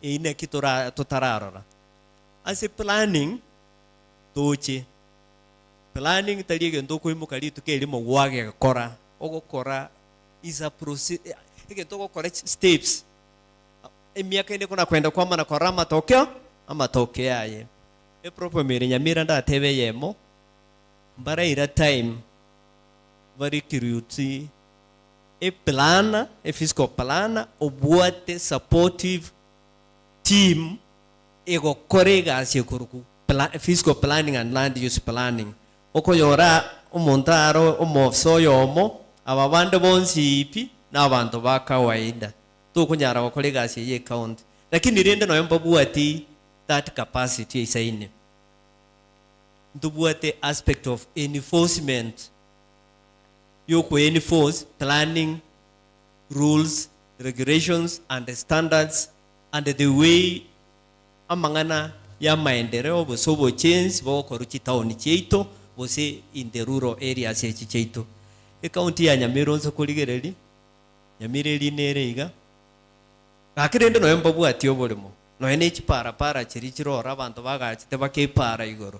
ine kitora totararora as a planning toche planning tali gento ko imo kali tukeli mo wage kora ogo kora is a process gento ko kora steps emiaka ine kuna kwenda kwa mana kora matokeo ama tokea ye e proprio mere Nyamira nda tebe yemo mbara ira time vari kiruti e plana e fiscal plana obuate supportive team ego korega asikuruku fiscal planning and land use planning okoyora omontaro omofso yomo ababande bonsipi n'abantu ba kawaida tukunyara bakorega asiye account lakini rende no mbabuati that capacity isaine ndubuate aspect of enforcement yoko enforce planning rules regulations and the standards and the way amangana ya maendeleo bosobo change bo koruchi town cheito bose in the rural areas cheito e county ya Nyamira nso kuligereri Nyamira linereiga akirende no mbabu ati obolimo no ene chipara chirichiro abantu bagachite bakepara igoro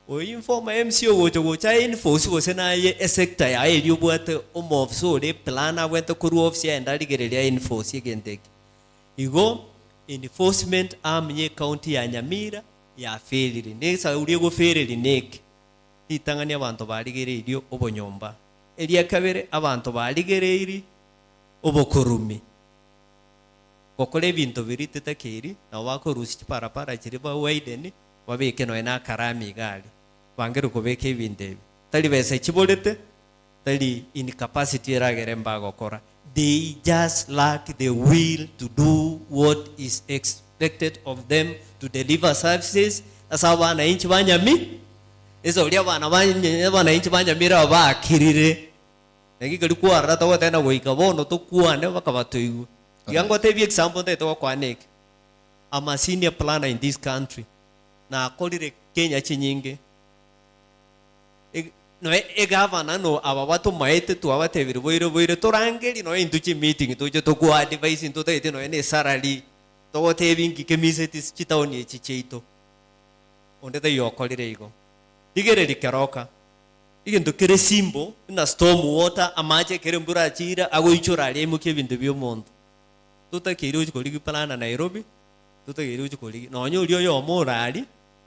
o informa MCO gocha enforce gose na ye sector ya elio bwate omofso le plana wente kuru office ya ndaligereria enforce igenteke igo enforcement arm ye county ya Nyamira ya failure nesa uri go failure nek itangania abantu baligererio obonyomba elia kabere abantu baligereiri obokurumi kokole bintu birite takeri na wako rusi para chiriba waideni wabeke no ena karami gali bangero kobeke ibinde tali bese chibolete tali incapacity ragere mbago kora they just lack the will to do what is expected of them to deliver services asawa na inchi banyami ezo lia bana inchi banyamira bakirire ngigali kwa rata wa tena goika bono to kuane bakabatoigu yango tebi example ndeto kwa nek ama senior planner in this country na akolire Kenya chinyinge no governor no ababato maete tu abatebiri boire torangeli no induchi meeting to to ku advice into tete no ene salary to tebingi kemiseti chitaoni echicheito onde te yokolire igo digere dikeroka igendo kere simbo na storm water amaje kere mbura chira agoichora ali muke bintu byo mondo tutakiri uchikoligi plana Nairobi tutakiri uchikoligi nonyo ulio yo morali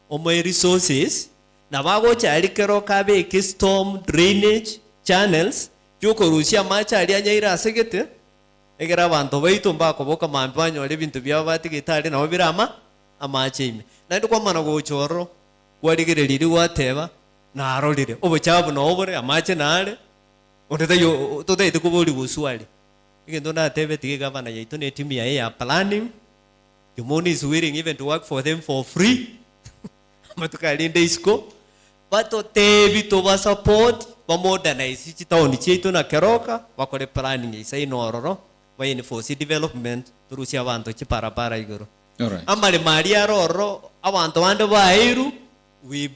omo resources na bago chali kero kabe ki storm drainage channels cyoko rusia macha ali anyaira asegete egera abantu baito mbako boka mambanyo ali bintu bya batigitali na obirama amache ime na ndo kwa mana go choro kwaligere liri wateba na arolire obuchabu no obore amache nale ondeta yo totete kubuli buswali igendo na tebe tige gavana yaito ne team ya planning the money is willing even to work for them for free matukalinde isko bato tebi to ba support ba modernize chitaoni cheito na keroka bakore planning isa inororo ba enforce development turusia abantu chipara igoro Alright. Ambale Maria roro abantu bande bairu we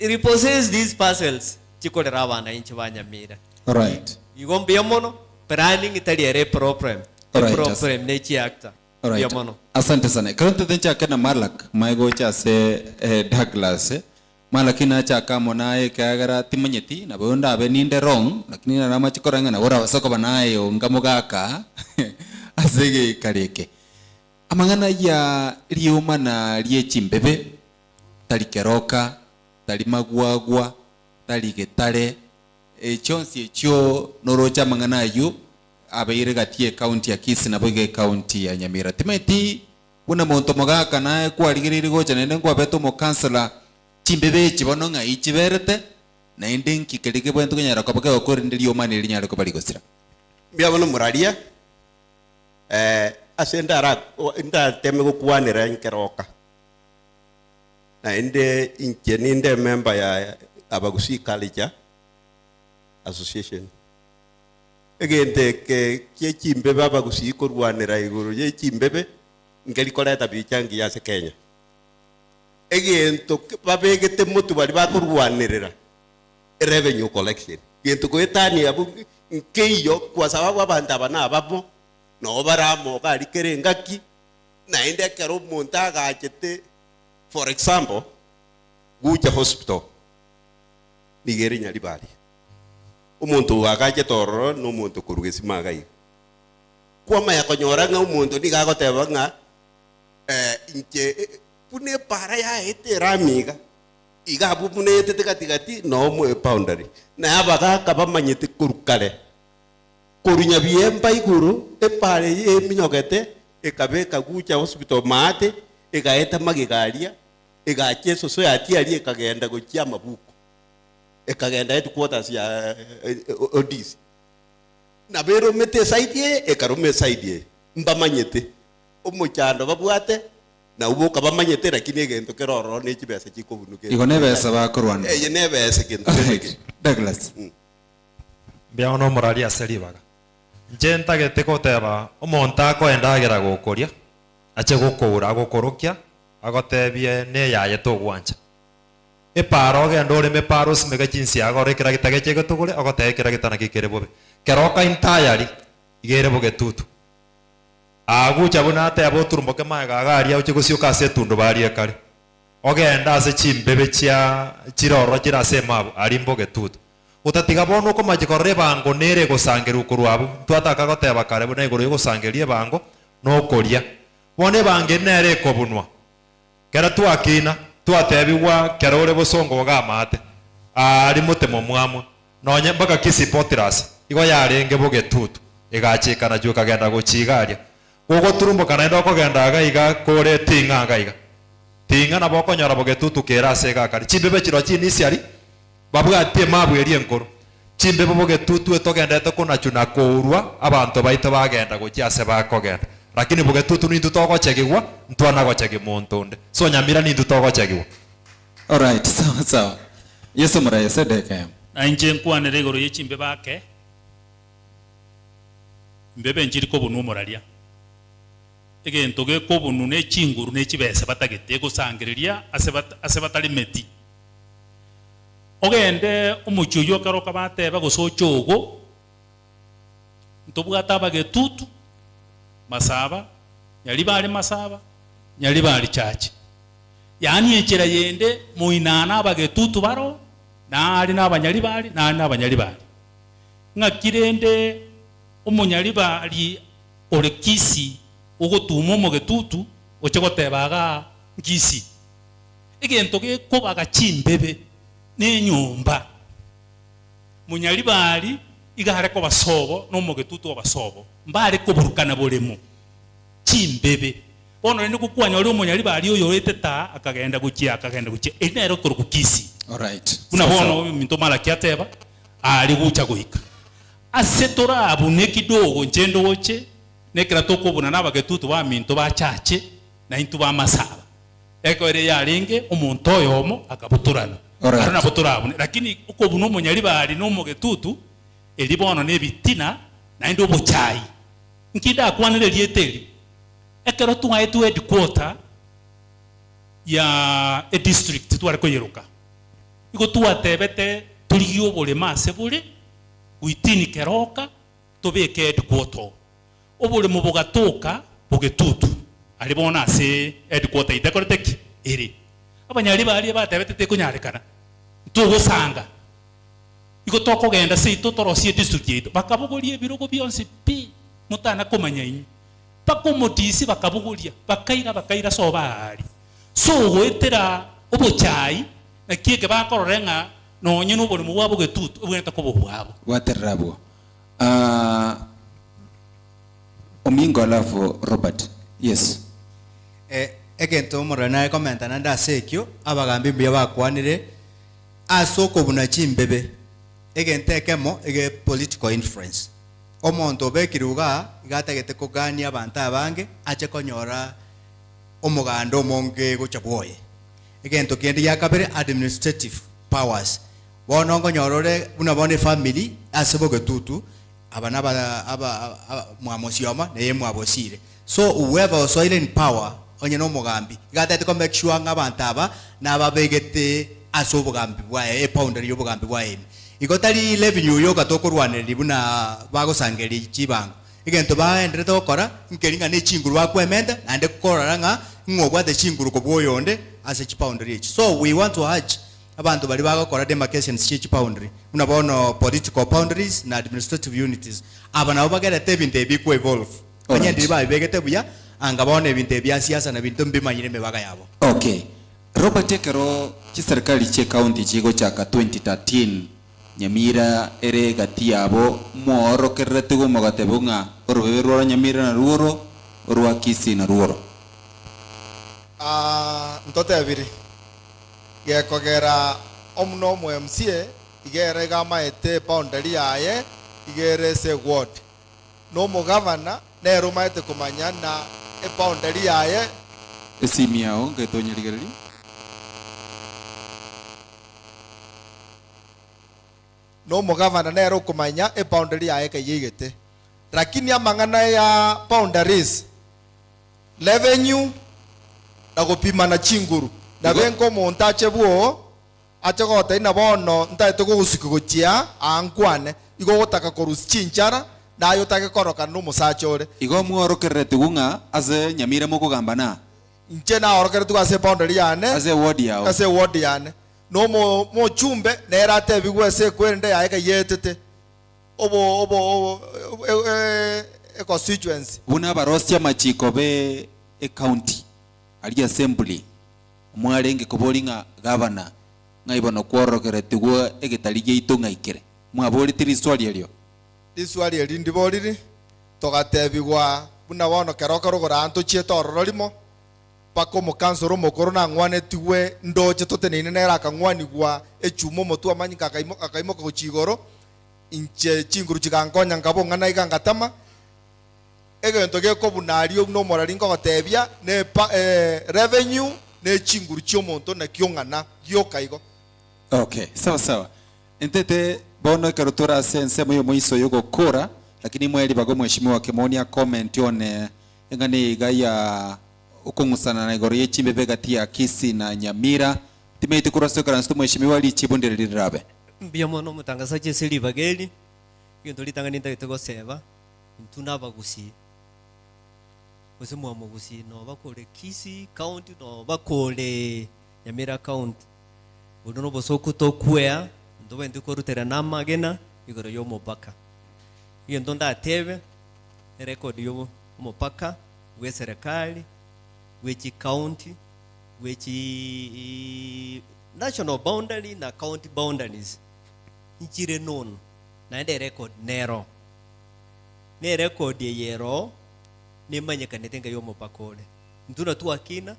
repossess these parcels chikolera abana inchi banyamira. Alright. Igombe mono planning italiere problem. Alright, Problem nechi actor. Alright. Asante sana. Karante tencha kana Malak maigo cha se Douglas Malak ina cha kamo nae kagara timanyeti na bonda abe ninde wrong lakini na nama chikoranga na ora wasoko banaye ngamugaka asege kareke. Amangana ya riuma na riechimbebe tali keroka tali magwagwa tali getare chonsi echo norocha mangana yu abeire gatie county ya Kisii na boge county ya Nyamira timeti una monto mogaka nae kwa ligiriri gocha nende kwa beto mo councilor chimbebe chibono nga ichiberete na ende kikelike bwentu kanyara kwa baka okori ndiri omani linyara ko bali gosira biabono muraria asenda nda teme ko kwanira nkeroka na ende inkeninde member ya Abagusi Culture Association egente ke chimbebe Abagusi ko rwanira iguru ye chimbebe ngeli koleta bichangi ya Kenya egento babegete mutu bali bakurwanirira revenue collection gento ko etani abu nkeyo kwa sababu abantu abana ababo no baramo kali kerengaki na ende kero monta gachete For example, Guja Hospital nigeri Nyaribari. Umuntu wakaje toro n'umuntu kurugesi magayi. Kwama yakonyoranga umuntu nigagoteba nga inche pune para ya eteramiga. Igabu pune etetikati no mu boundary. Na abaga kabamanyete kurukale. Kurunya biemba iguru epare eminyogete ekabeka Guja Hospital mate ekaeta magigaria ekache soso yatiari ekagenda gokia mabuko ekagenda headquarters ya odisi na bero mete side ekarume side mbamanyete omuchando babwate na uboka bamanyete lakini egento keroro ne kibesa kikobunuke igo nebesa bakorwana nebesa kintu Douglas bia ono morali aseribaga njenta gete koteba omonta akoendagera gukuria ache gukura gukurukia agotebie ne yaye tugwanja eparo genda urime paro simega jinsi agorekera gitage chege tugure agotekera gitana gikere bobe keroka entirely igere bogetutu agucha bunate aboturumboke maega garia uche gusioka setundo bari ekare ogenda ase chimbebe chia chiroro chirase mabo ari mbogetutu utatiga bono ko majikorre bango nere gosangeru kurwabu twataka goteba kare bone iguru gosangerie bango no koria bone bange nere kobunwa kera twakina twatebiwa kera ore bosongo gamate ari mutemo mwamwe nonye mpaka kisipotiras igo yarenge bogetutu igachikana juu kagenda guchigaria gogo turumbo kana ndo kogenda gaiga kore tinga gaiga tinga na boko nyora bogetutu kera sega kari chibebe chiro chini siari babwatie mabwerie nkoro chimbebe bogetutu etogendete kuna chuna kourwa abantu baito bagenda guchiase bakogenda lakini bogetutu ni tutogochegigwa ntwana gochegi montonde so nyamira ni tutogochegigwa. All right, sawa Yesu mara yesedeke na nje nkwanere igoro yechimbe bake mbebe njiri ko bunu moralia egento ge ko bunu ne chinguru ne chibese batagete gusangireria asebatali meti ogende umuchuyo karoka bateba gusochogo ntobwata bagetutu masaba nyali bali masaba nyali bali chachi yani echera yende muinana bagetutu baro na ali n'abanyali bali na n'abanyali bali ngakirende umunyali bali orekisi ogotuma mugetutu ochegotebaga nkisi egento ge kobaga chimbebe n'enyumba munyali bali igare ko basobo no mugetutu basobo mbale ko burukana bolemo chimbebe ono ni kukwanya oli umunyali bali oyo eteta akagenda gukia enero kurukukisi. All right, kuna bono minto mala kiateba ali gucha guika asetora abune kidogo njendo woche nekira toko buna nabagetutu ba minto ba chache na intu ba masaba eko ere yaringe umuntu oyomo akabuturana arana buturabune lakini uko buno umunyali bali no mugetutu elibono nebitina na ndo bochai nkida kwanire lieteli ekero tuwa etu headquarter ya a district tuwa ko yeruka iko tuwa tebete tuliyo bole mase bole uitini keroka tobeke headquarter obole mubogatoka bogetutu alibona se headquarter idekoreteki eri abanyali bali batebete tekunyarekana tugusanga iko toko genda se itotorosie district yetu bakabugolie birogo byonse pi mutana komanya inyi pakomotisi bakabugolia bakaira sobali so wetera obochai na kieke bakororenga nonye nobole mubwabo getutu obwenta ko bobwabo waterabo Omingo alafu Robert. Yes. Egento morana komenta nanda sekyo abagambi mbya bakwanire asoko buna chimbebe egente kemo ege political influence omonto bekiruga igategete kugania abantu abange ache konyora omuganda omonge gochaboye egento kende yakabere administrative powers bono ngonyorore buna bone family aseboge tutu abana aba mwamosioma neye mwabosire so whoever was in power onye no mugambi igatete ko make sure ng'abantu aba nababegete asobugambi bwae pounder yobugambi bwae igotari revenue yo gatokorwanira buna bagosangeri chibango igento baendere tokora nkeringa ne chinguru bakwemenda nande korara nga ng'obwate chinguru ko boyonde as a boundary. So we want to urge abantu bali bagakora demarcations chichi boundary. Unabono political boundaries na administrative unities. Aba nabo bagerete ebintu ebiko evolve. Abanyandi babegete buya angabone ebintu ebya siasa na bintu mbimanyire mebaga yabo. Okay. Robert Ekero chiserikali che county chigo chaka 2013 Nyamira ere gati yabo moro kerete go mogatebunga orubero Nyamira na ruoro orwa Kisii na ruoro. Ntote abiri gekogera omno mu MCA igere gama ete boundary yaye igere se ward no mo governor ne roma ete kumanya na e boundary yaye Esimiao ngetonyerigereri no mo governor ne ro kumanya e boundary yaye kayigete lakini amangana ya boundaries revenue na gupima na chinguru na benko montache buo achogota ina bono ntaite gugusikiguchia ankwane igo gotaka korusi chinchara na yo take koroka no musachore igo muorokerete gunga ase Nyamira mukugamba na nche na orokerete ase boundary yane ase ward yane no mo chumbe na erate bigwe se kwende yaeka yetete obo constituency buna barostia machiko be e county ali assembly mwarenge kubolinga governor ngaibono kworokerete gwo egitari geitu ngaikire mwabori tiri swali elio diswali elindi boliri togatebigwa buna bono kerokero goranto chietororo limo pako mukansoro mokoro na ngwane tiwe ndoche totenine nera kangwani gwa echumo motu amanyika akaimo kuchigoro inche chinguru chikankonya ngabo ngana ikangatama egento geko bunario no moraringo gotebia ne revenue ne chinguru chiomonto na kiongana gioka. Okay, sawa entete bono karutura sense moyo moiso yogo kora lakini mweli bago mheshimiwa Kemonia comment on ngane gaya ukungusana na igoro yechimbe begati ya Kisii na Nyamira timete kurasa karansto mheshimiwa lichibondere lirabe mbiamono mutangazaji seli bageli yendo litanganita itego seva ntuna bagusi Musimwa mugusi no bakole Kisii county no bakole Nyamira county unono bosoku to kwea ndo wende korutera namagena igoro yo mopaka yendo nda tebe record yo mopaka we serikali wechi county wechi national boundary na county boundaries nchire non na ende record nero ne record yero ne manyeka netenga yo mopakole ntuna tu akina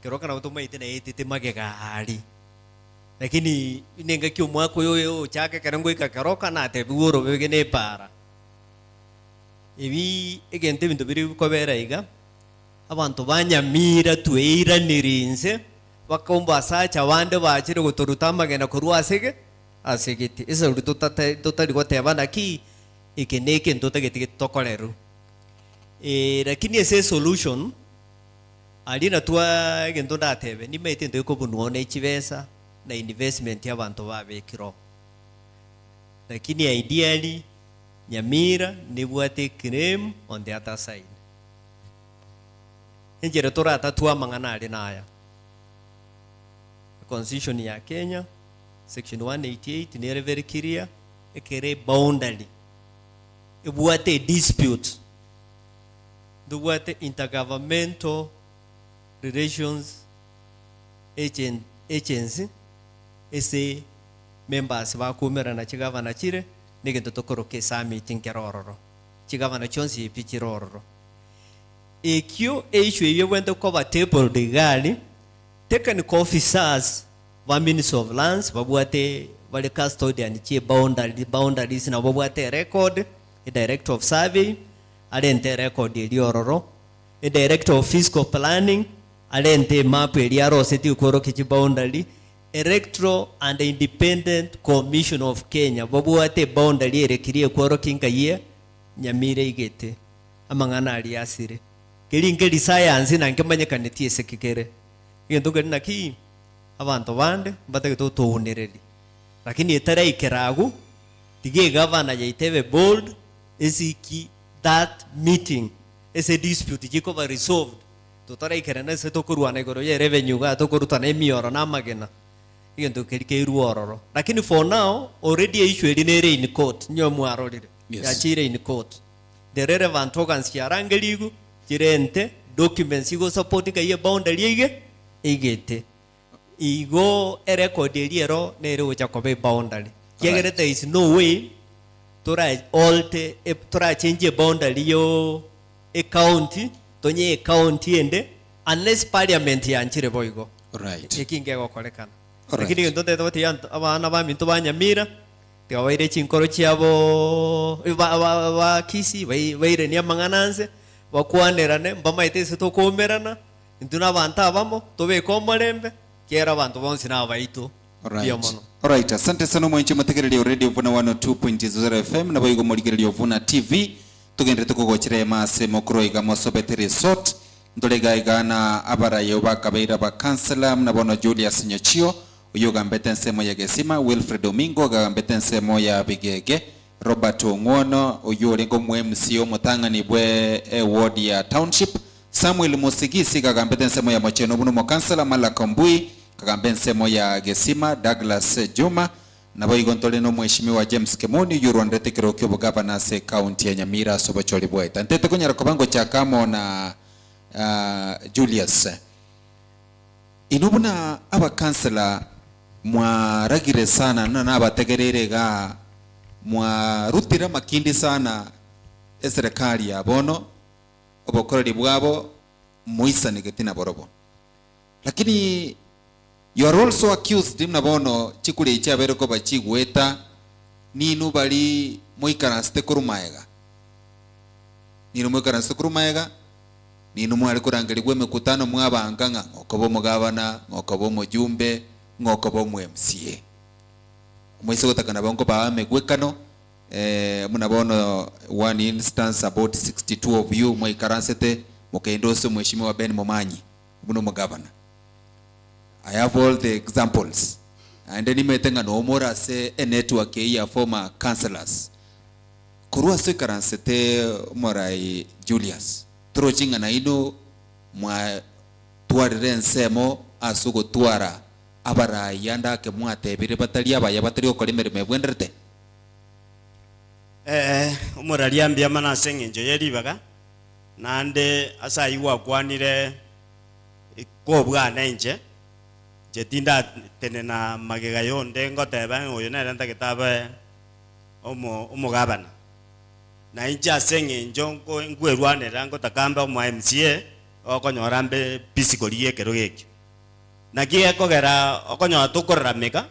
keroka na utoma itena etete magega hali lakini nenga kyo mwako yo chake karango ikakeroka na tebuoro begene para ebi egente bintu biri kobera iga abantu banyamira tueira nirinze bakomba sacha wande bachire gotorutama gena kurwa asegete esa uri totali gotebana ki ikeneke ntotegete tokoleru lakini ese solution alina twa gendo datebe ni mete ndo kobunuone chibesa na investment y'abantu babekiro lakini ideally Nyamira ni bwate claim on the other side njere tora tatua mangana ali naya constitution ya Kenya section 188 ni very clear ekere boundary ebwate dispute the intergovernmental relations agency ese members bakumera na chigavana chire nigento tokoroke summit kerororo chigavana chonsi pichirororo ekyo issue yewento cover table de gali technical officers wa ministry of lands babwate wale custodian chi boundaries na babwate record a director of survey alente record iliororo a director of fiscal planning alente map iliaro seti ukoroke chi boundary electoral and independent commission of Kenya babwate boundary erekirie kworoke nkaye Nyamira igete amangana ali asire kelingeli science na nkemanyekaneti esekekere yendo gari ki abantu bande batake to tunereri lakini etara ikeragu tige governor yaitebe bold esiki that meeting ese dispute jiko ba resolved tutaraikirana se tukurwana igoro ye revenue ga tukurutana emioro na magena igento kerikeiru ororo lakini for now already issue eri in court nyo mwarorire ya chire in court the relevant organs yarangeligu jirente documents igo supporting ye boundary igete igo record eriero nere ucha kobe boundary yegere there is no way tora alter tora change boundary yo county tonye county ende unless parliament yanchire boigo right ikinge gokorekana lakini ngento tete abana ba minto banyamira tiwaire chinkoro chiabo ba kisi baire ni amangananse bakwanderane mbamaite se tokomerana ntuna banta bamo tobe komorembe kera abantu bonsi na baitu alright asante sana mwenche mategereri radio Vuna 102.0 FM na boigo moligereri Vuna TV tugendete kugochire mase mokro iga mosobete resort ndolega igana abara yoba kabeira ba councilor na bono Julius Nyochio uyo gambete nsemo ya Gesima Wilfred Domingo gambete nsemo ya Bigege Robert Ongono uyo lengo MCO mutangani bwe ward ya township Samuel Musigisi gambete nsemo ya Mocheno buno mo councilor Malakombui kagambe nsemo ya Gesima Douglas Juma na boigo ntoleno mheshimiwa James Kemoni yuru andete kirokyo bugavana se county ya Nyamira sobocholi bweta ntete kunyara kobango cha kamo na Julius inubuna aba councilor mwaragire sana na abategerere ga mwarutira makindi sana eserikali ya bono obokoreri bwabo muisani getina borobo lakini you are also accused dimna bono chikule icha bereko bachigweta ninu bali moikaranste kurumaega ninu moikaranste kurumaega ninu mwali kurangeligwe mikutano mwabanganga ngokobo mugabana ngokobo mujumbe ngokobo mu MCA mwiso gotakana bango ba megwekano muna bono one instance about 62 of you moikaransete mukendose mheshimiwa Ben Momanyi buno mugabana I have all the examples and then imetenga no more say a network ya former councillors kurua se karansete morai Julius trochinga na ino mwa tuarire nsemo asugo tuara abara yanda ke mwatebire batalia baya batari okolimere mebwenderete umurali ambia mana sengenjo yeribaga nande asayiwa kwanire kobwana nje jetinda tenena magega yonde ngoteba oyo na renta kitabe umugabana na inja sengenjo ngwerwane rango takamba mu MCA okonyorambe pisikoliye kerogeki na kie kogera okonyora tukorameka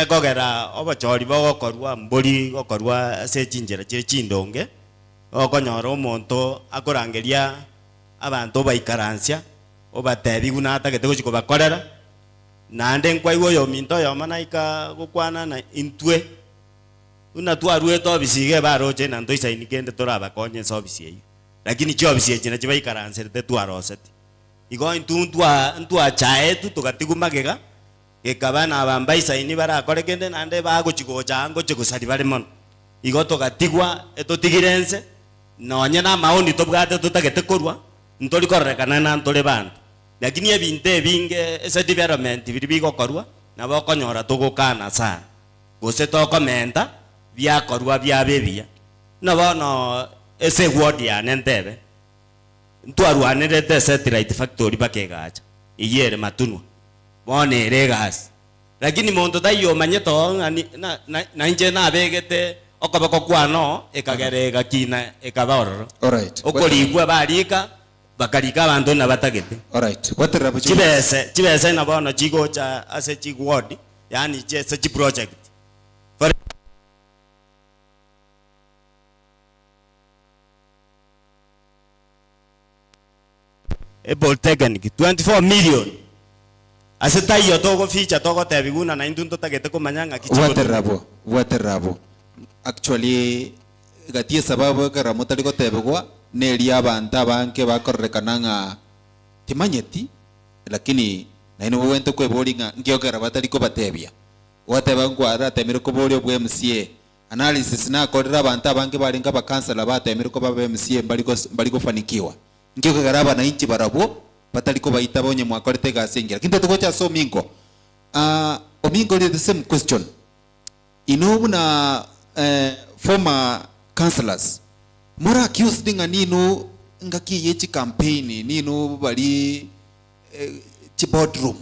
kogera obochori bogokorwa mbori gokorwa ase chinjera chiri chindonge okonyora omonto akorangeria abantu baikaransia obatebi guna atagete gochiko bakorera nande nkwaigwo yo minto yo manaika gukwana na intwe una twarwe to bisige baroche na ndo isaini kende toraba konye so bisiye lakini cho bisiye china chiba ikaransete twarosete igo ntwa chae tu tugatigumagega gekabana abamba isaini barakore kende nande bagochiko chango chigusari bari mono igo tugatigwa etotigirense nonye na maoni tobwate tutagete korwa ntori korrekana na ntore bantu lakini ebinte binge ese development biri bigokorwa nabo okonyora tugukana sana gose tokomenta byakorwa byabebia nabono ese ward ya nentebe ntwarwanirete satellite factory bakegacha iyere matunwa bone regas lakini monto tayo manyeto na nje na begete okabako kwano ekagerega kina ekabaroro alright okoligwa barika bakarika abantu na batagete alright waterabo chibese na bono chigocha ase chigward yani chese chi project Polytechnic 24 million ase tayo togo ficha togo tebiguna na indunto tagete komanyanga kichigo waterabo actually gatie sababu kara mutali ko tebegwa neli abantu abanke bakorrekananga timanyeti lakini naino wento ko bolinga ngiogera batali ko batebia watebangwa ara temire ko bolio bwe MCA analysis na kodera abantu abanke balinga ba councilor batemire ko ba MCA baliko fanikiwa ngio kagaraba na inchi barabo batali ko baita bonye mwakorete gasingira kinto tugocha so mingo omingo the same question inobu na former councillors mora accused nga nino ngaki yechi campaign nino bali chi boardroom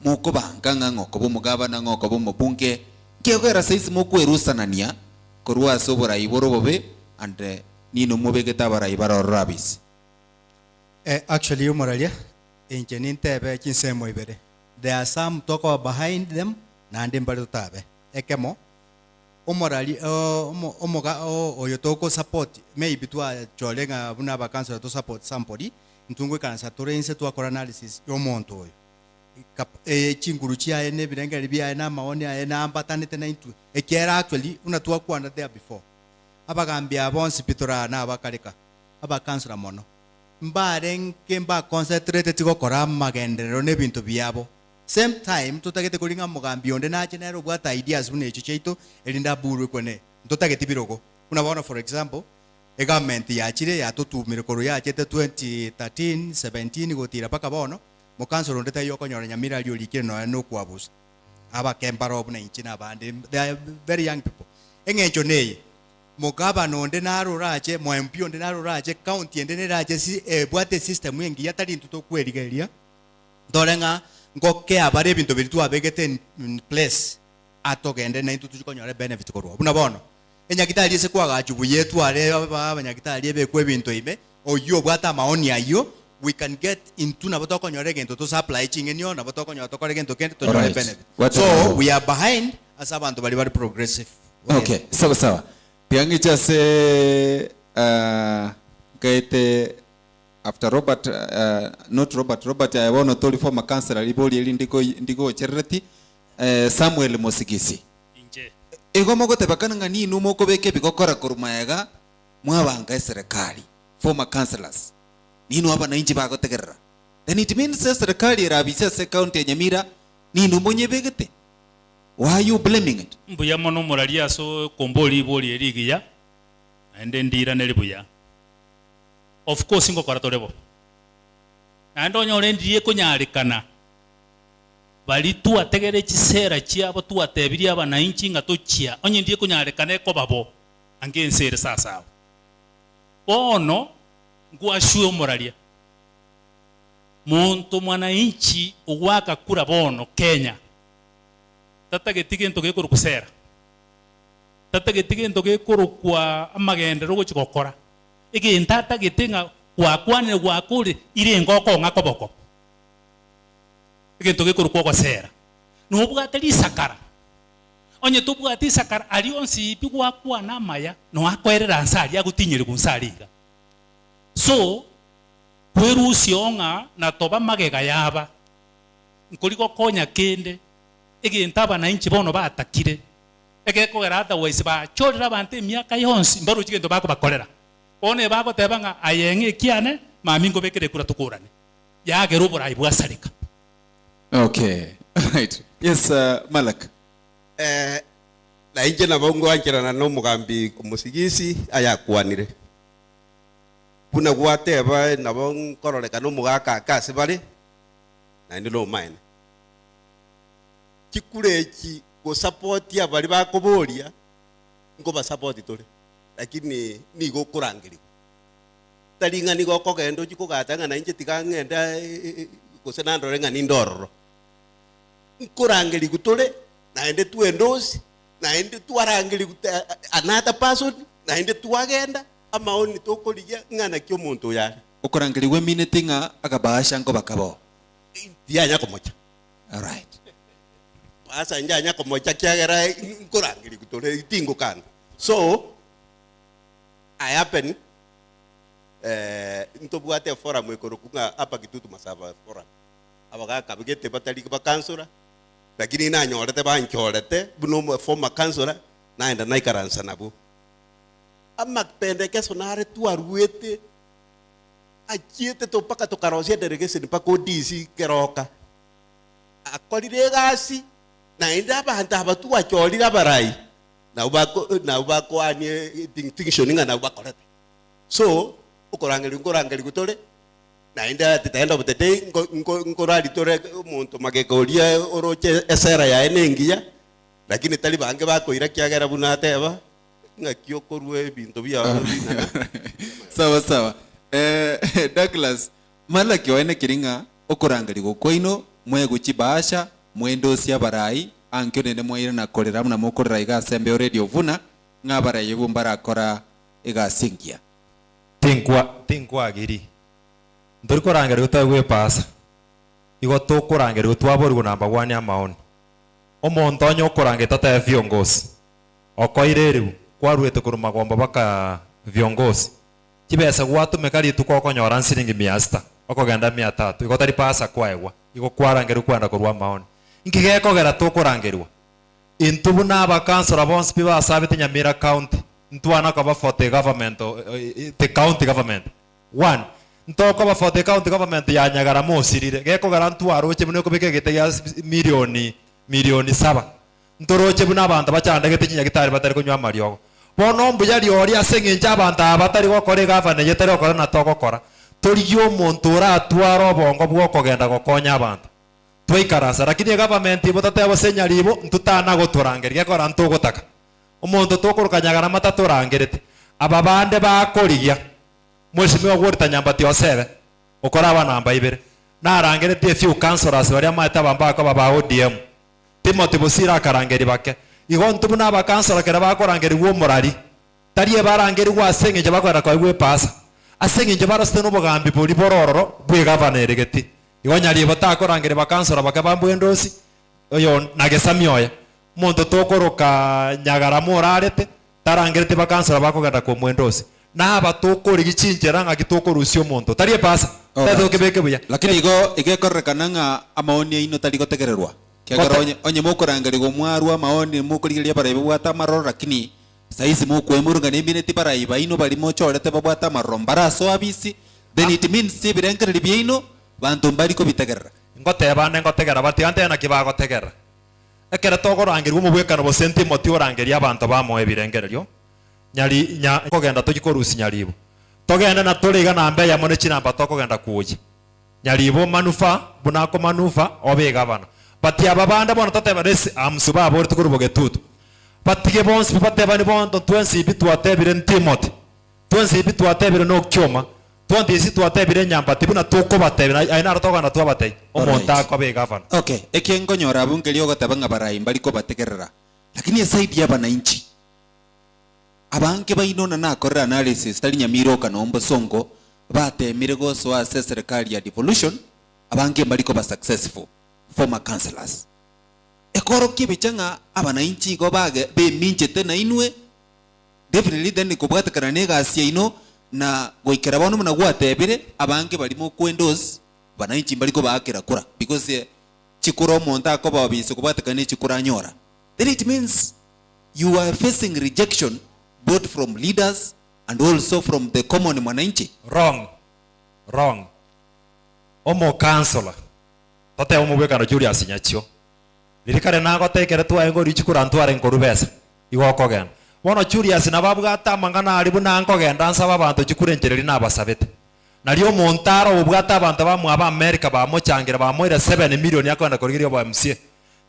moko banganga ngoko bo mugabana ngoko bo mubunge kegera saisi moko erusanania korwa sobora iboro bobe and nino mubegeta bara ibaro rabis. Actually, Umoralia, in Jenintebe, Chinsemo Ibere. There are some talk behind them, Nandim Barutabe. Ekemo, Umorali, Omoga, or Yotoko support, maybe to a Jolenga Bunaba cancer to support somebody, Tungu can Saturense to a analysis, your monto. Chinguruchia and Nebianga Ribia and Amaonia and Ambatanete 92. A care actually, una to a quarter there before. Abagambia, Bonsi Pitora, Nabakarika, Abacansra Mono. Mbareng kemba concentrated to kora magende rone bintu biabo same time tutagete kulinga mugambi onde na chenero what ideas une chicheito elinda buru kwene tutagete biroko unaona for example a government ya chile ya tutu mirokoro ya chete 2013 17 gotira paka bono mukanso ronde tayo konyora nyamira lioli kino no kwabus aba kembaro obuna inchina bande they are very young people engecho nei Mogaba no ndenaro rache moempio ndenaro rache county ndenerache si bwate system yengi yatali ntuto kwerigeria dolenga ngoke abare bintu bitu abegete in place atogende na ntutu konyore benefit korwa bunabono enyakitali ese kwaga chubu yetu ale abanyakitali ebe kwe bintu ibe oyo bwata maoni ayo we can get into na botoko nyore gento to supply chingenyo na botoko nyoto kore gento kento to nyore benefit so we are behind as abantu bali progressive. Okay, sawa Piangi chase kaite after Robert not Robert I want to former councillor liboli eli ndiko chereti Samuel Mosigisi inje ego mogo tebakana ngani numo ko beke bigokora kurumayaga mwabanga serikali former councillors nino aba na inji bagotegerera then it means serikali rabisa se county ya Nyamira nino monye begete. Why are you blaming it? Mbuya mono moralia so komboli boli erigia and then dira nelibuya. Of course ingo karatorebo. Ando nyore ndiye kunyalikana. Bali tu ategere chisera chiabo tu atebiri aba na inchi ngatochia. Onye ndiye kunyalikana ko babo. Angensere sasa. Ono ngwashuo moralia. Muntu mwana inchi uwaka kura bono Kenya. Tata getike ntoge kuru kusera tata getike ntoge kuru kwa amagende rogo chikokora ege ntata getenga kwa kwane kwa kuri ile ngoko ngakoboko ege ntoge kuru kwa sera no bwatali sakara onye to bwati sakara alionsi pigwa kwa na maya no akwerera ansari agutinyire kunsariga so kweru sionga na toba magega yaba nkoliko konya kende ege ntaba na inchi bono batakire ege ko gerata wese ba chorera bante miaka yonsi mbaru chigendo bako bakorera one bako tebanga ayenge kiane mamingo bekere kura tukurane ya gerubura ibwasarika. Okay right yes Malak na inje na bongo ankira no mugambi Musigisi ayakwanire kuna gwateba na bon koroleka no mugaka kasi bali na ndilo mine kikureki go support ya bali bakoboria ngo ba support tole lakini ni go kurangiri talinga ni go kogendo chiko gatanga na inje tikangenda go senando renga ni ndoro kurangiri gutole na ende tu endosi na ende tu arangiri another person na ende tu agenda amaoni to koliya ngana kyo muntu yari ukurangiri we minute nga akabasha ngo bakabo yanya komocha. All right. Asa njanya komocha kiagera kurangiri gutole itingo kana. So I happen ntobwate forum ekorokunga apa kitutu masaba forum abaga kabigete batali ba kansura lakini na nyorete ba nyorete buno former kansura naenda naikaransa nabo amma pendekeso nare tu aruete achiete to paka to karosia delegation pako DC keroka akolire gasi naenda bahanta batu achorira barai na ubako ani distinction nga na ubakorete. So ukorangeri ngorangeri gutore na inda titaenda butete ngorari tore umuntu magekoria oroche esera ya enengia lakini tali bange bakoira kyagera bunateba ngakyo korwe bintu bya sawa sawa. Douglas malaki waene kiringa ukorangeri gokoino mwe guchibasha mwendo cia barai ankyo nene mwaire na korera na mukorera igasembe radio vuna ngabara yebumbara kora igasingia tinkwa giri ndori korangeri utagwe pasa igo to korangeri utwaborwa namba 1 ya maoni omonto onyo korangeta ta viongozi okoireru kwaruete kuruma gomba baka viongozi kibesa gwatumeka ritu kokonyora nsiringi 100 okogenda 300 igo tari pasa kwaegwa igo kwarangeru kwanda kurwa maoni ingigekogera to korangerwa intubu na abakansora bonse biba sabite Nyamira county ntwana kaba for the government the county government one ntoko ba for the county government ya Nyagara mosirire gekogera ntwaroche bune kubike gite ya milioni 7 ntoroche buna abantu bachanda gite kinyagitari batari kunywa mariogo bono mbuya riori asengenja abantu abatari gokore governor yetari gokora na togokora toriyo muntu uratwara bongo bwo kogenda gokonya abantu twaikaransa lakini government ibotete abasenya ribo ntutana goturangeria gakora ntugutaka umuntu tukurukanyagara mataturangerete aba bande bakorigia mweshimiwa gwurita nyambati osebe ukora abana namba 2 narangerete few councillors bari amata bambako baba ODM Timothy Busira akarangeri bake igo ntubu na aba councillor kera bakorangeri wo morari tari barangeri gwa sengeje bakwera kwa gwe pasa asengeje barasite no bugambi buri borororo bwe governor geti igo nyari batakorangeri ba councillor bakabambu endosi oyo nagesamioya muntu tokoroka Nyagara morarete tarangerete ba councillor bakogenda ko mwendosi na aba tokori gichinjera nga gitokorusio muntu tari pasa tado kebeke buya lakini igo igekorrekana nga amaoni ino tari gotegererwa kegero onye mukorangeri go mwarwa maoni mukorigeria bara ibwata maroro lakini saizi mukwemurunga nemineti bara ibaino bali mochorete babwata maroro mbaraso abisi then it means sibirenkeri byeino bantu mbali ko bitegerera ngotegera batigante na kibago tegera ekera togorangeri go mubwekano bo senti moti orangeri abantu bamoe birengererio nyari kogenda tugikorusi nyaribo togenda na turiga na mbe ya mone chinamba tokogenda kuji nyaribo manufa bunako manufa obega bana bati ababanda bona tateba resi amsuba abori tukuruboge tutu batige bonsi bateba ni bondo twensi bitwatebire Timothy twensi bitwatebire no kyoma twandisi twatebire nyambati buna tuko batebire aina ratoga na twabatei omonta ko bega bana okay ekengonyora bungelio gotabanga barai mbali ko bategerera lakini esaidi ya bananchi abange bainona nakorera analysis tari Nyamira kanombo songo batemire goso ase serikali ya devolution abange baliko ba successful former councillors ekoro kibichanga abananchi go bage be minchete na inwe definitely then kubwatakana ne gasia ino na goikera bono muna gwatebire abange balimo kwendos bananchi baliko baakira kura because chikuro monta ko babise kubwatakana chikura nyora then it means you are facing rejection both from leaders and also from the common mwananchi. Wrong. Omo councillor. Tote omo bwekano Julius Nyachio. Lirikare nago tekere tu ayengo richukura ntware nkorubesa. Igo kogenda. Bono Julius nababwa tamangana aribu nanko genda nsaba abantu chikurengereri nabasabete. Nariyo montaro ubwata abantu bamwe aba America bamuchangira bamuira 7 million yakwenda kurigirio bwa MCA.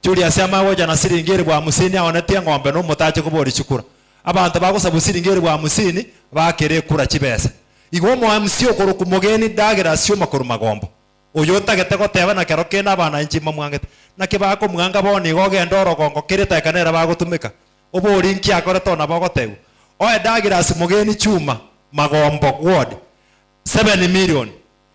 Julius amawoja na siringeri bwa musini aonetie ngombe no mutache kubori chukura. Abantu bagusaba usiringeri bwa musini bakere kura kibesa igo mo MC okoro kumugeni dagira sio makuru magombo uyo tagete goteba na kero kena bana inchi mamwangete na kibako mwanga boni gogenda orogongo kirita kanera bagutumika uburi nki akore tona bagotegu oe dagira simugeni chuma magombo ward 7 million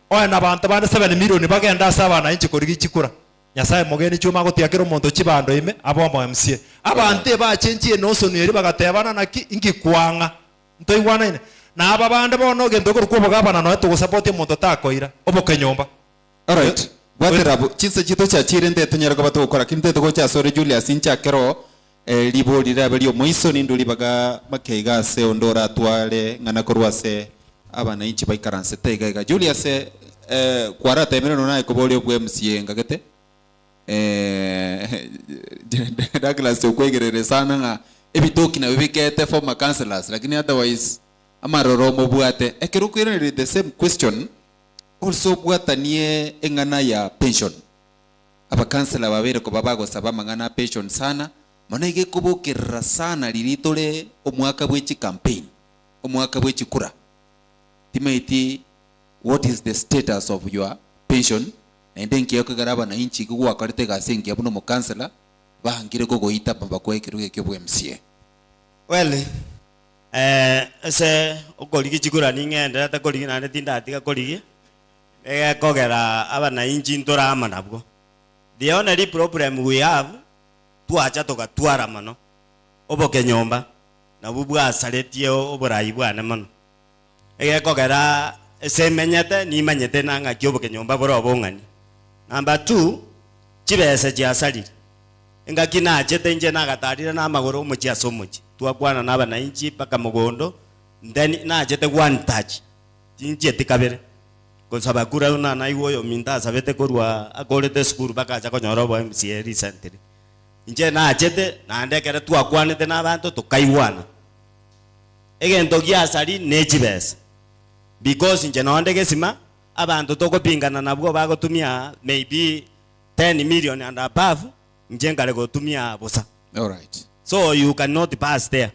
oe na bantu bana 7 million bagenda saba na inchi kurigi chikura Nyasaye mugeni chuma gotiakira omonto chibando ime abomo MCA abante bachenchie no soneri bagatebana naki ingikwanga ntoigwana ine na aba bande bono gento kurukubo gabana no tugusupport omonto takoira obokenyomba alright baterabu chinse chito cha chire nde tunyarako batokora kinte to cha sore Julius incha kero libori rabelio moiso ninduli baga makeiga se ondora twale ngana korwase abana inchi baikaranse tega Julius kwara temero naye kubolio bwe MCA ngagete Douglas ukwegerere sana nga ebitoki na bibikete former councillors lakini otherwise amaroro mobwate ekerukwirane the same question also bwatanie engana ya pension abakansela babere ko babagosaba mangana pension sana mana igekubukirira sana liritore omwaka bw'eki campaign omwaka bw'eki kura timaiti what is the status of your pension ende nkiyo kagaraba na inchi gwakarite gasengi abuno mukansela bahangire ko goita pamba ko ekiruge kyo bwa MCA. Well, ese okoligi chikura ningende ata koligi nane tinda atika koligi kogera abana inchi ntora ama nabwo. The only problem we have tuacha toka twara mano oboke nyomba na bubwa saletie oborai bwana mano kogera ese menyete ni manyete nanga kyoboke nyomba boro bongani. Number 2 chibese chiasali engakina achete nje nagatarira na magoro muchi asomuchi twakwana naba na inchi paka mugondo then na achete one touch inchi etikabere konsaba kura una na iwoyo minta sabete korwa akorete school baka acha konyorobo MCA recently inje na achete na ndekere twakwanete na bantu tukaiwana egento giasali ne chibese because inje no ndege sima abantu tokopingana nabwo bagotumia maybe 10 million and above njengale gotumia bosa. All right. So you cannot pass there.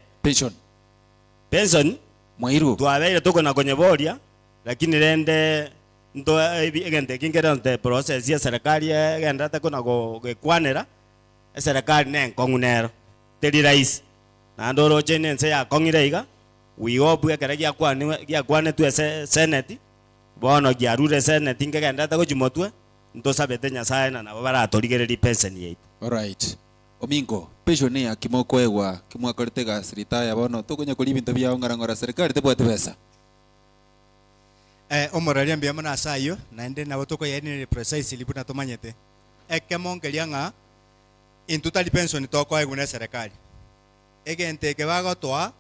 Pension mwairu twabere toko na kwenye boria lakini rende ndo egente kingera the process ya serikali egenda tako na gekwanera serikali ne nkongunero teri rais na ndoro chene nse ya kongireiga we hope ekere ya kwane tu senate bono giarure senate ngegenda tako jumotwe ndo sabete nyasaye na nabo baratorigereri pension yaitu. All right. Omingo pension ya kimoko ewa kimwakorete ga sirita bono tukunya kuri bintu bya ngara serikali tebwate pesa. Omoraria mbia mana sayo na ende na botoko ya ni precise libuna tomanyete ekemongeria nga intutali pension toko egune serikali egente ke bagotwa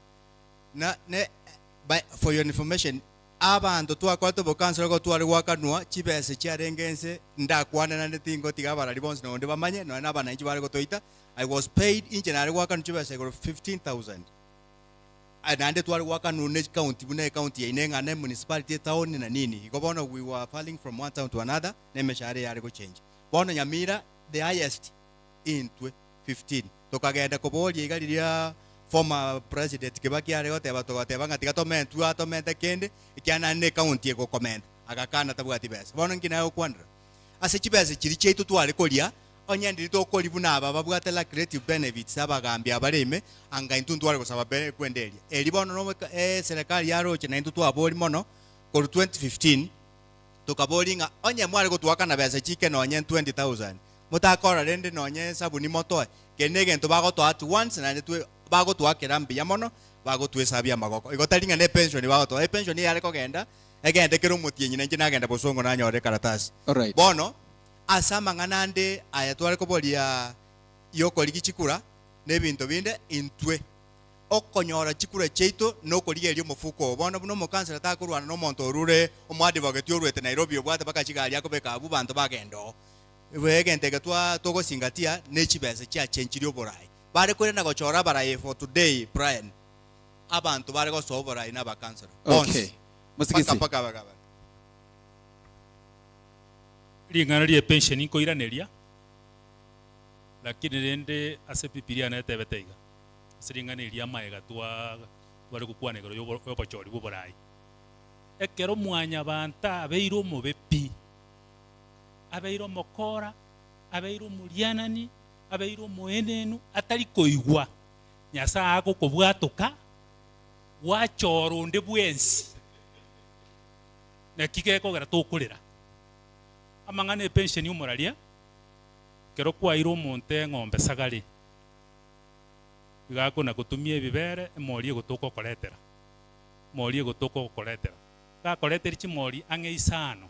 na ne for your information abantu twakwato bokansero go twari wakanwa chibese chiarengense ndakwana na netingo tigabara libons no ndibamanye no na bana inchi bari gotoita I was paid in January wakanu chibese go 15,000 and twari wakanu ne county inenga ne municipality town na nini igobono we were falling from one town to another ne meshare yari go change bono Nyamira the highest in 15 tokagenda koboli igaliria former president Kibaki ari goteba togoteba ngatiga tomentu atomente kende ikiana ne county ego comment agakana tabwati bese bono ngina yo kwandra ase chibese chiri cheitu twari koria onyandiri to koribu na aba babwatela creative benefits abagambia bareme anga intu twari gosaba bere kwenderia eri bono no serikali yaroche na intu twabori mono ko 2015 tokaboringa onye mwari gotwaka na bese chike no onye 20,000 mutakora rende no onye sabuni moto kenege nto bagoto at once na netwe bagotwakira mbia mono bagotwesabia magoko igotaringa ne pension bagoto pension yari kogenda egende kero mutienyi nje nagenda bosongo na nyore karatasi. Alright. Bono asama nganande ayatware kobolia yoko ligi chikura ne bintu binde intwe okonyora chikura cheito no koligerio mufuko bono buno mukansela takurwana no monto rure omwadi bageti orwete Nairobi obwate bakachigali akobeka abu bantu bagendo wegente gatwa togo singatia ne chibese cha chenchirio borai bare kore na gochora barai for today Brian abantu bare go so borai na bakansela. Okay. Musigisi paka lingana lie pension iko iraneria lakini rende ase pipiria na tebeteiga siringana iria maega twari gukwane goro yobochori boborai ekero mwanya banta abeiro mobepi abeiro mokora abeiro murianani abeiro moenenu atari koigwa nyasa ako kobwatoka wachoro nde bwensi na kigeko gara tokurira amangane pension y'umuraria kero kwa iro monte ng'ombe sagari igako na kutumia bibere emorie gutoko koretera morie gutoko koretera ka koretera chimori ange isano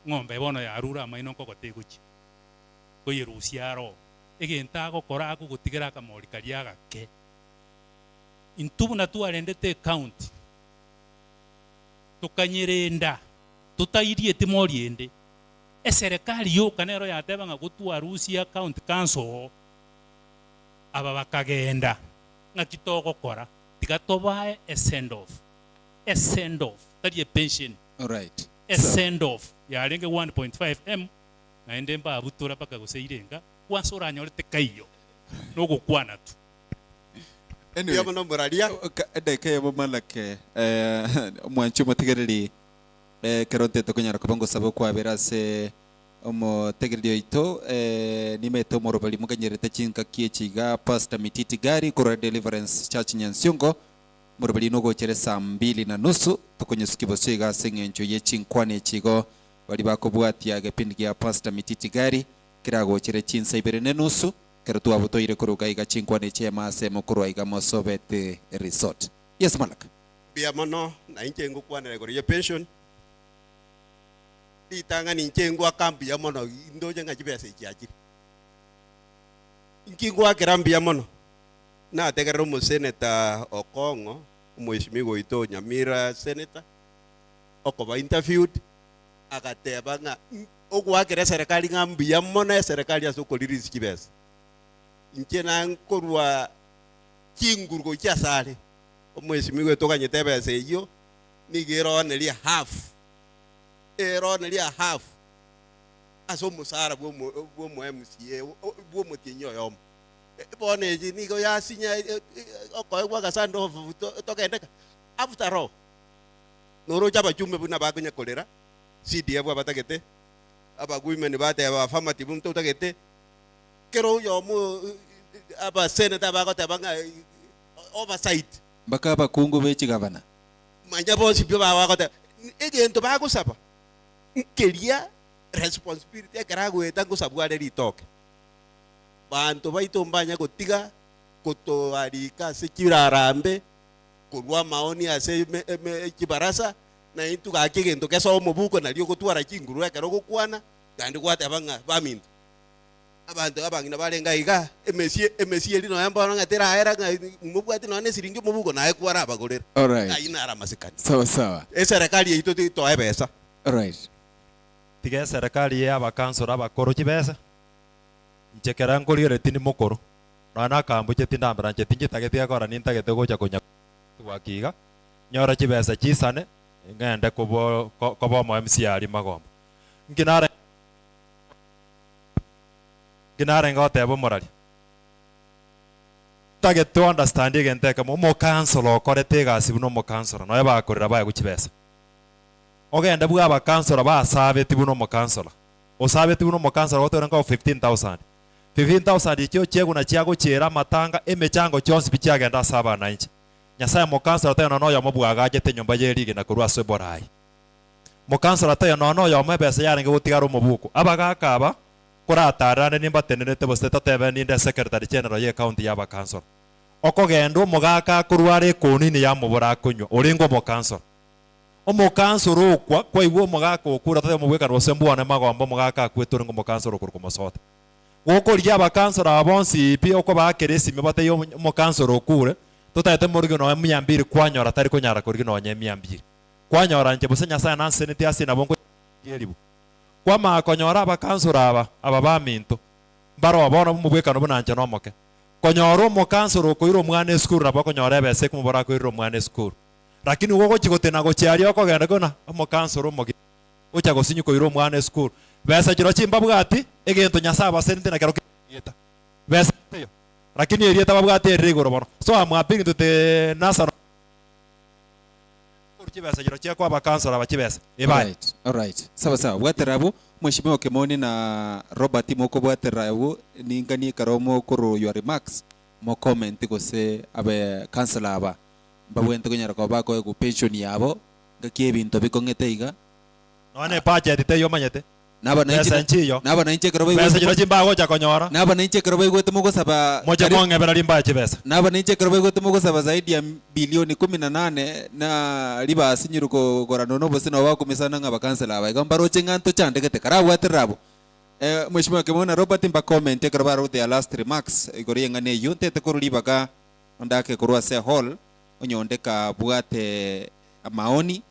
ng'ombe bono ya rura maino ko goteguchi koyirusiaro egenta gokora ako gutigera kamori kariaga ke intubu na tuarendete account tukanyerenda tutairie timori ende eserikali yo kanero yateba nga gutwarusia account cancel aba bakagenda nga kitoko kora tigatobae a send off a send off that ye pension All right. a send off ya renge 1.5 m na ende mba butura paka guseirenga wasora nyorete kaiyo no gukwana tu Anyway, Yamono muraria. Deke Malake, Mwanchu Mategerili, Keronte Tokonyara Kabongo Sabo Verase, Omo Tegerio Ito, Nimeto Morobali Muganyere Chinka Kiechiga, Pastor Mititi Gari, Kura Deliverance Church Nyansiongo, Morobali Nogo Cheresa Mbili na nusu, Tokonyoskibo Siga, Sengencho Yechin Kwane Chigo, Walibako Buatia, Gepindia Pastor Mititi Gari, Kirago Cherechin Saiberene nusu, Kertua butoire kuruga iga chinkwane chema semo kurwa iga mosobet resort. Yes Malak. Biamono na inchengu kwana regori pension. Di tanga ni inchengu akambi yamono ndoje ngajibese ikiaji. Inchengu akirambi yamono. Na tegero mo senator Okongo, mheshimiwa ito Nyamira senator. Okoba interviewed akateba nga ogwakira serikali ngambi yamono serikali asokoliri sikibese. Nchena nkorwa kingurgo kyasale omwesimiwe tokanye tebese iyo nigero neli half ero neli half aso musara bwo MCA bwo mutinyo yom bone ji nigo yasinya okwa gasando tokendeka after all noro jaba chume buna bagonya kolera CDF abatagete abagwimene bate abafamati bumto tagete kero yomu aba senator bagota banga oversight Baka bakungu bechi gavana. Manja bosi byo bagota egento bagusaba nkelia responsibility ekarago etango sabwale litoke bantu baitombanya gotiga koto alika sekirarambe kurwa maoni ase kibarasa na intu gakigento keso mubuko nalio gotwara kinguru ekero gokwana kandi gwate banga bamintu abantu abangina balenga iga emesie lino yamba ngatera era mubwati none siringi mubuko naye kwara abagorera All right. ayina ara masikani Sawa sawa. serikali yetu to ebesa. All right. Tiga serikali ya bakansora bakoro kibesa nchekera ngolire tini mukoro na kambu chetindambira nchetinje tagetia kora nintagete gocha konya wakiga nyora kibesa chisane ngende kobo mo MCR magomba Ginare ngotebo morali tage to understand igente kamo mo cancel okorete gasi buno mo cancel no yaba korera baye gukibesa ogenda bwa ba cancel ba sabe tibuno mo cancel o sabe tibuno mo cancel gotora ngo 15000 ikyo chego na chiago chera matanga emechango chonsi bichagenda saba na inchi nyasaye mo cancel tayo no yo mobwaga jete nyomba yerige na kurwa seborai mo cancel tayo no yo mebesa yarenge gutigaro mubuko abagakaba kuratarane nimba tenenete bose tatebe ninde secretary general ye county yaba council okogendo mugaka kurware konini ya mubura kunyo oringo mo council omo council okwa kwa iwo mugaka okura tatebe mubweka rosembuane magombo mugaka kweturingo mo council okurko mosote gokoria aba council abonsi pi oko bakeresi mebate yo mo council okure totete murigo no M200 kwanyora tari kunyara kurigo no M200 kwanyora nje bose nyasa na senate asina bongo yeribu kwa makonyora abakansura aba baminto baro abona mubwekano bunanje no moke konyora mo kansura ko iro mwana school rabo konyora bese kumubora ko iro mwana school lakini wogo chigotena go chiari oko genda gona mo kansura mo ucha go sinyu ko iro mwana school bese chiro chimba bwati egento nyasa abasente na kero yeta bese yo lakini erieta babwati erigoro bono so amwapingi tute nasa kibesa jiro chia kwa bakansora bakibesa Ebai. All right. Sawa sawa. Bwaterabu mheshimiwa Kemoni na Robert moko bwaterabu ningani karomo kuru your remarks mo comment gose abe council aba babwente kunyara ko bako ku pension yabo ngakie bintu bikongete iga none budget te yo manyete naba na inche karobo besa jiro chimba go cha konyora naba na inche karobo gote moko saba moja monge bera limba chibesa naba na inche karobo gote moko saba zaidi ya bilioni 18 na riba asinyiruko gorano no bose no bakumisana nga bakansela aba igambaro chenganto chandegete karabu aterabo mheshimiwa Kemona Robert mba comment karabaro the last remarks igori ngane yunte te koruli baka ondake korwa se hall onyondeka bwate maoni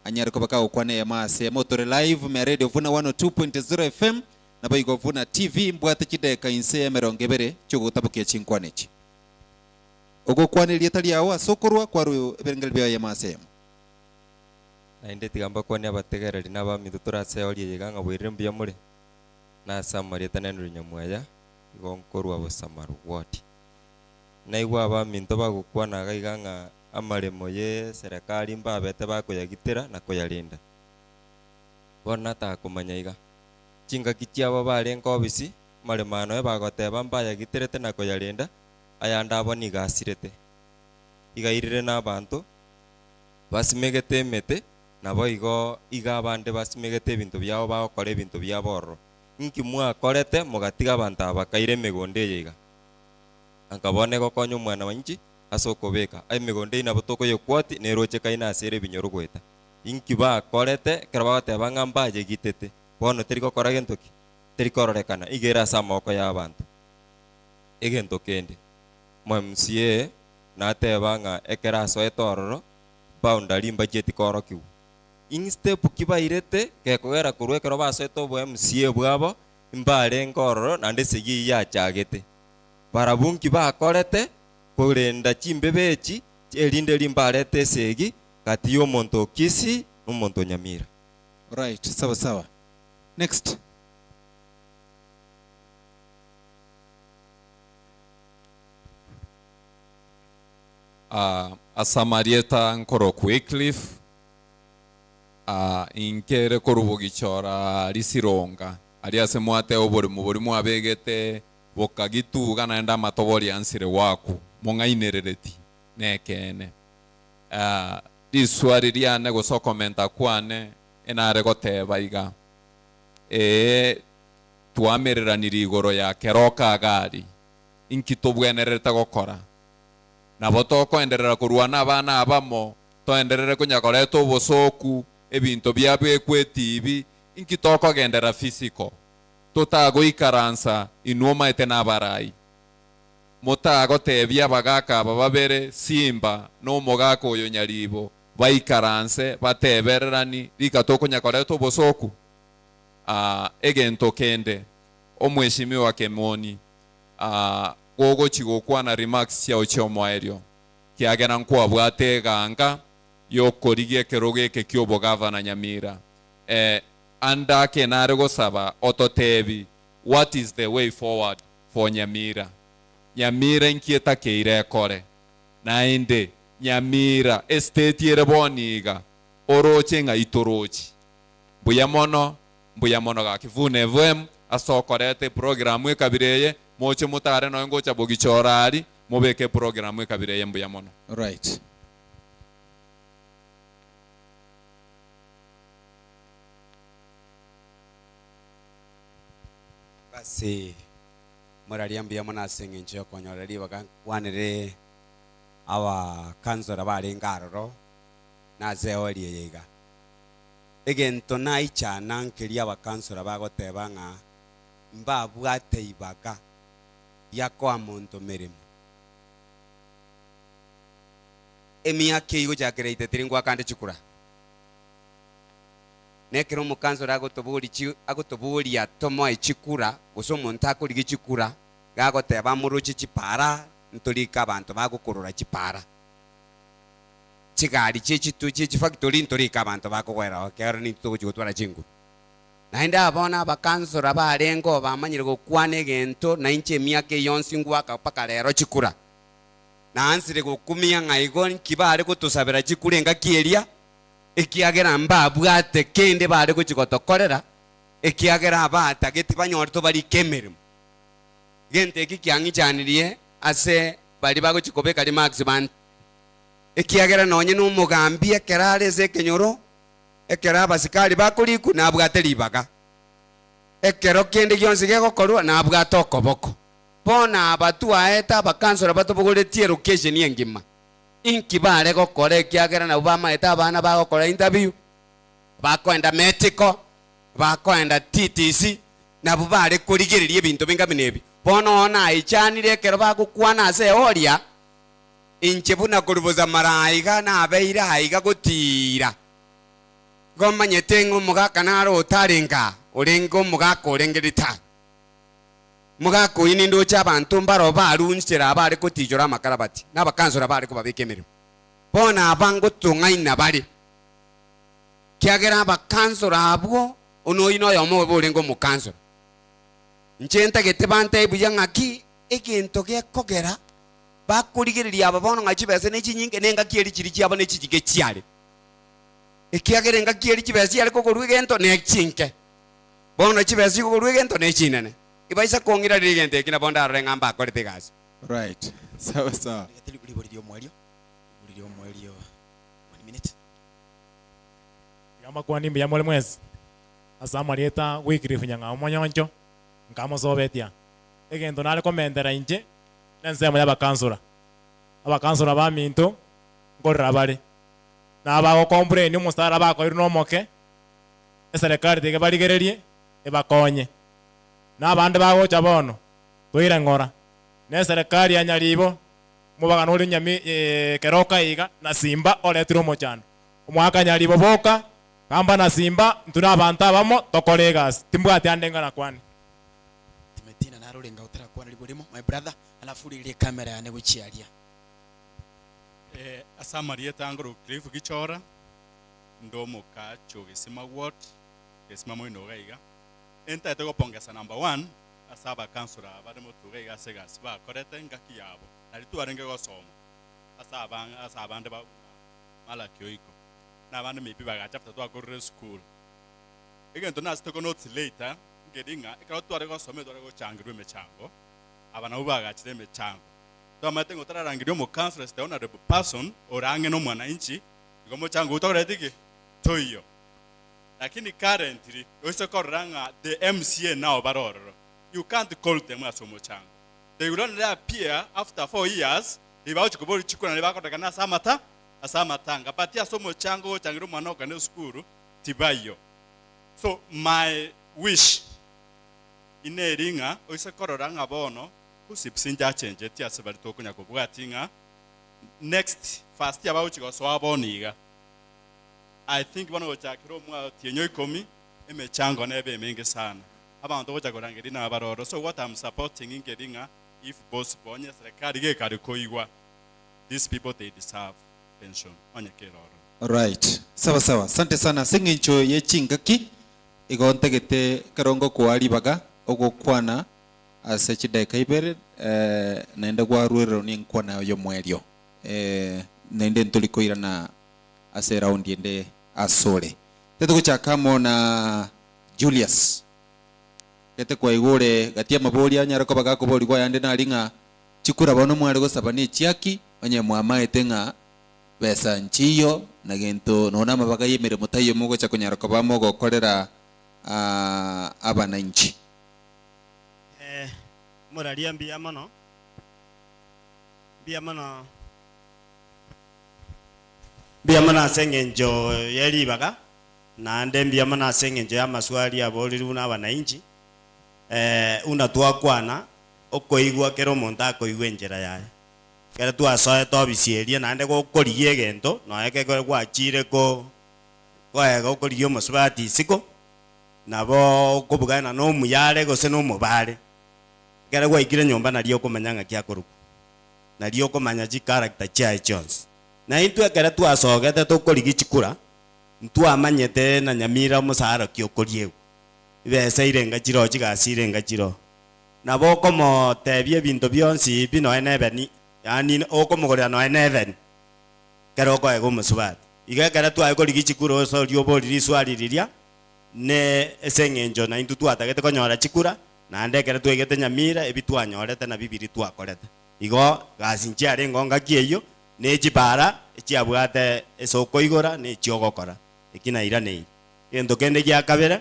anyari ko baka okwane ma se motore live me radio Vuna 102.0 FM na bayigo Vuna TV mbwate kideka inse merongebere chugo tabuke chinkwanechi ogo kwane lietali yawa sokorwa kwaru ebengelbya ya masemo nainde tigamba kwani abategereri n'abamitu turaseorie yiganga bwirire mbia muri na samarieta nenu nyamwaya igonkorwa busamaru woti naigwa abaminto bagukwana gaiganga amaremo ye serikali mbabete bakuyagitira na kuyalinda bona ta kumanya iga chinga kitiabo barenga obisi maremano bagoteba mbayagiterete na kuyalinda ayanda aboni gasirete igairire n'abantu basimegete emete nabo iga abande basimegete ebintu byabo bagokora ebintu byaboro inki mwakorete mugatiga abantu abakaire emigonde yiga ankabone gokonya omwana wanchi ase okobeka emigonde nabo tokoyekwati neroche kaina asere ebinyoru gweta inki bakorete kero bagoteba ng'amba yegitete bono teri gokora gento ki teri kororekana igera ase amaboko y'abantu egento kende MCA nateba ng'a ekera asoete ororo boundary mbacheti korokiwu instep kibairete gekogera korwa ekero basoete obo MCA bwabo mbarenga ororo nande segi yachagete barabunki bakorete kurenda chimbebe echi erinde limbarete esegi kati y'omonto okisi n'omonto nyamira. Right, sawa sawa. Next. Asamarieta nkoro Wycliffe inkere korubugichora risironga ariase mwate obori mubori mwabegete bokagituga naenda matobori ansire waku mongainerereti nekene riswari riane gosokomenta kwane enare goteba iga twamereranirie igoro ya keroka agari inkitobwenerete gokora nabo tokoenderera kurwana abana abamo toenderere kunyakoreta obosoku ebinto byabwe kwetibi inkitokogendera physical totagoikaransa inuomaete n'abarai motagotebia abagaka aba babere simba n'omogaka oyo nyaribo baikaranse batebererani rika tokonyakoreta obosoku egento kende omweshimiwa Kemoni gogo chigokwana remarks cia ochiomoerio kiagera nkwabwate ganga yokorigie kerogeke kyobo gavana Nyamira anda kenare gosaba ototebi what is the way forward for Nyamira nkieta keire kore nainde Nyamira estate yere boniga oroche nga itorochi mbuya mono ga Kivune FM asokorete programu ekabireye moche mutare no ngocha bogichorari mubeke programu ekabireye mbuya mono. Right. Basi muraria mbuya mono asinge ncho konyoreri bakwanire awa kanzora bari ngaroro nazeorie yiga egento naichana nkiria abakansora bagoteba ng'a mbabwate ibaga yakwa muntu mirimo emiaka igo jakereite tiringwa kande chikura nekero mukansora agotoburia tomo echikura goso muntu akorigi chikura gagoteba muruchi chipara ntorika abantu bagukurura chipara chigari chechitu chifactory ntorika abantu bakogwera kero ni tugutwara chingu naenda abona abakansora barengo bamanyire gokwana egento na inche emiaka yonsi ngwaka paka rero chikura nansire gokumia ng'aigo nkibare gotusabira chikura engakieria ekiagera mbabwate kende bare gochigotokorera ekiagera abatageti banyorto bari kemerimo gente eki kiang'ichanirie ase bari bagochikobeka ri max band ekiagera nonye n'umugambi ekerare ase ekenyoro ekera abasikari bakuriku nabwate ribaga ekero kende gionsi gegokorwa nabwate okoboko bona abatu aeta abakansora batobogoretie location engima inki bare gokora ekiagera nabo bamaeta abana bagokora interview bakoenda medical bakoenda TTC nabo bare kurigereria ebinto binga binebi bona ona aichanire ekero bagukwana ase oria inche buna kurubuza maraiga na abeira aiga gutira gomanyete ng'omugaka naro otarenga orenga omugaka orengerita mugaka oyi ninde ocha abantu mbaro barunchera abare kutijora amakarabati n'abakansora bare kubabika emirimo bona abango tung'aina bari ekiagera abakansora abwo onoino yomo borengo mukansora nchenta getebante ebuya ng'aki ekinto gekogera bakurigereria aba bono ng'achi bese nechinyinge neng'aki eri chiri chiabo nechijige chiare ekiagera eng'aki eri chibesi yare kokorwa egento nechinke bono chibesi kokorwa egento nechinene ibaisa kong'ira riri egento eki nabo ndarore ng'amba akorete egasi. Right. Sawa sawa. Liboriri omwelio. Liboriri omwelio. 1 minute. Yama kwa nimbi ya mwele mwezi. Asa marieta wikirifu nyanga omonyoncho. Nkamo sobetia. Egento nale komendera inje. Nensemo ya bakansura. Abakansura ba minto. Ngorra bale. Na abago kompreni umusara bako iruno moke. Eserekari tege baligererie. Ebakonye. Na abande bago chabono. Tuira ngora. Ne serikali ya Nyalibo mubagano uri nyami keroka iga na Simba oletiro mochano umwaka Nyalibo boka kamba na Simba ntuna abantu abamo tokolegas timbwate andenga na kwani timetina narulenga utara kwa libolimo my brother alafu ile kamera ya neguchialia asamari etangoro Cliff Gichora ndomo ka chogesima ward gesima moino gaiga enta tego pongesa number 1 asaba kansura barimo tugega segas ba korete ngaki yabo nari tuarenge gosoma asabande ba mala kyoiko na bande mipi baga chapter to akorre school egento nas to notes later ngedinga ikaro tuare gosome tuare go changirwe mechango abana ubaga chire mechango to amatengo tararangirio mo council the honorable person orange no mwana inchi ngomo chango utoretike toyo lakini currently oisokoranga the MCA now baroro. You can't call them as Omochango. They will only appear after 4 years. They will go to Chikuna and Bakana Samata, Asamatanga. But here, Somochango, Changiru Manoka, no school, Tibayo. So, my wish in a ringer, is a Kororanga Bono, who sips in Jachin, Jetias Bertokuna Kuatinga. Next, fast year about you, so Aboniga. I think one of the Jackro, Tienoikomi, and Mechango never Mingesan. So what I'm supporting in Gedinga, if both bonyas like these people they deserve pension. Right. Sawa sawa. Sante sana. Singincho ye chingaki. Igonte gete karongo kuali baga. Ogo kwana. Asechi daikaibere. Naenda kwa ruero ni nkwana yo mwelio. Naende ntuliko ira na ase raundi ende asole. Teto kuchakamo na Julius. Kete kwa igore gatia maboli anyarako bagako boli kwa yande na linga chikura bono mwale go sabani chiaki onye mwama etenga besa nchiyo na gento nona mabaga yemere mutayo mugo cha kunyarako bamogo kolera abana nchi moralia mbia mono sengenjo yeli baga na ande mbia mana sengenjo ya maswali aboli runa bananchi una twakwana okoigwa kero omonto akoigwa enchera yaye kero twasoe tobisieria naende gokorigia egento noe kegore gwachire koega okorigia omosubati isiko nabo okobugana na omuyare gose na omobare kero gwaikire nyomba nario okomanya ng'aki akoruku nario okomanya chi character chiaye chionsi na intwe kero twasogete tokorigia chikura ntwamanyete na Nyamira omosara kiokoriegu besa irenga chiro chigasi irenga chiro nabo okomo tebie binto byonsi bino enebeni yani okomogorera no eneven kero okoega omosubati iga kero twae korigi chikuro so rioboriri swariria ne eseng'encho na intu twatagete konyora chikura naende kero twegete Nyamira ebi twanyorete na bibiri twakorete igo gasi nchiare ng'ong'aki eyo ne chibara echiabwate esoko igora ne chiogokora ekina ira nei gento kende gia kabere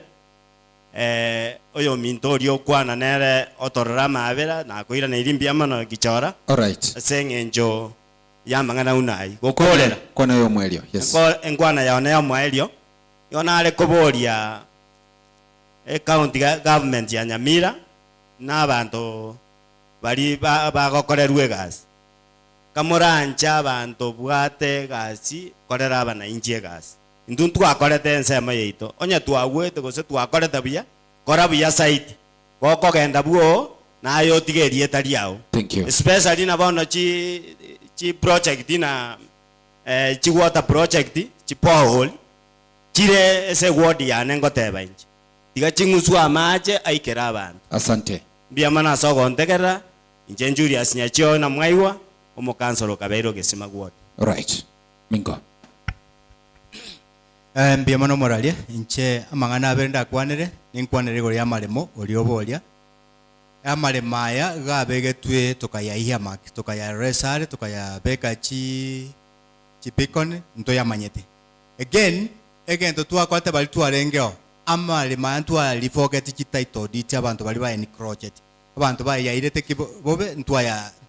oyo minto orio kwana nere otorora mabera na koira na irimbia mano gichora. All right. Seng'encho yamang'ana unai gokorera kwana yo mwelio. Yes. Enkwana yaone ya mwelio yona ale koboria county government ya Nyamira na abantu bari bagokorerwa egasi kamorancha abantu bwate gasi korera abana inchi egasi intu twakorete ensemo yeito onye twagwete gose twakorete buya kora buya site gokogenda bwo nayo tigerie tariao. Thank you. Especially na bono chi project na chi water project chi borehole chire ese ward yane ngoteba inche tiga ching'usu amache aikera abantu asante mbiamana sogontegera inche Julius Nyachio na mwaiwa omukansolo kabeiro Gesima ward. Right. Mingo. Mbiamano moralia inche amang'ana abere ndakwanire ninkwanire igoro ya maremo orioboria amaremo aya gabegetwe tukayaiya maki tukaya resare tukaya beka chipikon nto yamanyete again twakota bali twarengeo amaremo aya twalifogeti chitaito diti abantu bali ba encroached abantu bayairete kibobe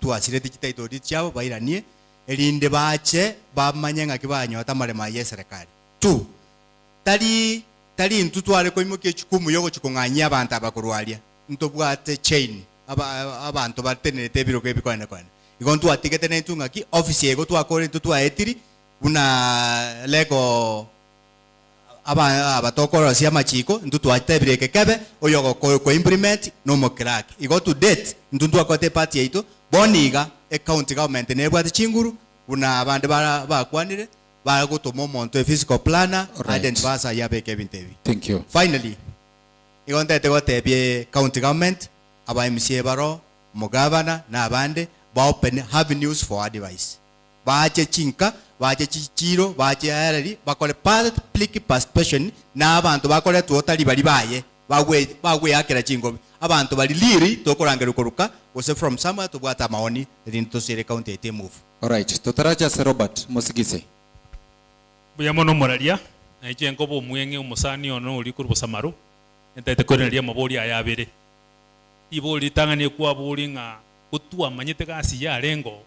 twasirete chitaito diti chabo bairanie elinde bache bamanye ngaki banyota amaremo aya serikali 2 tali ntutwale koimuke chikumu yogo chikung'anyia abantu abakurwalia ntobwate chain abantu batenete biro kebikwana kwana igontu atikete nentungaki office yego twakore ntutwaetiri una lego abatokora sia machiko ntutwatebire kekebe oyogo ko implement no mo crack igo to date ntutwakote party yeito boniga account government nebwate chinguru una abande bakwanire bagutuma omonto physical planner identify yabeke bintebi. Thank you. Finally igontete gotebie county government aba MCA baro mugavana na abande ba open have news for advice bache chinka bache chichiro bache ayari bakole public participation na abantu bakole tuotali bali baye bagwe yakera chingo abantu bali liri tokorangera koruka was from somewhere to bwata maoni into sire county ete move. All right. Totaraja Sir Robert Musigise. Buyamono moralia eje ngobo mwenge umusani ono uri kuri busamaru entete koreria mabori ayabere ibori tangane kwa bori nga kutua manyete gasi ya rengo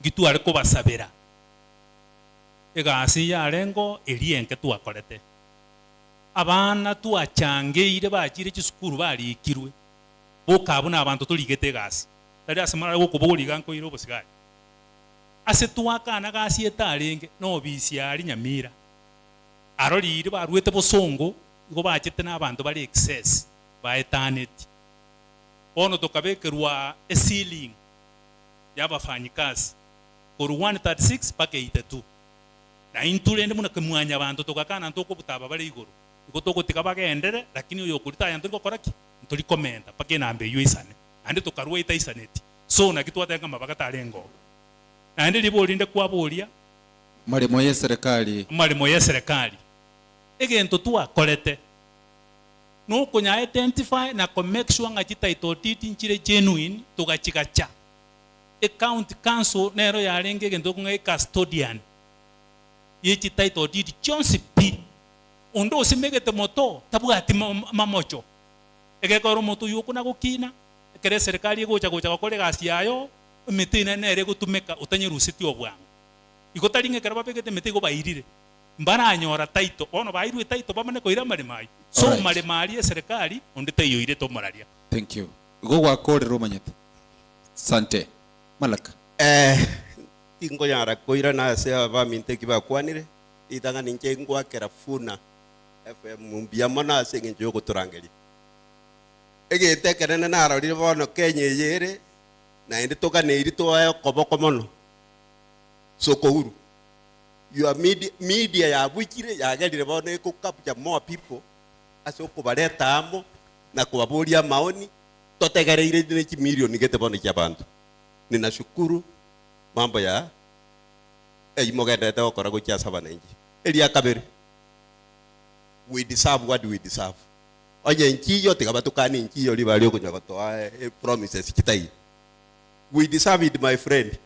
gitu ari ko basabera egasi ya rengo elienke twakorete abana twachangeire bakire kisukuru bali ikirwe bokabuna abantu tuligete gasi tari asemara go kubori ganko iro busigari ase twakana gasi etarenge no bisi ari Nyamira arorire barwete bosongo ngo bachete n'abantu bari excess ba eternity ono tokabekerwa a ceiling y'abafanyikazi kuru 136 pake 82 na intulende muna kumwanya abantu tokakana ntoko butaba bari igoro iko toko tikabagendere lakini uyo kulita yantu koraki ntuli komenda pake nambe yuisane ande tokarwa itaisaneti so na kitu atenga mabakata alengo ande libolinde kwabolia marimo ya serikali egento twakorete no kunya identify na ko make sure nga chitaito titi nchire genuine tugachikacha account council nero yarenge gento kunga custodian ye chitaito titi chonsi pi ondo simegete moto tabwati mamocho egekoro moto yukuna gukina kere serikali gocha gakore gasi yayo mitina nere gutumeka utanyerusiti obwangu ikotaringe karaba pekete metego bairire mbana anyora taito ono bairwe taito bamane koira marimai so marimari ya serikali onde tayo ire to mararia. Thank you. Go wa kore romanyete sante malaka ingo yara koira na se ba minte kiba kwanire itanga ninche ngwa kerafuna FM mbiamana se ngenjo kuturangeli egete kerene na arori bono Kenya yere na ende toka ne iri to ayo koboko mono sokouru your media ya bwikire ya gelire bono ko capture more people aso ko bareta amo na kubaburia maoni totegereire ni milioni gete bono kya bantu ninashukuru mambo ya imogenda okora gokia saba nangi elia kabere we deserve what we deserve onye nchi yote kabatukani nchi yo libali okunya gotoa promises kitai we deserve it my friend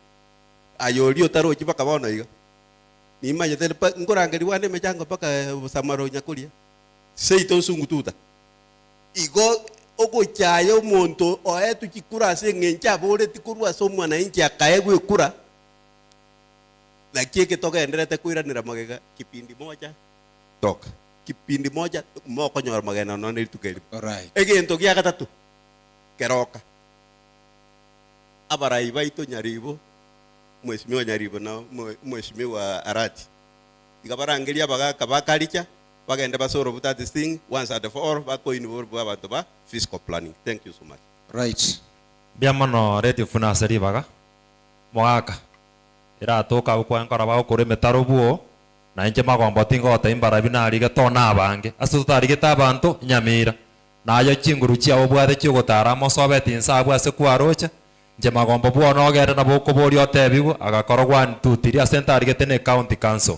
ayoli otaro chipa kabono iga ni manya tele ngorangeri wane mejanga paka samaro nyakulia seito sungututa igo ogochayo monto oetu chikura sengencha bore tikurwa somwana inchi akaegwe kura na kieke toka endelete kuiranira magega kipindi moja toka kipindi moja moko nyora magena no ni tukeli. Alright. Egento gya gatatu keroka abarai baito nyaribo mheshimiwa nyaribo na mheshimiwa Arati ikabarangeria bagaka bakalicha bagenda basoro buta this thing once and for all bako involve abantu ba fiscal planning. Thank you so much. Right. Biamano radio funa seri baga mwaka ira toka ukwa nkora ba kore metaro buo na inche magombo tingota imbarabi narige tona abange ase tutarigete abantu Nyamira nayo chinguru chiao bwathe chiogotara mosobeti insabu ase kwarocha nje magombo bwono ogere na bokobori otebigu agakora 1 2 3 ase ntarigete ne county council.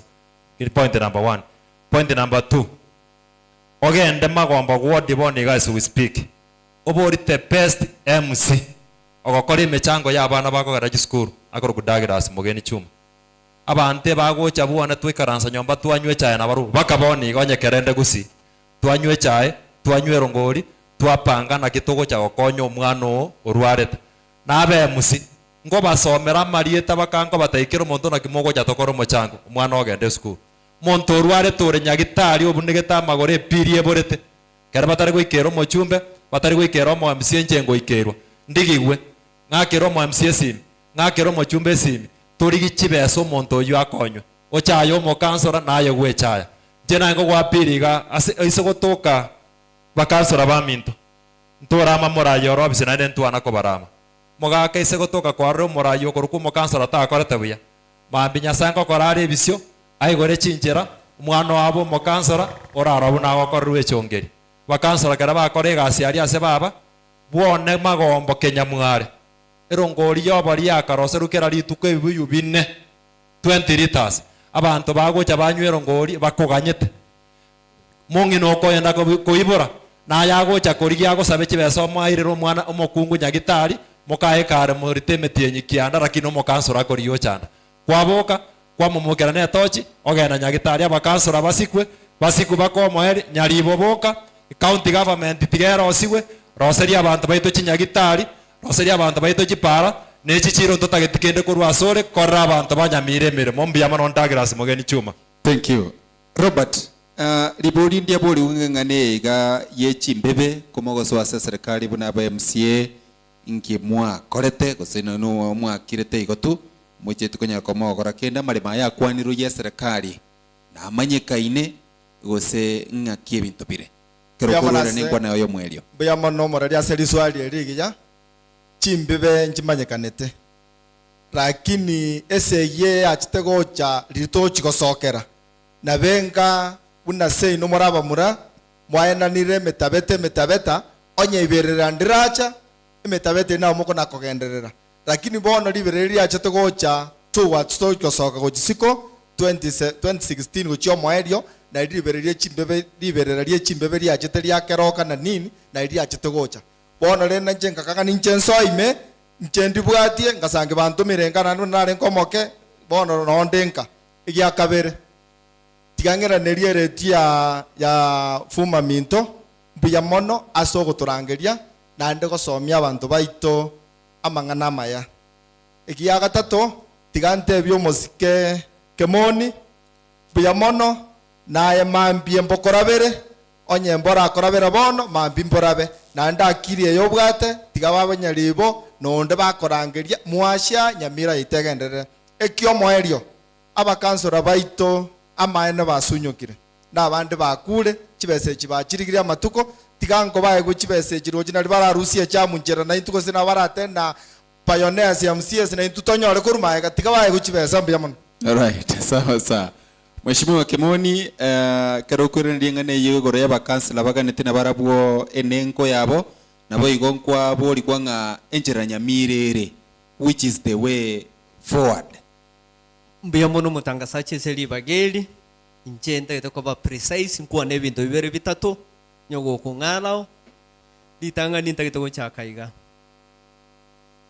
Point number 1. Point number 2. Ogende magombo gwodi boni guys we speak. Obori the best MC. Ogokora imechango ya abana bakogera gisukuru akoro kudagira ase Mogeni Chuma. Abante bagocha bwana twikaransa nyomba twanywe chaye na baru bakaboni gonye kerende gusi. Twanywe chaye, twanywe rongori, twapanga na gitogo cha gokonyo omwana orwarete. Nabe MC ngo basomera marieta bakango bataikira omonto na kimogo cha tokoro mochango omwana ogende school. Monto orware tore nyagitari obunegeta magore pirie borete. Kera batari goikero mochumbe, batari goikero mo MC njengo ikerwa. Ndigigwe ngakero mo MC simi, ngakero mochumbe simi. Torigi chibeso monto yu akonywe. Ochayo mo kansora nayo gwe chaya. Jena ngo gwapiriga ase gotoka bakansora baminto. Ntora mamorayo robise na den tuana ko barama. Mogaka ise gotoka kwa ro morayo koruku mo kansora ta akorete buya. Mambinya sanko korare bisyo aigore chinjera umwana wabo mo kansora oraro buna gokorwe chongeri. Bakansora kara bakore gasi ari ase baba bwone magombo Kenyamware. Erongori yobari yakarose rukera rituko ibiyu bine 20 liters abantu bagocha banywero ngori bakoganyete mungi no koyenda koibora na yagocha korigia gosabe chibeso mwairero mwana omokungu nyagitari mokae kare muritemetie nyikianda rakino mokansora koriyo chanda kwaboka kwamomokera ne tochi ogenda nyagitari abakansora basikwe bakomoeri nyariboboka county government tigera osiwe roseria abantu baito chinyagitari roseria abantu baito chipara nechi chiro totagetikende korwasore korra abantu banyamire mirimo mbia mano ndagira ase Mogeni Chuma. Thank you Robert. Libori ndia bori ungengane iga yechi mbebe komogoso ase serikali buna ba MCA inki mwa korete gosino no mwa kirete igotu moche tukonya komogora kenda marima ya kwaniru ya serikali na amanyekaine gose ngakie bintu bire kero korora ningwa nayo mwelio bya mano moraria seri swali erigija chimbebe nchimanyekanete lakini eseye achitegocha litochi gosokera na benga buna sei no moraba mura mwaenanire metabeta onye iberera ndiracha metabete na moko nakogenderera lakini bono libereri achitegocha towards to gosoka gochisiko 2016 gochio moerio na libereri chimbebe libereri chimbebe ria cheteria keroka na nini na ria chitegocha bono rena njenga kaka ninjenso ime nchendi bwatie ngasange bantu mirengana nare nkomoke bono no ndenka igia kabere tigangera nerie ya fuma minto buya mono aso goturangeria na nde gosomia abantu baito amangana maya igia gatatu tigante byo mosike kemoni buya mono naye mambie mbokorabere onye mbora akorabera bono mambi mborabe na ndakirie yobwate tigaba banyaribo nonde bakorangeria mwasha Nyamira itegenderere ekyo moerio abakansora baito amaene basunyokire na abande bakure chibese chibachirigiria matuko tigango bae guchibese chiroji na bararusia cha munjera na intuko sina barate na pioneers ya MCS na intutonyore kuruma ega bae guchibese mbiyamon. All right, sawa. Mheshimiwa Kimoni karokore ndingane yego ya bakansela baganete na barabwo enenko yabo nabo igonkwa boli kwanga enjera Nyamirere which is the way forward. Mbia mono mutangasache seli bageli injenda itakoba precise nkuwa nebintu bibere bitatu nyogo kungalao litanga nintagito chakaiga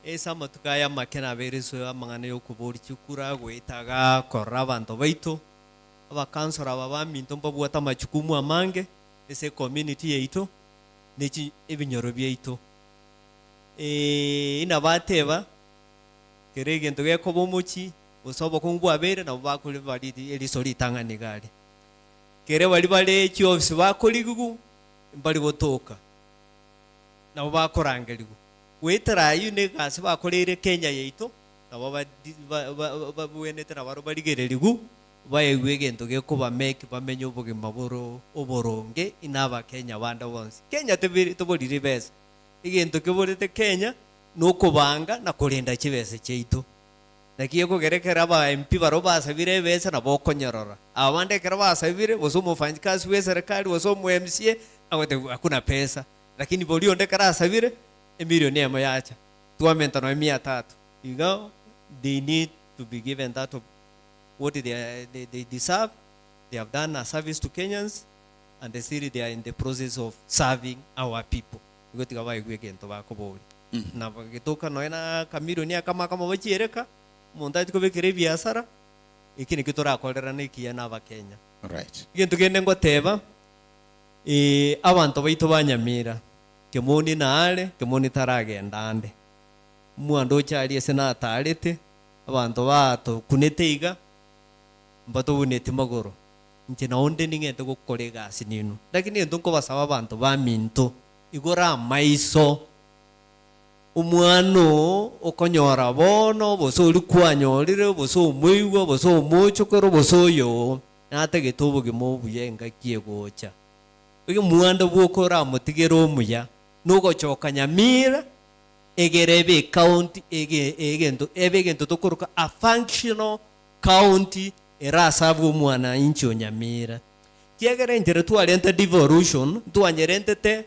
esa matukaya makena bereso amangane yokubori chukura gwetaga korabanto baito abakansora babaminto mbabwata machukumu amange ese community yeito nechi ebinyoro byeito ina bateba kerege ntoge ko bomuchi osobo kungwa abere na bakule bali eli sori tangani gari kere bali chi office bakoligugu mbali botoka na bakorangeligu wetara yune gasi bakolere Kenya yeito na babuenete na baro baligereligu bayegwege ntoge ko bameke bamenye ubugima oboronge inaba Kenya banda bonse Kenya tobori bese igento keborete Kenya no kubanga na kulinda chibese cheito nakiye kugerekera aba MP baro basabire bese nabo konyorora abande kera basabire boso mufanyikazi wa serikali boso mu MCA awote hakuna pesa, lakini bolio ndekara asabire emilioni emo yacha tuamenta no 300. You know, they need to be given that of what they deserve. They have done a service to Kenyans, and they still they are in the process of serving our people. Gotika ba igwegento bakobori na gitoka noena kamilioni kama bachireka montaje ko bekire biasara ikini kitora akorera nikiya n'aba Kenya. Right. Ikintu gende ngoteba abantu baito banyamira kemoni naale kemoni taragenda ande mwando cyari ese natarete abantu bato kuneteiga mbato bunete magoro nje naonde ningete gukorega asininu lakini ndonko basaba abantu baminto igora maiso umwano okonyora bono boso uri kwanyorire boso umwigo boso umuchokoro boso yo natege tobo gimobuye ngakiye gocha uyu mwando bwokora mutigero muya nuko choka Nyamira egerebe county egento tokuruka a functional county erasa bwo mwana incho Nyamira kiegere njere tualenta devolution tuanyerentete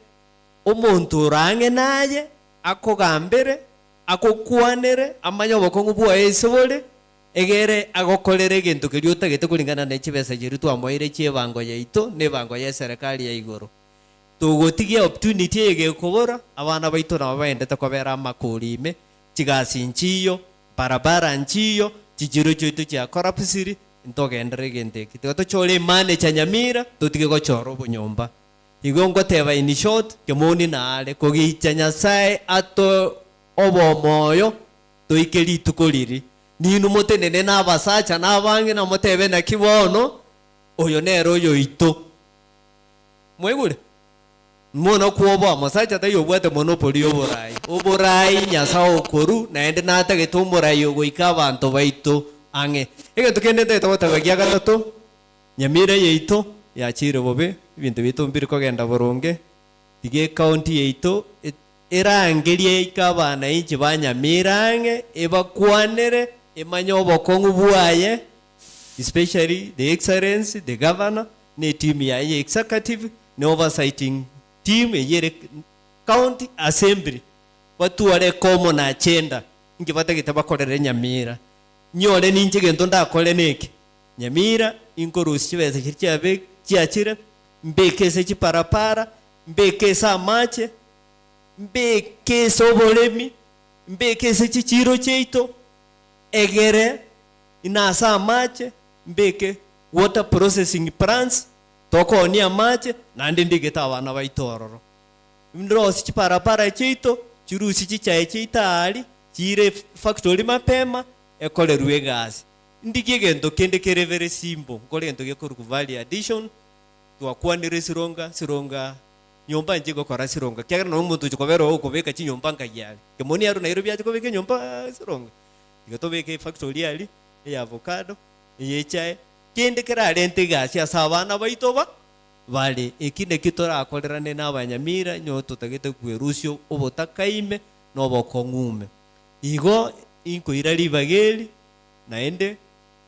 omuntu range naye akogambere akokwanere amanyoboko ngubwa esebole egere agokorere egento kerio tagete kuringana na chibesa jiru twamoire chiebango yaito ne bango ya serikali ya igoro tugotigia opportunity egekobora abana baito na baendete kobera makurime chigasinchiyo barabara nchiyo chijiru choito cha korapsiri ntogendere gente kito chole mane cha Nyamira tutige gochoro bunyomba igongo teba in short kemoni naale kogicha Nyasaye ato obomoyo toikeri tukoliri ninu motenene n'abasacha n'abange na motebe na kibono oyo nero oyo ito mwegure mono kuobo amasacha tayo bwate monopoly oborai Nyasaye okoru naende natage tomorai ogoika abantu baito ange ege tukendete totabagia gatatu Nyamira yeito yachire bobe ibintu bito mbiri kogenda boronge tige county yeito erangerie ikabana inchi banyamirange ebakwanere emanyobo kongu buaye especially the excellency the governor ne team ya executive ne oversighting team yere county assembly watu wale common agenda ingi bategete bakorere Nyamira nyore ninje gento ndakore neki Nyamira inkorusi chibese kiryabe cyakire mbekese chiparapara mbekese amache mbekese obolemi mbekese chichiro cheito egere inasa amache mbeke water processing plants toko ni amache nandi ndigeta abana baitororo ndrosi chiparapara cheito chirusi chichaye cheitali chire factory mapema ekolerwe gas ndikie gento kende kerevere simbo kole gento gekoruku value addition twakwanire sironga nyomba njigo kora sironga kyagera no muntu chikobero okobeka chinyomba ngayali kemoni yaro Nairobi achikobeka nyomba sironga igotobeke factory ali ya avocado yechae kende kera rente gas ya sabana baitoba vale ekinde kitora akolerane n'abanyamira nyoto tagete kwerusyo obotakaime no bokongume igo inko irali bageli naende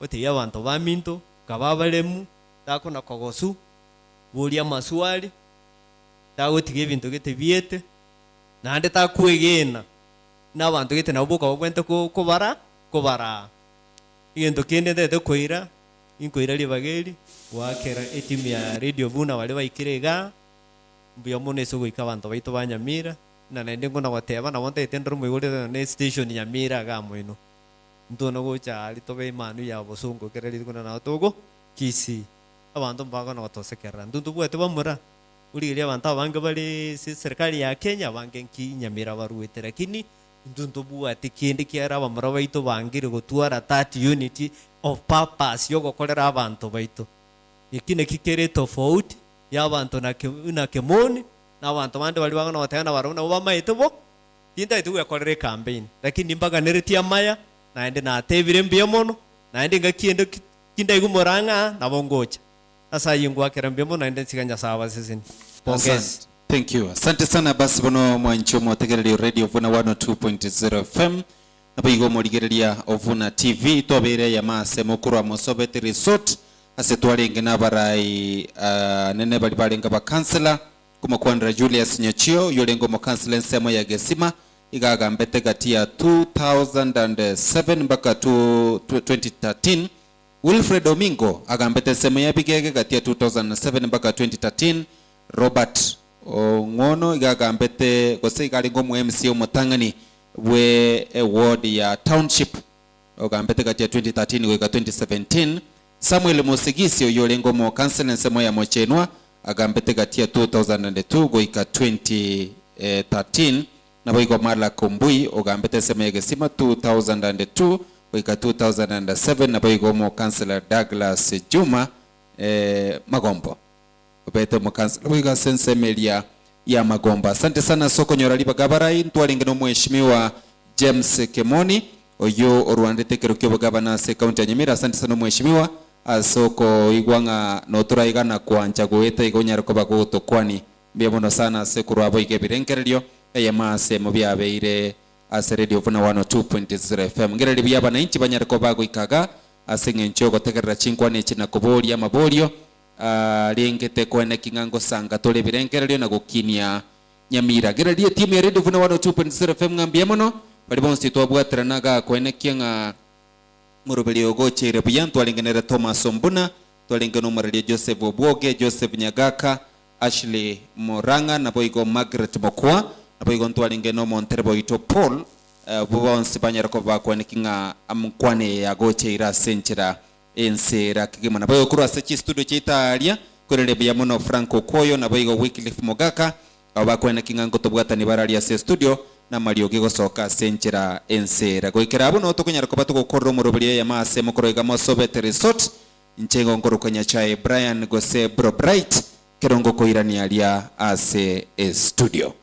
ote yabantu baminto kababalemu tako na kogosu bulia maswali tawo tige bintu gete biete nande takwegena n'abantu gete nabo kwente kobara igento kende ndete koira inko irali bageli wakera etimu ya Radio Vuna wale baikirega mbuya muneso goika abantu baito banyamira na nende ngona wateba na wonte tendro mwigole ne station Nyamira gamwino ntono gocha ali tobe manu ya bosungo kereli kuna na togo kisi abantu mbaga na watosekera ndundu bwete bamura uri abantu abange bali serikali ya Kenya bange nki Nyamira baruete lakini ndundu bwate kindi kiara bamura baito bangire gotwara that unity of purpose yogo kolera abantu baito ikine kikere tofauti ya abantu na kemoni na abantu bande bali bangana watayana barona obamaite bo tinda itu yakorere campaign lakini mbaga neretia maya naende na tevire mbia mono naende ngakiende kinda igumoranga na bongocha asa yingwa kerambia mono naende siganya sawa sisi pongezi. Thank you. Asante sana basi bono mwancho mwategereri Radio Vuna 102.0 FM nabo igo morigereria Ovuna TV tobere ya mase mukuru wa Mosobet Resort ase twarenge nabarai nene bali balenga ba kansela kuma kwandra Julius Nyachio yolengo mo kansela nsemo ya Gesima igaga mbete kati ya 2007 mpaka 2013. Wilfred Domingo agambete semo ya bigege kati ya 2007 mpaka 2013. Robert Ngono igagambete gose igalingo mu MC omutangani we award ya township ogambete kati ya 2013 kweka 2017. Samuel Musigisi oyolengo mo council nsemo ya Mochenwa agambete kati ya 2002 kweka 2013. Nabo iko Marla Kumbui ogambete semo ya Gesima 2002 kweka 2007. Nabo iko mo councilor Douglas Juma Magombo obete mo councilor wiga sensemelia ya Magomba. Asante sana soko nyorali bagabarai ntwalinge no mheshimiwa James Kemoni oyo orwandete kerukyo bagabana se county ya Nyamira. Asante sana mheshimiwa asoko igwanga no turaigana kwanja goeta igonyarako bagoto kwani mbiamono sana se kurwabo igebirenkerelyo eyama se mubyabeire ase radio Vuna 102.0 FM ngereli byaba na inchi banyarako bago ikaga asenge nchogo tekerera chinkwane china kubolia mabolio lengete kwene kingango sanga tole birenkerelyo na gukinia Nyamira gereli timu ya radio Vuna 102.0 FM ngambia mono bali bonsi twabwatira naga kwene kinga murubeli ogoche rebuyan twalingenera Thomas Ombuna twalingeno maralia Joseph Obwoge Joseph Nyagaka Ashley Moranga na boigo Margaret Mokwa na boigo twalingeno Monterbo ito Paul bonsi banyarako bakwane kinga amkwane ya goche ira senchira ensera kigima na boigo kuru asechi studio chitalia kurele biyamono Franco Koyo na boigo Wycliffe Mogaka abakwane kinga ngotobwata ni baralia se studio na Mario gigosoka senchira ensera goikera abo no tokonyarako batugokorro murubeli ya mase mukoroiga Mosobet Resort nchengo ngorokanya chae Brian Gose Bro Bright kerongo koirani alia ase studio.